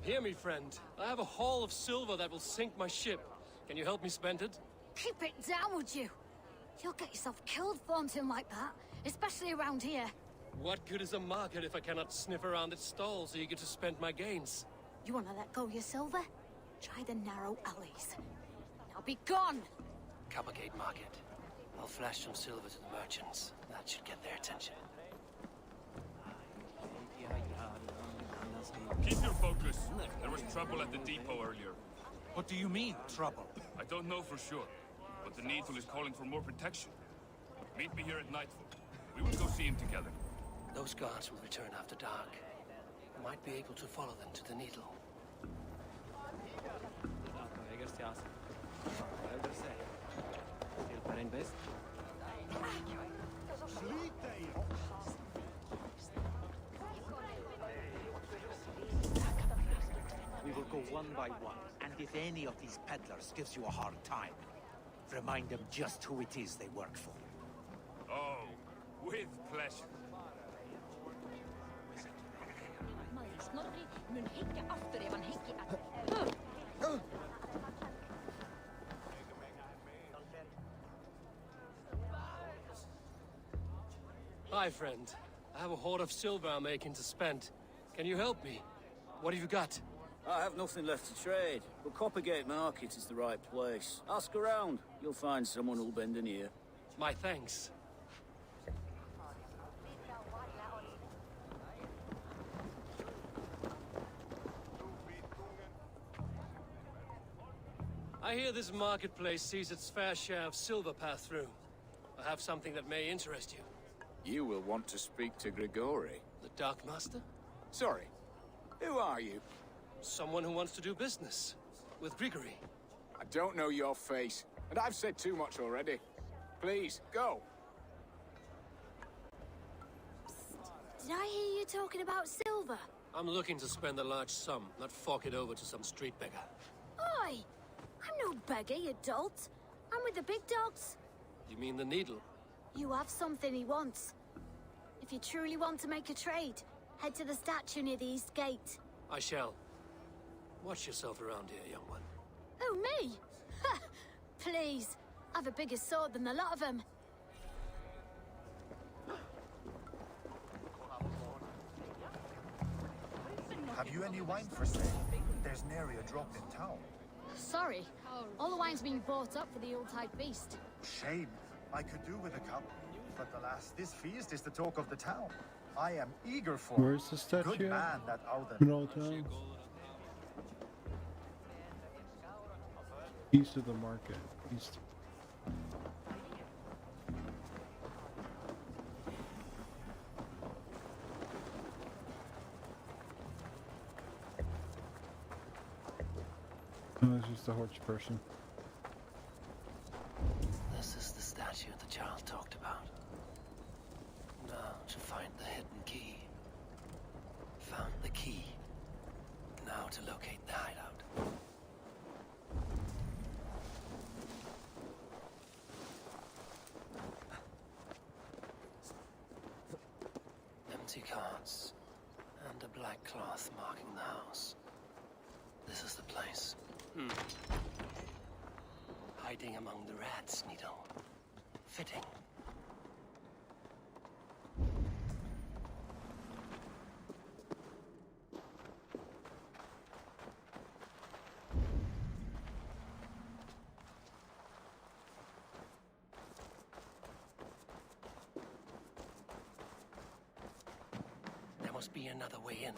Hear me, friend. I have a haul of silver that will sink my ship. Can you help me spend it? Keep it down, would you? You'll get yourself killed flaunting like that, especially around here. What good is a market if I cannot sniff around its stalls eager to spend my gains? You want to let go of your silver? Try the narrow alleys. Now be gone! Coppergate Market. I'll flash some silver to the merchants. That should get their attention. Keep your focus. There was trouble at the depot earlier. What do you mean, trouble? I don't know for sure, but the Needle is calling for more protection. Meet me here at nightfall. We will go see him together. Those guards will return after dark. I might be able to follow them to the Needle. We will go one by one, and if any of these peddlers gives you a hard time, remind them just who it is they work for. Oh, with pleasure. Hi, friend. I have a hoard of silver I'm making to spend. Can you help me? What have you got? I have nothing left to trade, but Coppergate Market is the right place. Ask around. You'll find someone who'll bend an ear. My thanks. I hear this marketplace sees its fair share of silver pass through. I have something that may interest you. You will want to speak to Grigori. The Dark Master? Sorry. Who are you? Someone who wants to do business. With Grigori. I don't know your face, and I've said too much already. Please, go. Did I hear you talking about silver? I'm looking to spend a large sum, not fork it over to some street beggar. Oi! I'm no beggar, you dolt. I'm with the big dogs. You mean the Needle? You have something he wants. If you truly want to make a trade, head to the statue near the east gate. I shall. Watch yourself around here, young one. Oh, me? Ha! Please. I've a bigger sword than the lot of them. Have you any wine for sale? There's nary a drop in town. Sorry. All the wine's been bought up for the Yuletide feast. Shame. I could do with a cup. But alas, this feast is the talk of the town. I am eager for it. Where's the statue? Good man, that Alden. In Old Town? East of the market. East. Oh, it's just a horse person. There's statue that Charles talked about. Now to find the hidden key. Found the key. Now to locate the hideout. Empty cards. And a black cloth marking the house. This is the place. Hiding among the rats, Needle. Fitting. There must be another way in.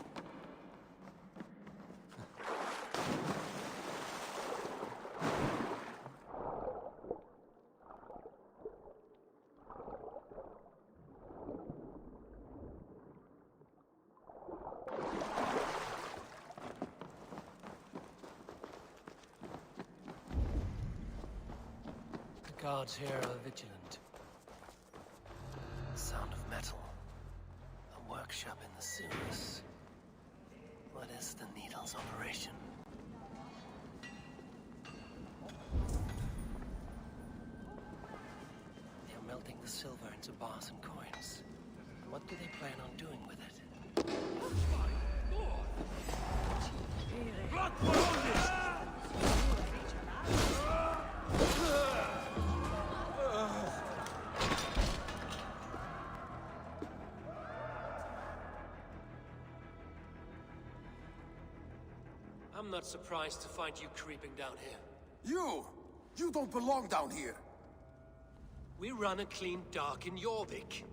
The guards here are vigilant. The sound of metal. A workshop in the sewers. What is the Needle's operation? They're melting the silver into bars and coins. What do they plan on doing with it? Blood for all this! I'm not surprised to find you creeping down here. You don't belong down here! We run a clean dock in Jorvik.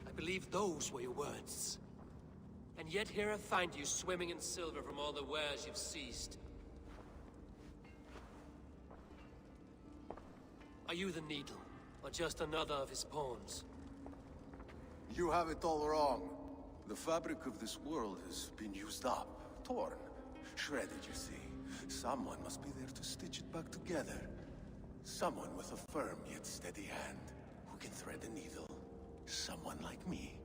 I believe those were your words. And yet here I find you swimming in silver from all the wares you've seized. Are you the Needle, or just another of his pawns? You have it all wrong. The fabric of this world has been used up, torn, shredded, you see. Someone must be there to stitch it back together. Someone with a firm yet steady hand, who can thread a needle. Someone like me.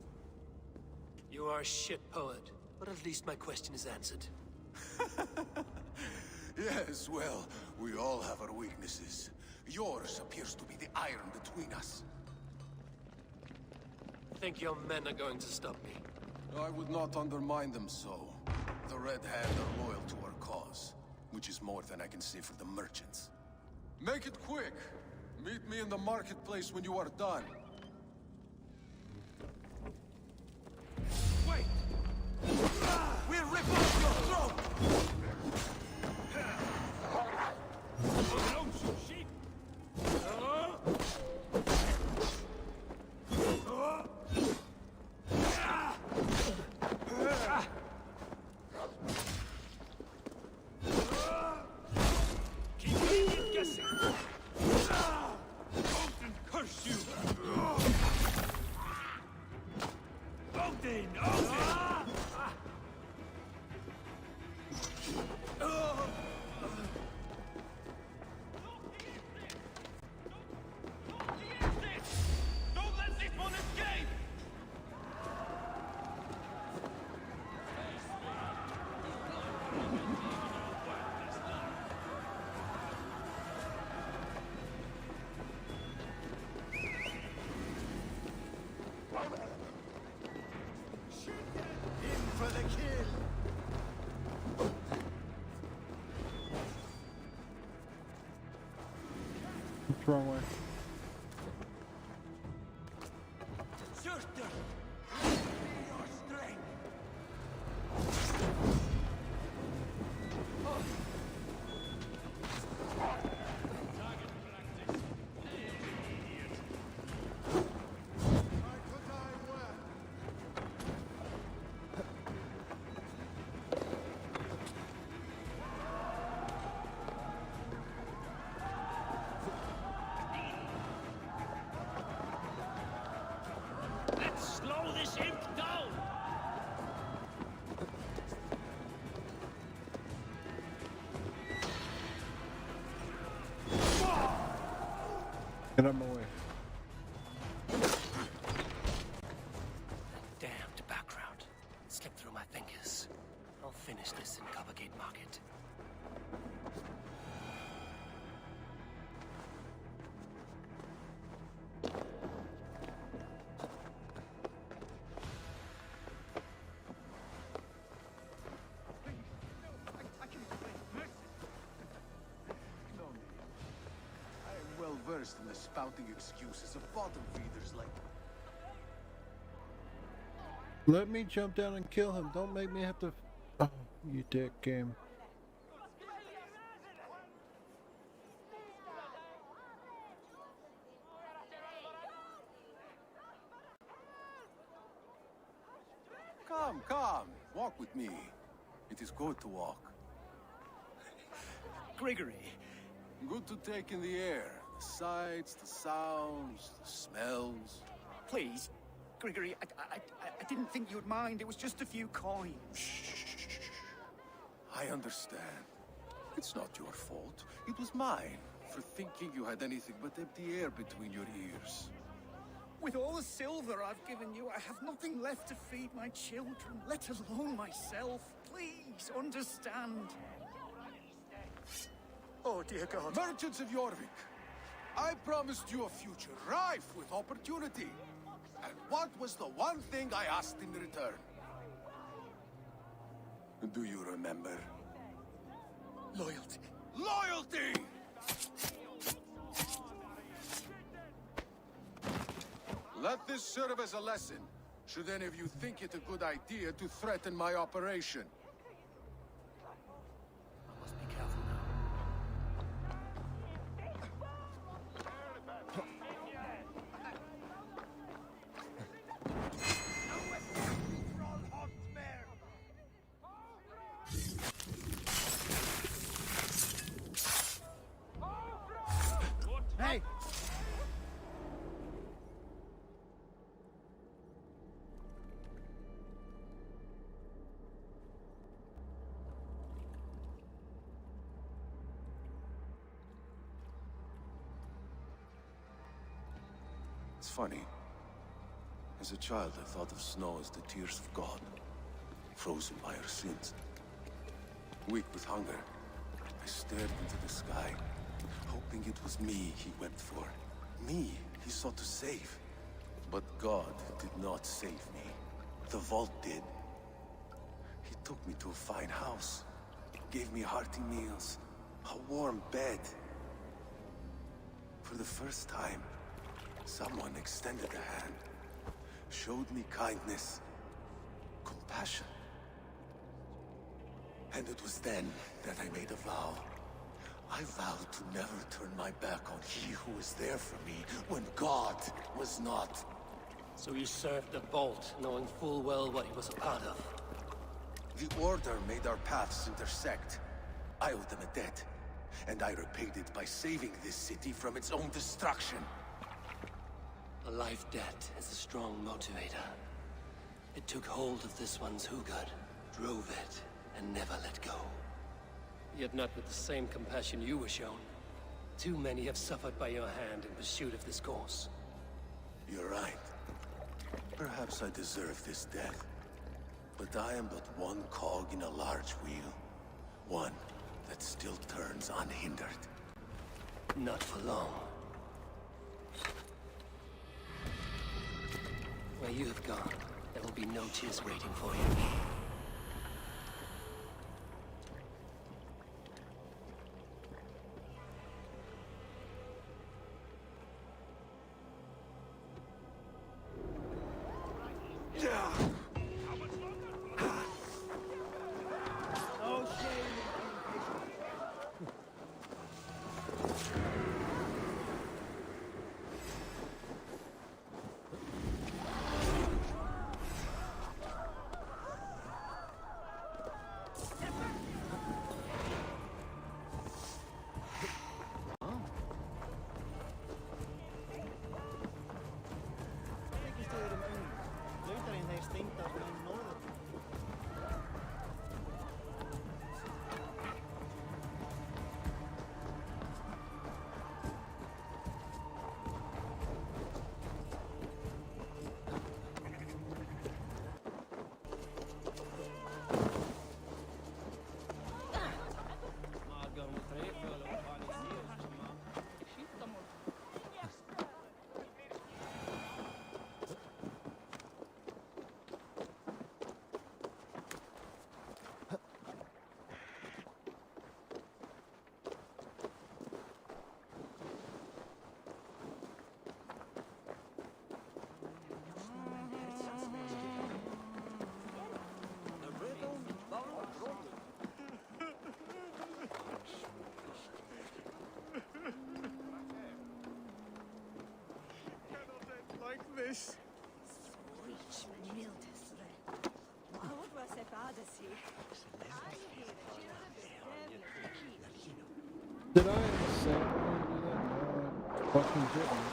You are a shit poet, but at least my question is answered. Yes, well, we all have our weaknesses. Yours appears to be the iron between us. Think your men are going to stop me? I would not undermine them so. The Red Hand are loyal to our cause, which is more than I can say for the merchants. Make it quick! Meet me in the marketplace when you are done. Wait! We'll rip off your throat! Don't shoot sheep! Keep guessing! Odin curse you! Odin! Odin! Don't let this one escape! In for the kill! What's wrong way? Surtur! Let me your strength! Let's slow this imp down! Get out of my way. Damned background. Slipped through my fingers. I'll finish this in Coppergate Market. I am well versed in the spouting excuses of bottom feeders like... Let me jump down and kill him. Don't make me have to... Oh, you dick game. Come. Walk with me. It is good to walk. Grigory. Good to take in the air. The sights, the sounds, the smells. Please, Grigory, I didn't think you'd mind. It was just a few coins. I understand. It's not your fault. It was mine for thinking you had anything but empty air between your ears. With all the silver I've given you, I have nothing left to feed my children, let alone myself. Please, understand. Oh, dear God. Merchants of Jorvik, I promised you a future rife with opportunity. And what was the one thing I asked in return? Do you remember? Loyalty. Loyalty! Let this serve as a lesson, should any of you think it a good idea to threaten my operation. I must be careful now. Hey! It's funny. As a child, I thought of snow as the tears of God, frozen by our sins. Weak with hunger, I stared into the sky, hoping it was me he wept for. Me he sought to save. But God did not save me. The vault did. He took me to a fine house, gave me hearty meals, a warm bed. For the first time, someone extended a hand, showed me kindness, compassion. And it was then that I made a vow. I vowed to never turn my back on he who was there for me when God was not. So you served the Vault, knowing full well what he was a part of. The Order made our paths intersect. I owed them a debt, and I repaid it by saving this city from its own destruction. A life debt is a strong motivator. It took hold of this one's Hugad, drove it, and never let go. Yet not with the same compassion you were shown. Too many have suffered by your hand in pursuit of this course. You're right. Perhaps I deserve this death. But I am but one cog in a large wheel. One that still turns unhindered. Not for long. Where you have gone, there will be no tears waiting for you. this? Did I say I wanted to do that? No, I fucking didn't.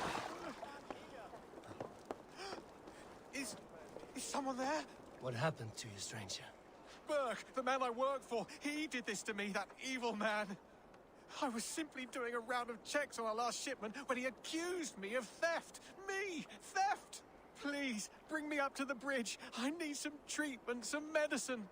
Is someone there? What happened to you, stranger? Burke, the man I work for, he did this to me, that evil man. I was simply doing a round of checks on our last shipment when he accused me of theft. Me! Theft! Please, bring me up to the bridge. I need some treatment, some medicine.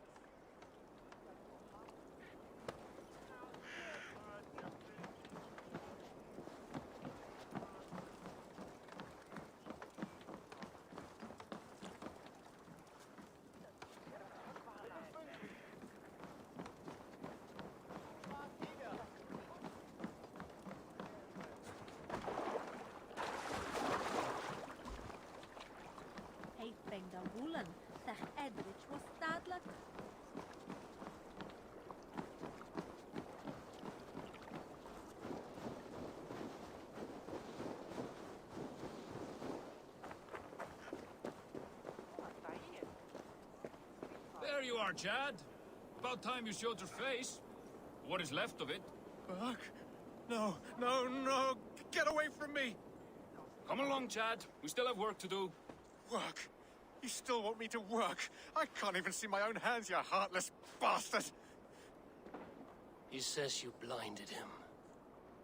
There you are, Chad. About time you showed your face. What is left of it. Burke? No, no, no! Get away from me! Come along, Chad. We still have work to do. Work? You still want me to work? I can't even see my own hands, you heartless bastard! He says you blinded him.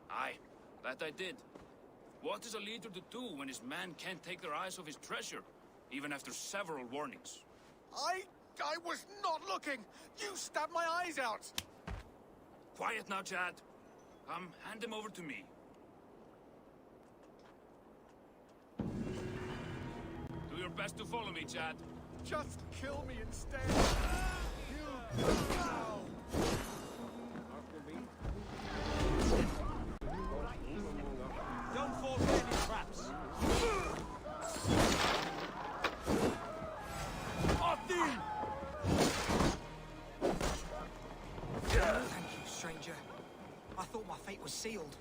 Aye, that I did. What is a leader to do when his men can't take their eyes off his treasure, even after several warnings? I was not looking! You stabbed my eyes out! Quiet now, Chad. Hand him over to me. Do your best to follow me, Chad. Just kill me instead! You... Don't fall for any traps. Thank you, stranger. I thought my fate was sealed.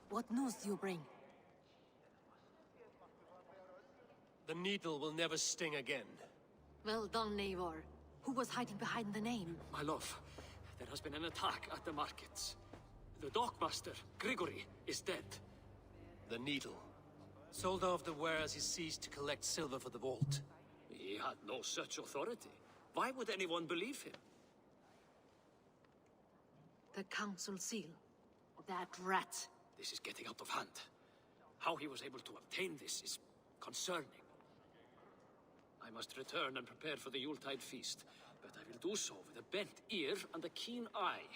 What news do you bring? The needle will never sting again. Well done, Eivor. Who was hiding behind the name? My love, there has been an attack at the markets. The dockmaster, Grigory, is dead. The needle. Sold off the wares he seized to collect silver for the vault. He had no such authority. Why would anyone believe him? The council seal. That rat. This is getting out of hand. How he was able to obtain this is concerning. I must return and prepare for the Yuletide feast, but I will do so with a bent ear and a keen eye.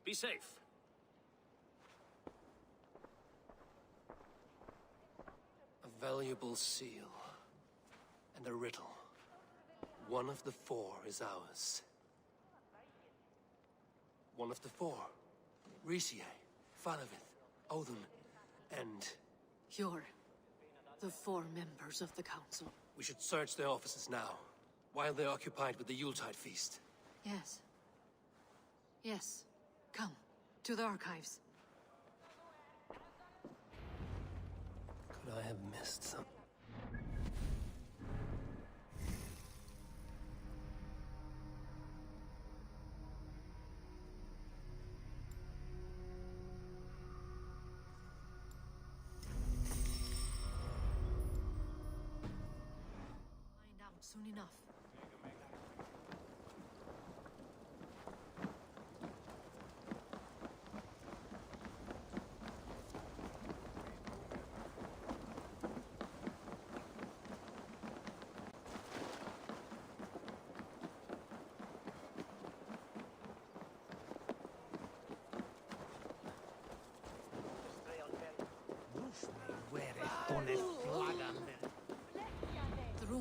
Be safe. A valuable seal. And a riddle. One of the four is ours. One of the four. Risie, Falavith, Odin, and... You're the four members of the council. We should search their offices now, while they're occupied with the Yuletide feast. Yes. Yes. Come, to the archives. Could I have missed something? Soon enough.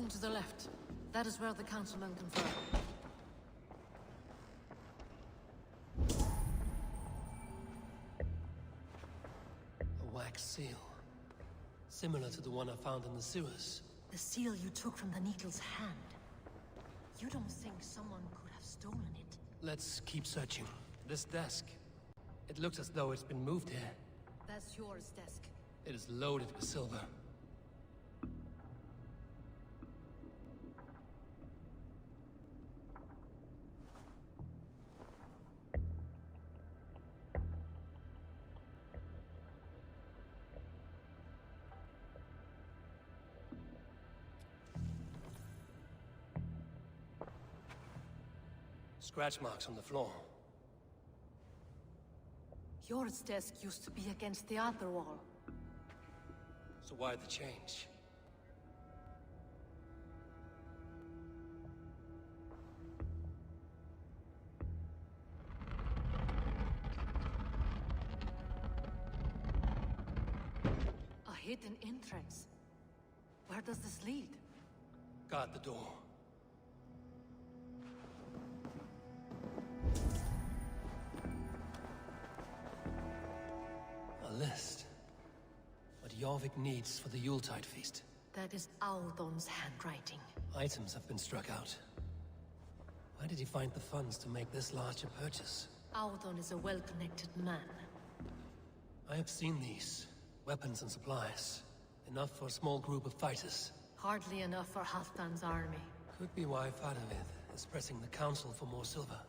room to the left. That is where the councilmen confer. A wax seal. Similar to the one I found in the sewers. The seal you took from the Needle's hand. You don't think someone could have stolen it? Let's keep searching. This desk. It looks as though it's been moved here. That's yours, desk. It is loaded with silver. Scratch marks on the floor. Yours desk used to be against the other wall. So why the change? A hidden entrance. Where does this lead? Guard the door. A list. What Jorvik needs for the Yuletide feast. That is Audon's handwriting. Items have been struck out. Where did he find the funds to make this large a purchase? Audon is a well-connected man. I have seen these. Weapons and supplies. Enough for a small group of fighters. Hardly enough for Halfdan's army. Could be why Faravid is pressing the council for more silver.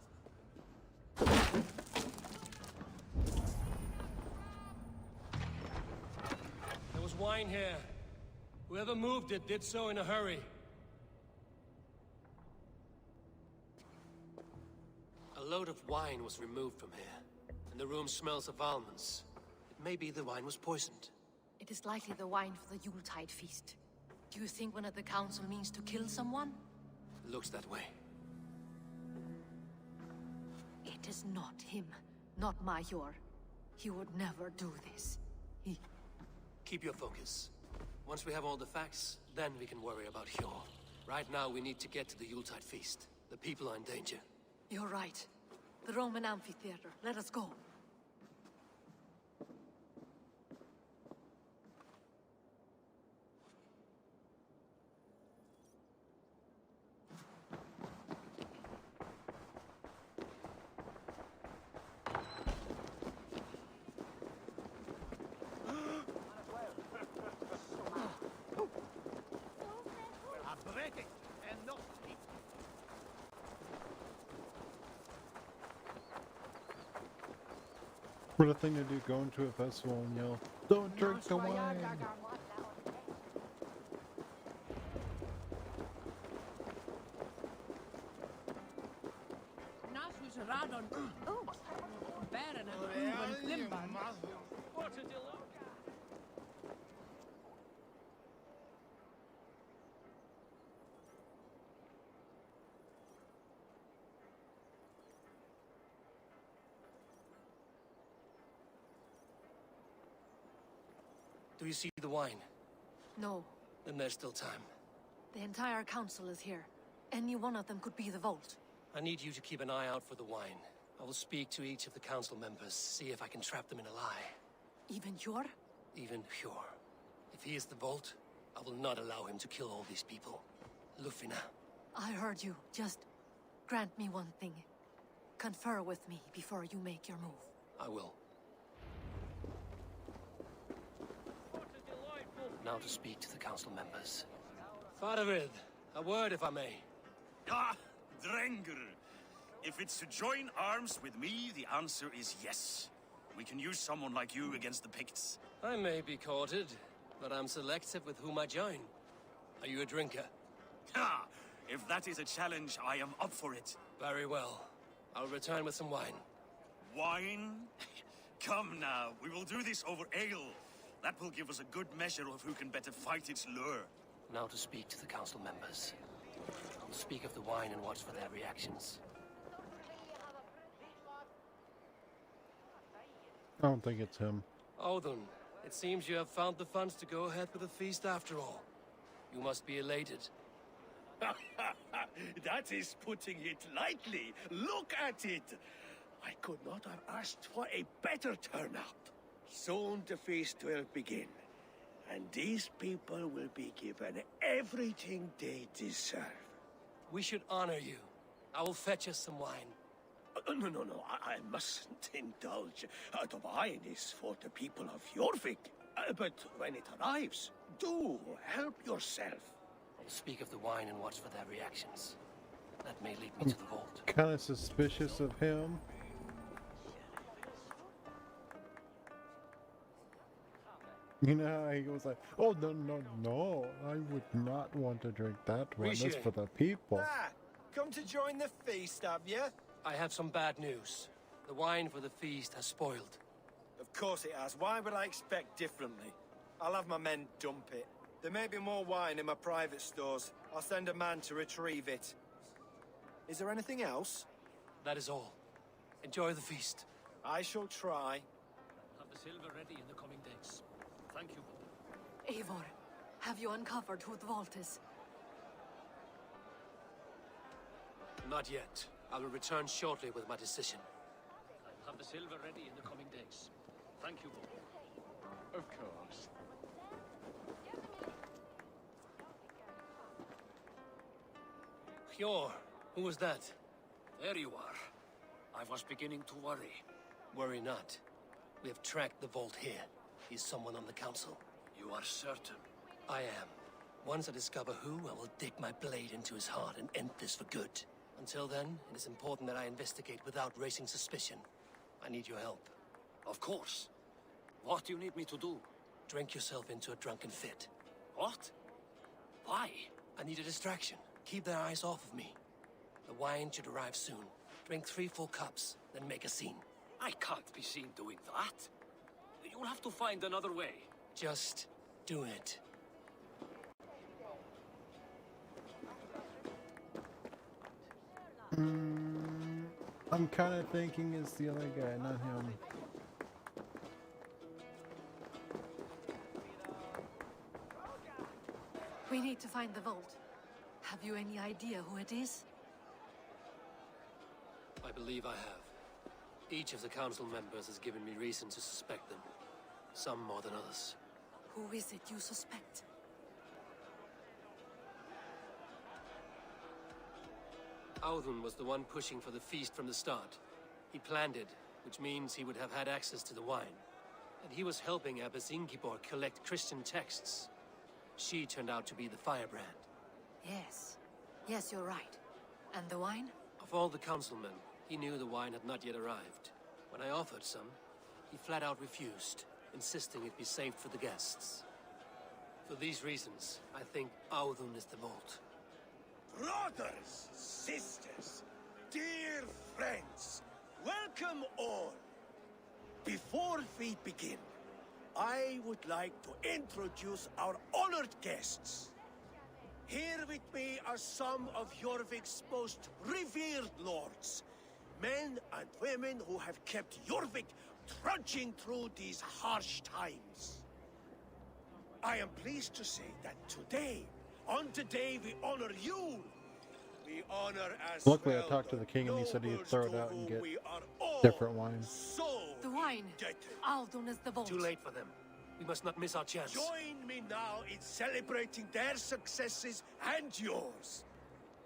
There was wine here. Whoever moved it did so in a hurry. A load of wine was removed from here, and the room smells of almonds. It may be the wine was poisoned. It is likely the wine for the Yuletide feast. Do you think one of the council means to kill someone? Looks that way. It is not him, not Major. He would never do this. Keep your focus. Once we have all the facts, then we can worry about Hjor. Right now, we need to get to the Yuletide feast. The people are in danger. You're right. The Roman amphitheater. Let us go. What a thing to do, go into a festival and yell, "Don't drink the wine!" Do you see the wine? No. Then there's still time. The entire council is here. Any one of them could be the Vault. I need you to keep an eye out for the wine. I will speak to each of the council members, see if I can trap them in a lie. Even Hjor? Even Hjor. If he is the Vault, I will not allow him to kill all these people. Lufina. I heard you. Just grant me one thing. Confer with me before you make your move. I will. Now to speak to the council members. Faravid, a word if I may. Ah, Drengr. If it's to join arms with me, the answer is yes. We can use someone like you against the Picts. I may be courted, but I'm selective with whom I join. Are you a drinker? Ha! If that is a challenge, I am up for it. Very well. I'll return with some wine. Wine? Come now, we will do this over ale. That will give us a good measure of who can better fight its lure. Now to speak to the council members. I'll speak of the wine and watch for their reactions. I don't think it's him. Odin, it seems you have found the funds to go ahead with the feast after all. You must be elated. That is putting it lightly. Look at it. I could not have asked for a better turnout. Soon the feast will begin, and these people will be given everything they deserve. We should honor you. I will fetch us some wine. No, I mustn't indulge. The wine is for the people of Jorvik. But when it arrives, do help yourself. I'll speak of the wine and watch for their reactions. That may lead me to the vault. Kind of suspicious of him. You know how he goes like, oh, no, I would not want to drink that one. That's for the people. Ah, come to join the feast, have you? I have some bad news. The wine for the feast has spoiled. Of course it has. Why would I expect differently? I'll have my men dump it. There may be more wine in my private stores. I'll send a man to retrieve it. Is there anything else? That is all. Enjoy the feast. I shall try. Have the silver ready in the coming days. Thank you. Eivor, have you uncovered who the vault is? Not yet. I will return shortly with my decision. Have the silver ready in the coming days. Thank you. Of course. Hjor, who was that? There you are. I was beginning to worry. Worry not. We have tracked the vault here. He's someone on the council. You are certain? I am. Once I discover who, I will dig my blade into his heart and end this for good. Until then, it is important that I investigate without raising suspicion. I need your help. Of course. What do you need me to do? Drink yourself into a drunken fit. What? Why? I need a distraction. Keep their eyes off of me. The wine should arrive soon. Drink 3 full cups, then make a scene. I can't be seen doing that. You'll have to find another way. Just do it. I'm kind of thinking it's the other guy, not him. We need to find the vault. Have you any idea who it is? I believe I have. Each of the council members has given me reason to suspect them. Some more than others. Who is it you suspect? Audun was the one pushing for the feast from the start. He planned it, which means he would have had access to the wine. And he was helping Abbess Ingibor collect Christian texts. She turned out to be the firebrand. Yes. Yes, you're right. And the wine? Of all the councilmen, he knew the wine had not yet arrived. When I offered some, he flat out refused, insisting it be saved for the guests. For these reasons, I think Audun is the vault. Brothers, sisters, dear friends, welcome all. Before we begin, I would like to introduce our honored guests. Here with me are some of Jorvik's most revered lords. Men and women who have kept Jorvik trudging through these harsh times. I am pleased to say that today, on the day we honor you, we honor as Luckily, well I talked to the king and he said he'd nobles throw it to out and whom get we are all different wine. so The wine! indebted. Audun is the vault. Too late for them. We must not miss our chance. Join me now in celebrating their successes and yours.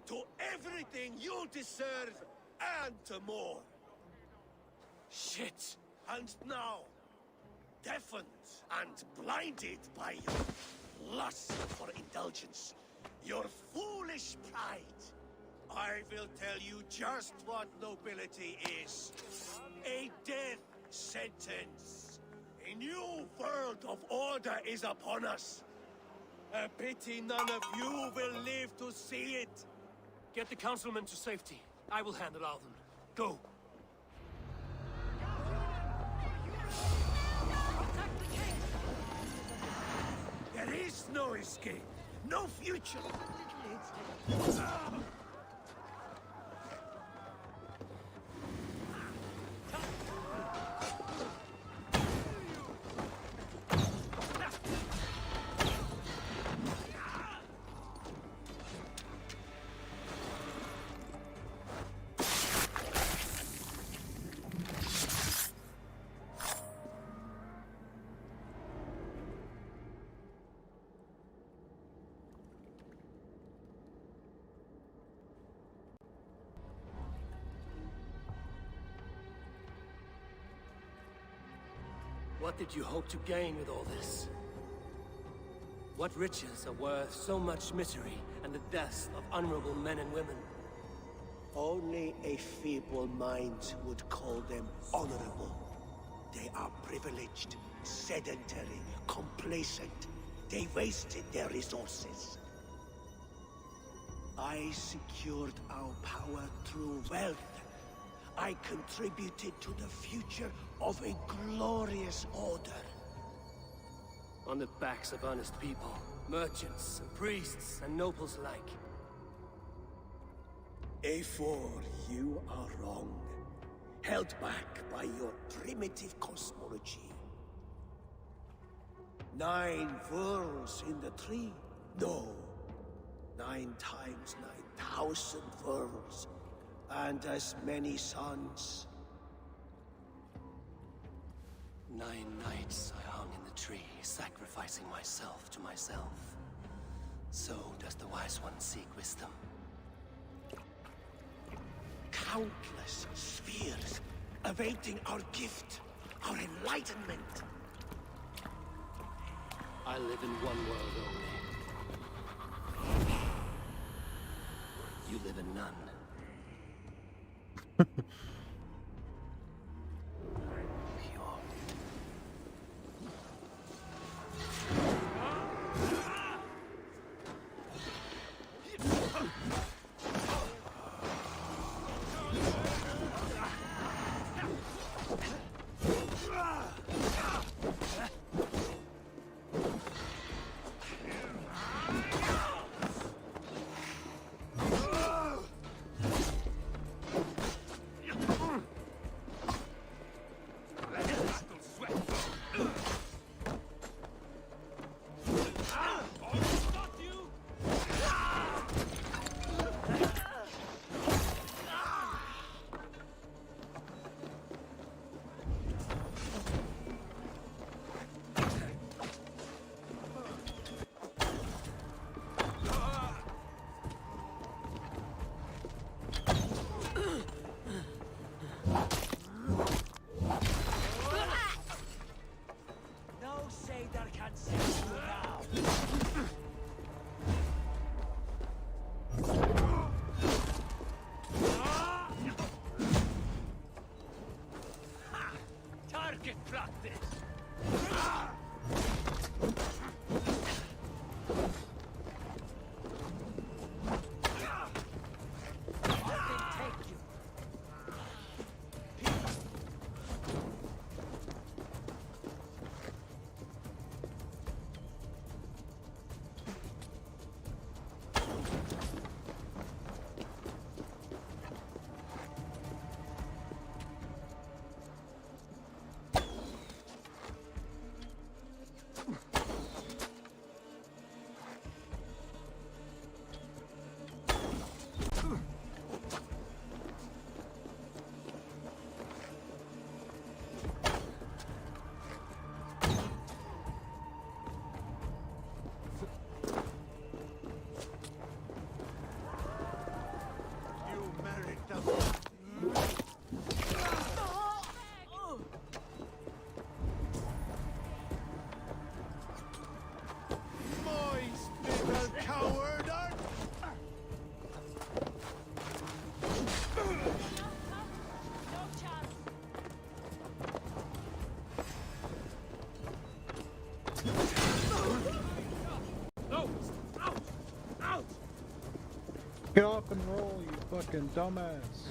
To everything you deserve and more. Shit! And now, deafened and blinded by your lust for indulgence, your foolish pride, I will tell you just what nobility is. A death sentence. A new world of order is upon us. A pity none of you will live to see it. Get the councilmen to safety. I will handle Audun. Go! There is no escape, no future. What did you hope to gain with all this? What riches are worth so much misery and the deaths of honorable men and women? Only a feeble mind would call them honorable. They are privileged, sedentary, complacent. They wasted their resources. I secured our power through wealth. I contributed to the future of a glorious order. On the backs of honest people, merchants, and priests, and nobles alike. A4, you are wrong. Held back by your primitive cosmology. 9 worlds in the tree? No. 9 times 9,000 worlds. And as many suns. 9 nights I hung in the tree, sacrificing myself to myself. So does the wise one seek wisdom. Countless spheres, awaiting our gift, our enlightenment. I live in one world only. You live in none. Get up and roll, you fucking dumbass.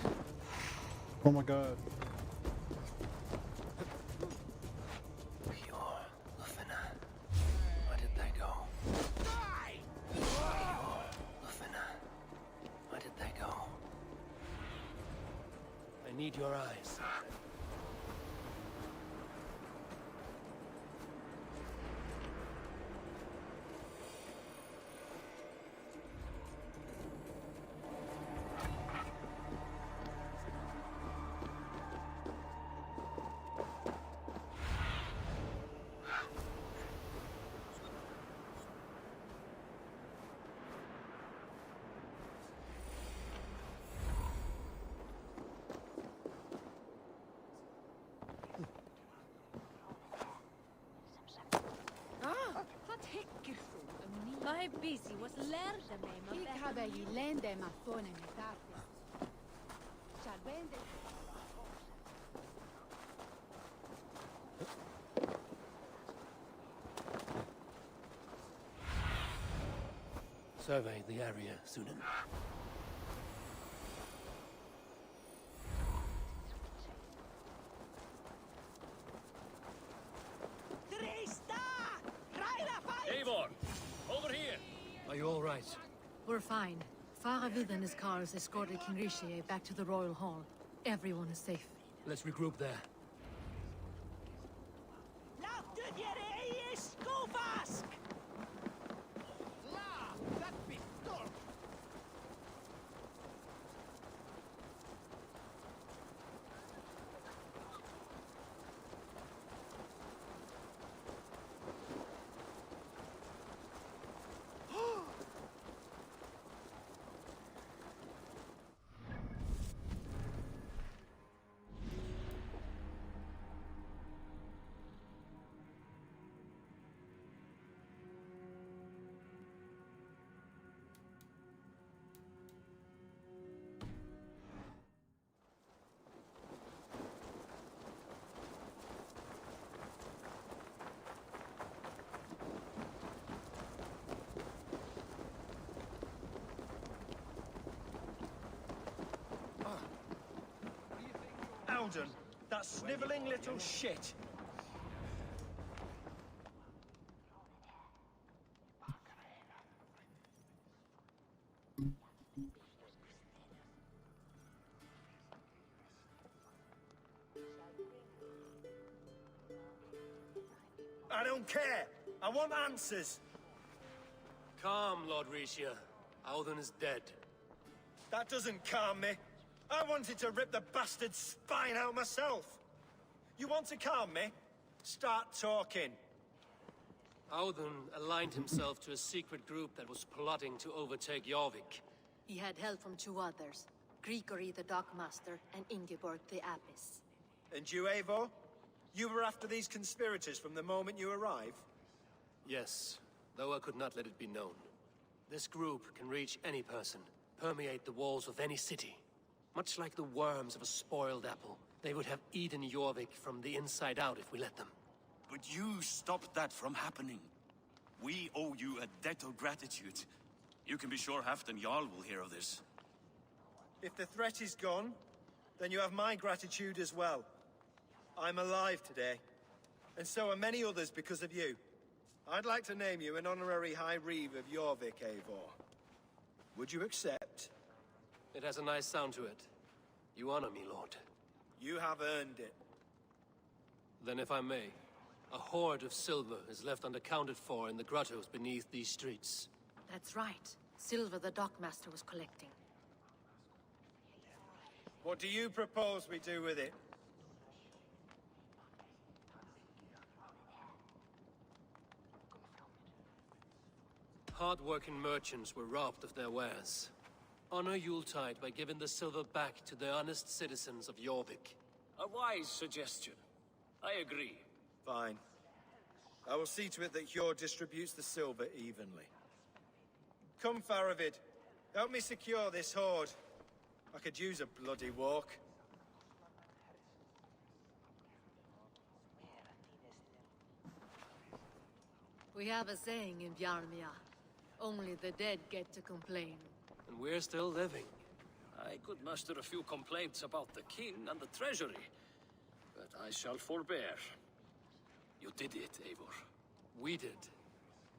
Oh my god. Where did they go? Lufina, where did they go? I need your eyes. Jag är busy, was lärde mig med Kick hade ju lände med fonen i taket. Charvende. Survey the area, Sunan. Eivor! Over here! Are you all right? We're fine. Faravid and his cars escorted King Rishi back to the Royal Hall. Everyone is safe. Let's regroup there. Alden, that snivelling little shit. I don't care. I want answers. Calm, Lord Rishia. Audun is dead. That doesn't calm me. I wanted to rip the bastard's spine out myself. You want to calm me? Start talking. Audun aligned himself to a secret group that was plotting to overtake Jorvik. He had help from two others, Grigory the Dockmaster and Ingeborg the Abbess. And you, Eivor? You were after these conspirators from the moment you arrived? Yes, though I could not let it be known. This group can reach any person, permeate the walls of any city. Much like the worms of a spoiled apple, they would have eaten Jorvik from the inside out if we let them. But you stopped that from happening. We owe you a debt of gratitude. You can be sure Halfdan Jarl will hear of this. If the threat is gone, then you have my gratitude as well. I'm alive today, and so are many others because of you. I'd like to name you an honorary High Reeve of Jorvik, Eivor. Would you accept? It has a nice sound to it. You honor me, Lord. You have earned it. Then if I may, a hoard of silver is left unaccounted for in the grottos beneath these streets. That's right. Silver the Dockmaster was collecting. What do you propose we do with it? Hard-working merchants were robbed of their wares. Honor Yuletide by giving the silver back to the honest citizens of Jorvik. A wise suggestion. I agree. Fine. I will see to it that Hjord distributes the silver evenly. Come, Faravid. Help me secure this hoard. I could use a bloody walk. We have a saying in Bjarmia. Only the dead get to complain. And we're still living. I could muster a few complaints about the king and the treasury, but I shall forbear. You did it, Eivor. We did.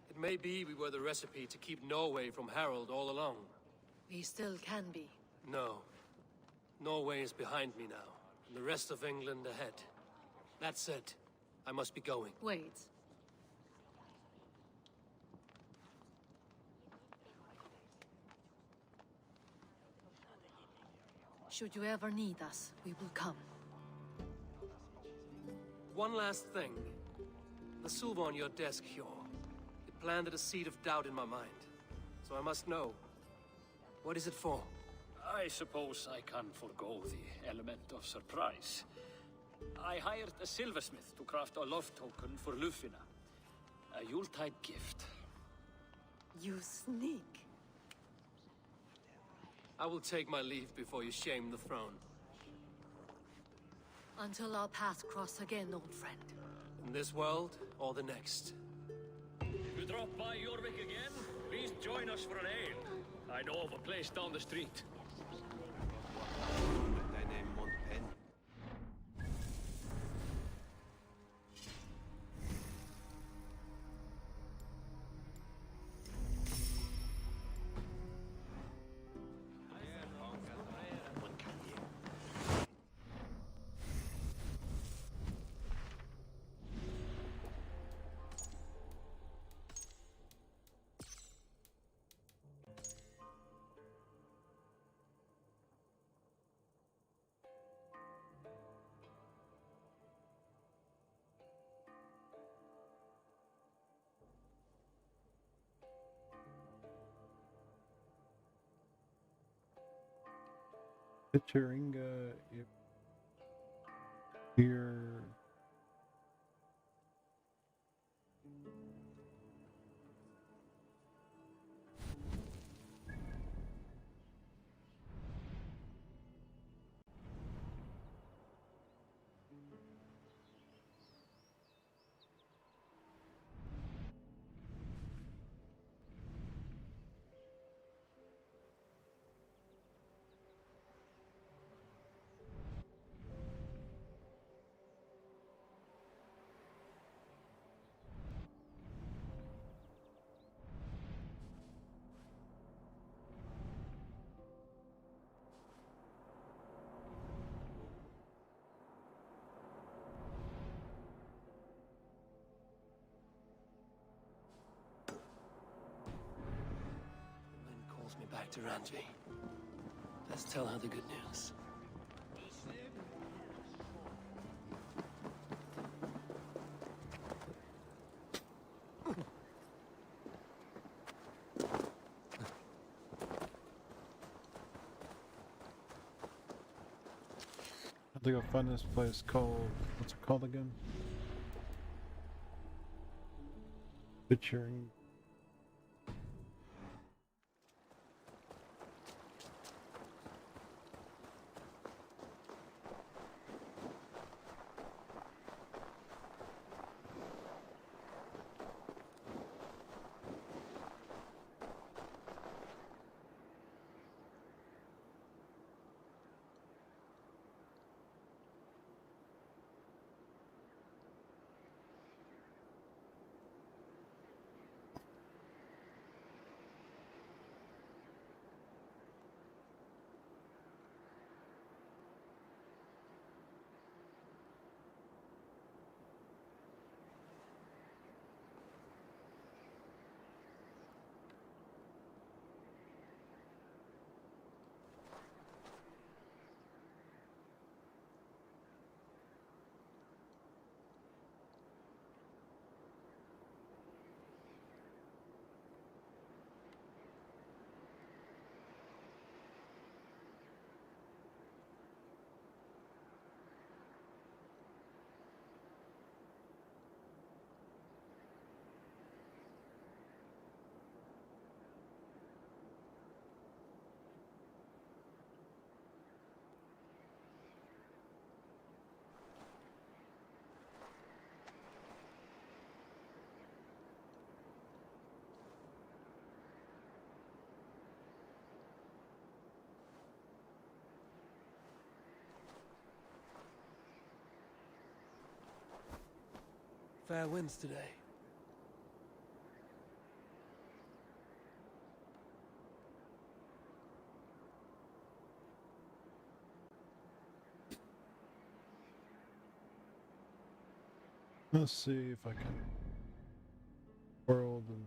It may be we were the recipe to keep Norway from Harald all along. We still can be. No. Norway is behind me now, and the rest of England ahead. That said, I must be going. Wait. Should you ever need us, we will come. One last thing. The silver on your desk, Hjor. It planted a seed of doubt in my mind. So I must know. What is it for? I suppose I can forgo the element of surprise. I hired a silversmith to craft a love token for Lufina. A Yuletide gift. You sneak. I will take my leave before you shame the throne. Until our paths cross again, old friend. In this world or the next. If you drop by Jorvik again, please join us for an ale. I know of a place down the street. Picturing if you're Calls me back to Ranji. Let's tell her the good news. I think I'll find this place called, what's it called again? Picturing. Fair winds today. Let's see if I can world and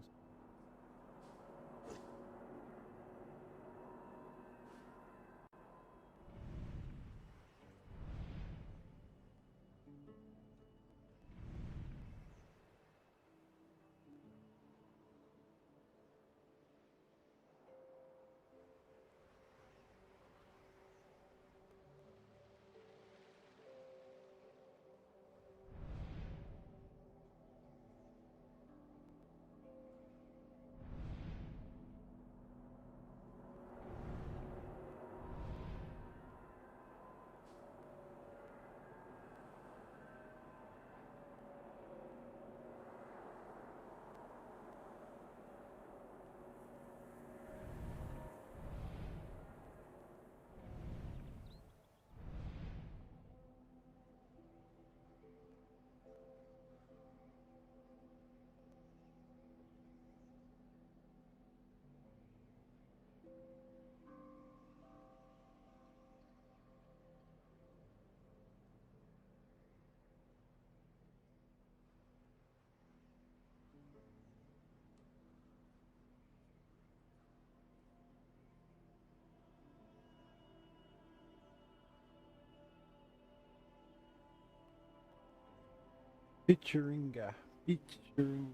Featuringa. Featuring.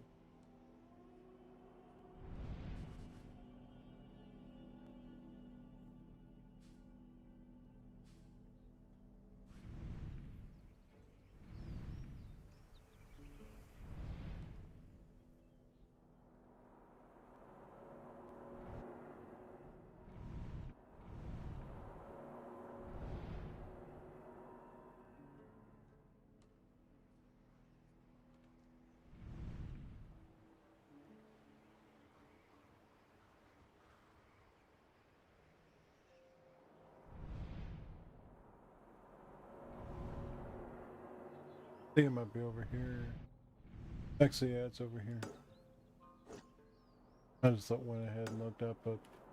I think it might be over here. Actually, yeah, it's over here. I just went ahead and looked up a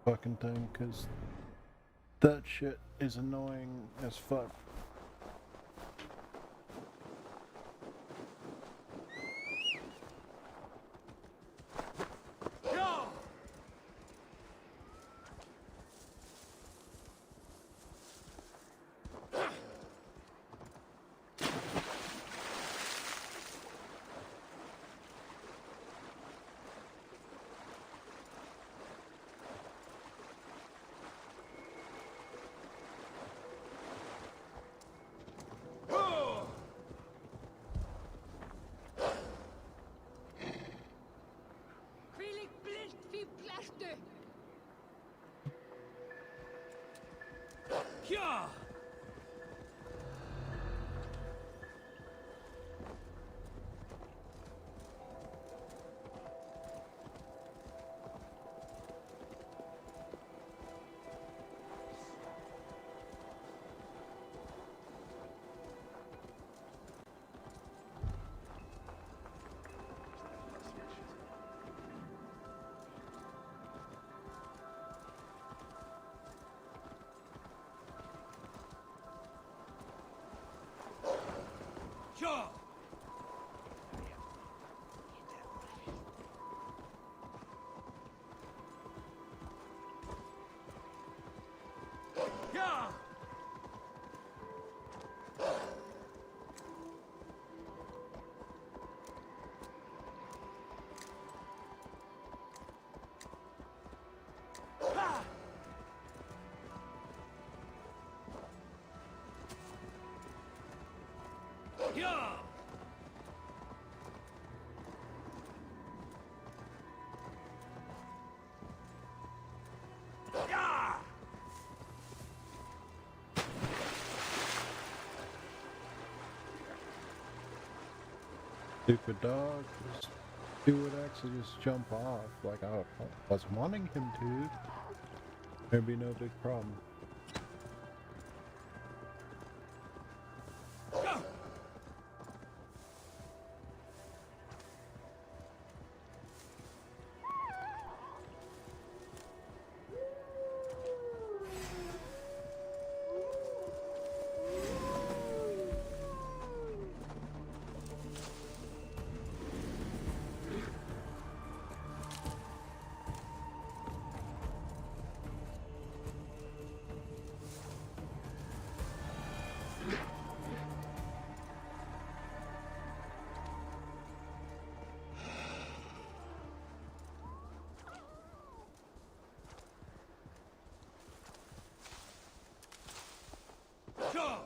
fucking thing because that shit is annoying as fuck. Sure. Yeah. Yeah. Stupid dog. He would actually just jump off like I was wanting him to. There'd be no big problem. Sure.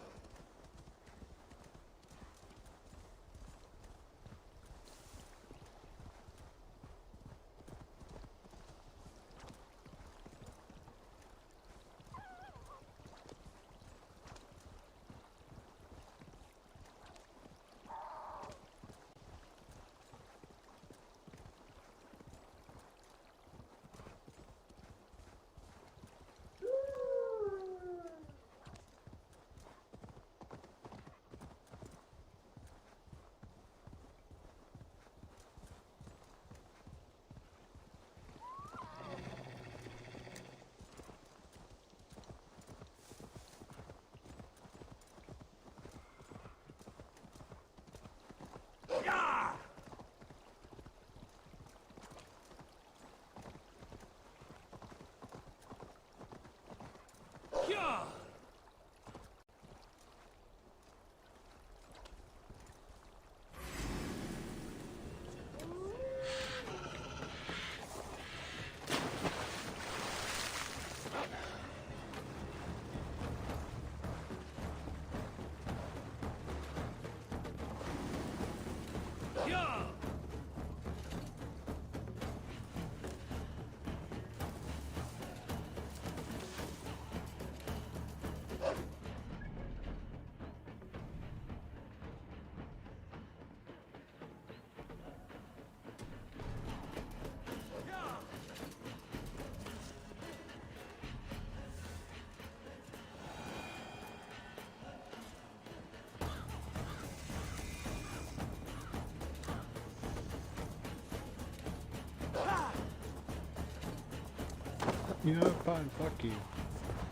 You know, fine, fuck you.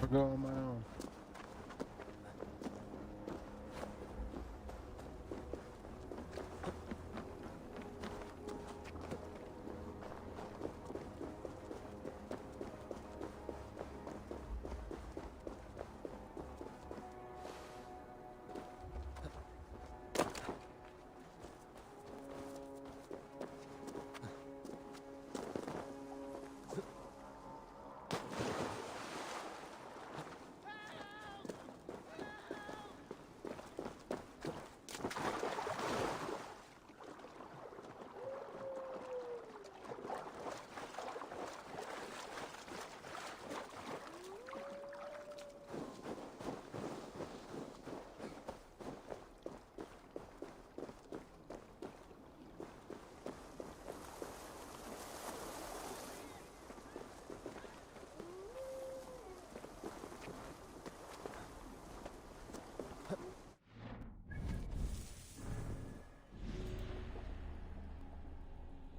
I'll go on my own.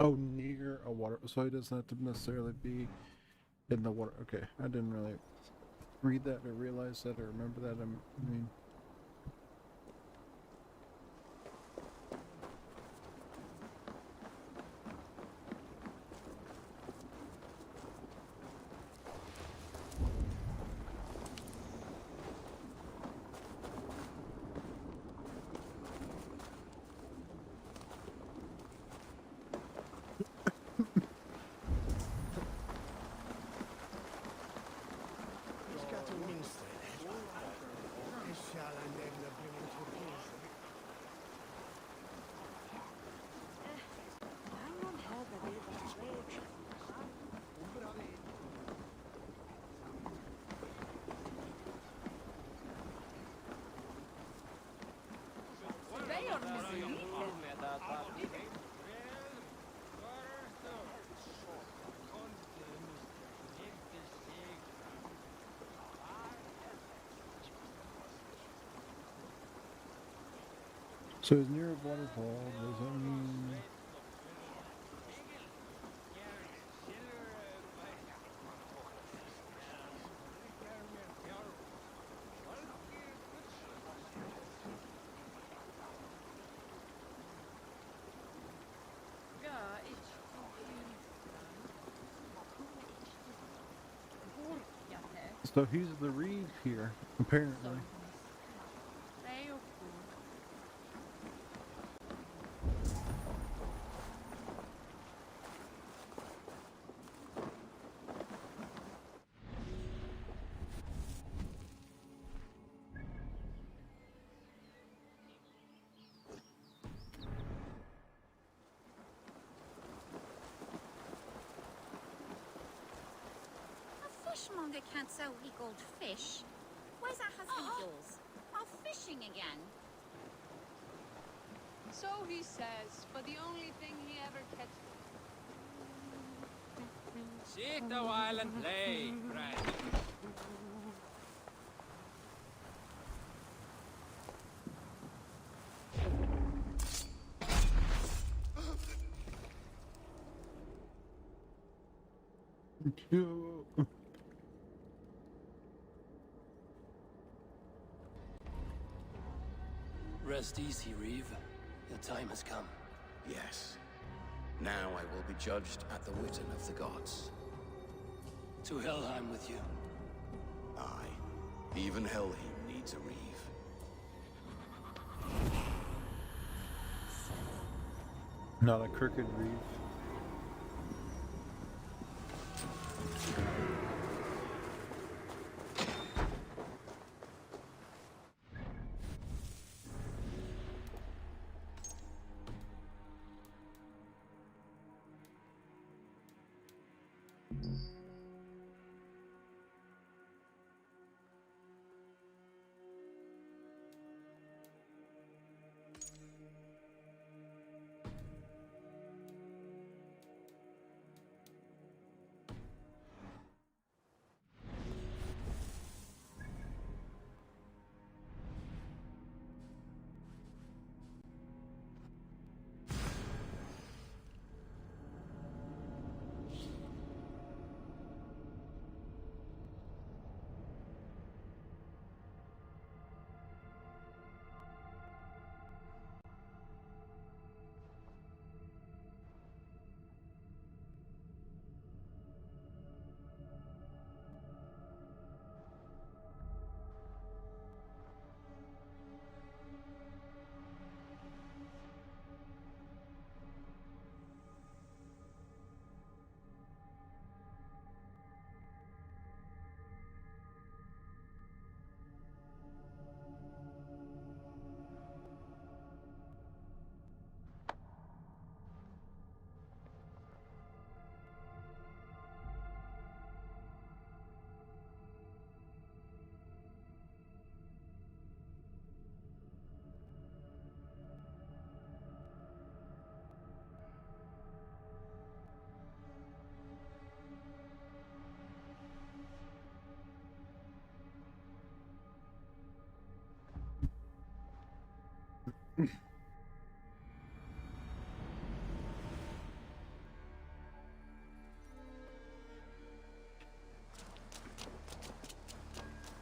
Oh, near a water, so it doesn't have to necessarily be in the water. Okay, I didn't really read that or realize that or remember that. I mean, so it's near a waterfall. Does that mean? So he's the reeve here, apparently. Fishmonger can't sell weak old fish. Where's that husband of yours? Off fishing again? So he says, but the only thing he ever catches... Sit a while and play, Brad. Rest easy, Reeve. Your time has come. Yes. Now I will be judged at the Witten of the gods. To Helheim with you. Aye. Even Helheim needs a Reeve. Not a crooked reeve.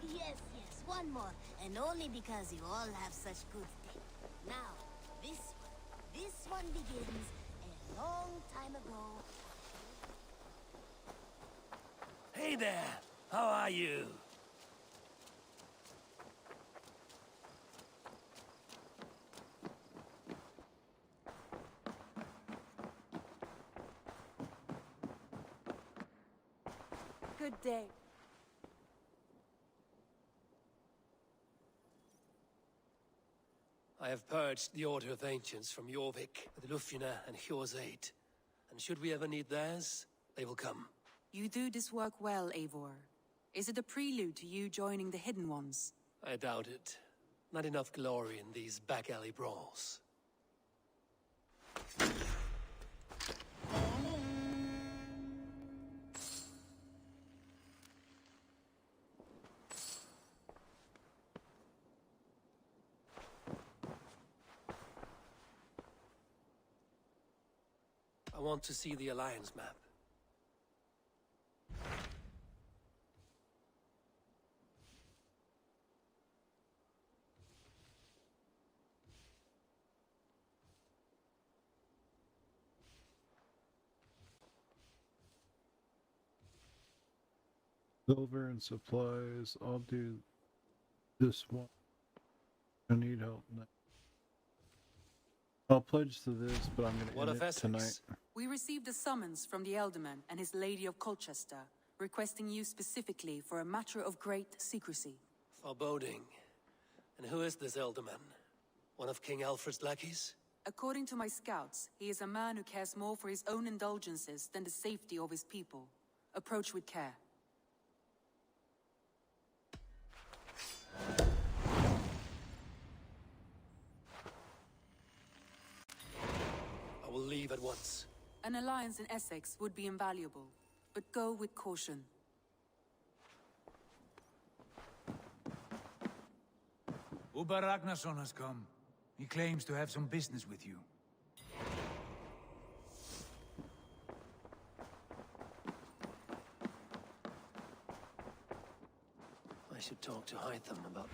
Yes, one more. And only because you all have such good taste. Now, this one begins a long time ago. Hey there! How are you? Good day. I have purged the Order of Ancients from Jorvik with Lufjuna and Hjor's aid. And should we ever need theirs, they will come. You do this work well, Eivor. Is it a prelude to you joining the Hidden Ones? I doubt it. Not enough glory in these back-alley brawls. I want to see the Alliance map. Silver and supplies. I'll do this one. I need help now. I'll pledge to this, but I'm going to end it tonight. We received a summons from the Elderman and his Lady of Colchester, requesting you specifically for a matter of great secrecy. Foreboding. And who is this Elderman? One of King Alfred's lackeys? According to my scouts, he is a man who cares more for his own indulgences than the safety of his people. Approach with care. I will leave at once. An alliance in Essex would be invaluable, but go with caution. Uber Ragnarsson has come. He claims to have some business with you. I should talk to Hytham about...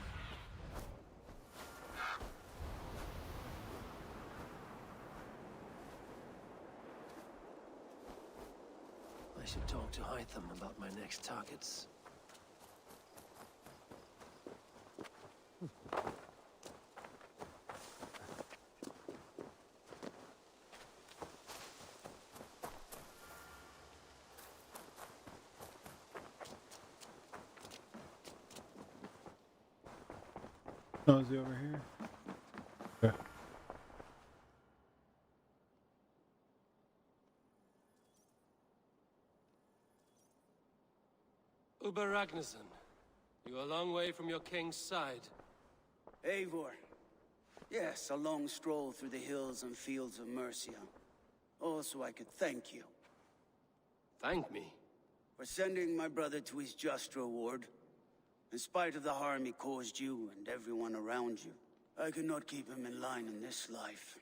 I should talk to Hytham about my next targets. Oh, is he over here? Yeah. Uber Ragnarsson, you are a long way from your king's side. Eivor. Yes, a long stroll through the hills and fields of Mercia. Also, I could thank you. Thank me? For sending my brother to his just reward. In spite of the harm he caused you and everyone around you, I could not keep him in line in this life.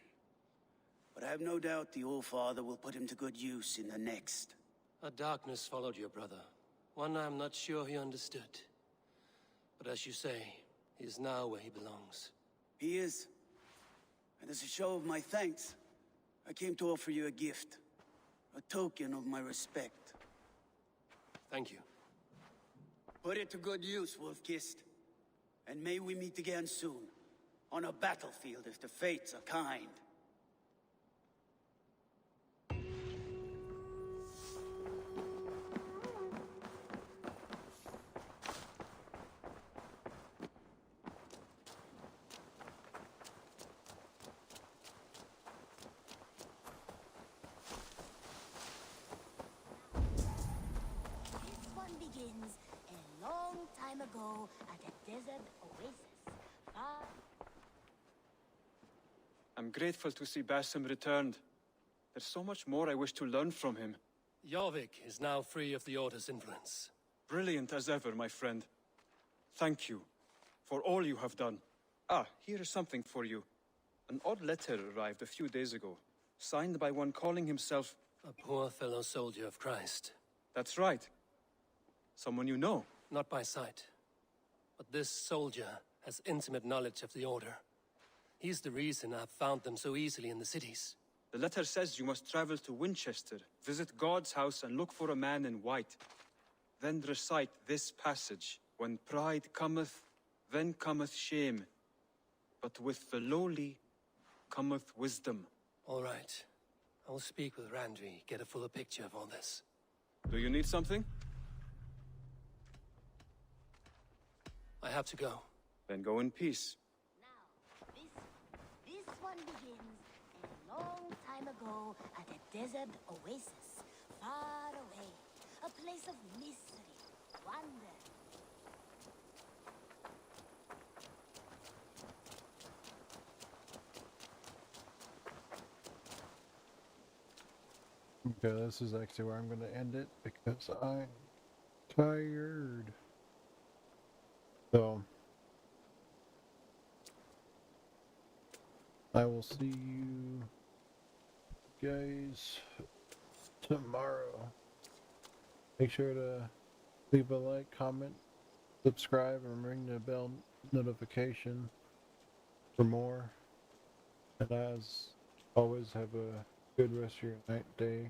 But I have no doubt the Old Father will put him to good use in the next. A darkness followed your brother. One I'm not sure he understood. But as you say, he is now where he belongs. He is. And as a show of my thanks, I came to offer you a gift. A token of my respect. Thank you. Put it to good use, Wolf-Kissed. And may we meet again soon. On a battlefield if the fates are kind. This one begins a long time ago at a desert oasis. I'm grateful to see Basim returned. There's so much more I wish to learn from him. Jorvik is now free of the Order's influence. Brilliant as ever, my friend. Thank you for all you have done. Ah, here is something for you. An odd letter arrived a few days ago, signed by one calling himself... A poor fellow soldier of Christ. That's right. Someone you know. Not by sight. But this soldier has intimate knowledge of the Order. He's the reason I've found them so easily in the cities. The letter says you must travel to Winchester, visit God's house and look for a man in white. Then recite this passage. When pride cometh, then cometh shame. But with the lowly cometh wisdom. All right. I will speak with Randri, get a fuller picture of all this. Do you need something? I have to go. Then go in peace. This one begins a long time ago at a desert oasis, far away. A place of mystery, wonder. Okay, this is actually where I'm going to end it because I'm tired. So, I will see you guys tomorrow. Make sure to leave a like, comment, subscribe, and ring the bell notification for more. And as always, have a good rest of your night, day,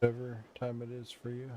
whatever time it is for you.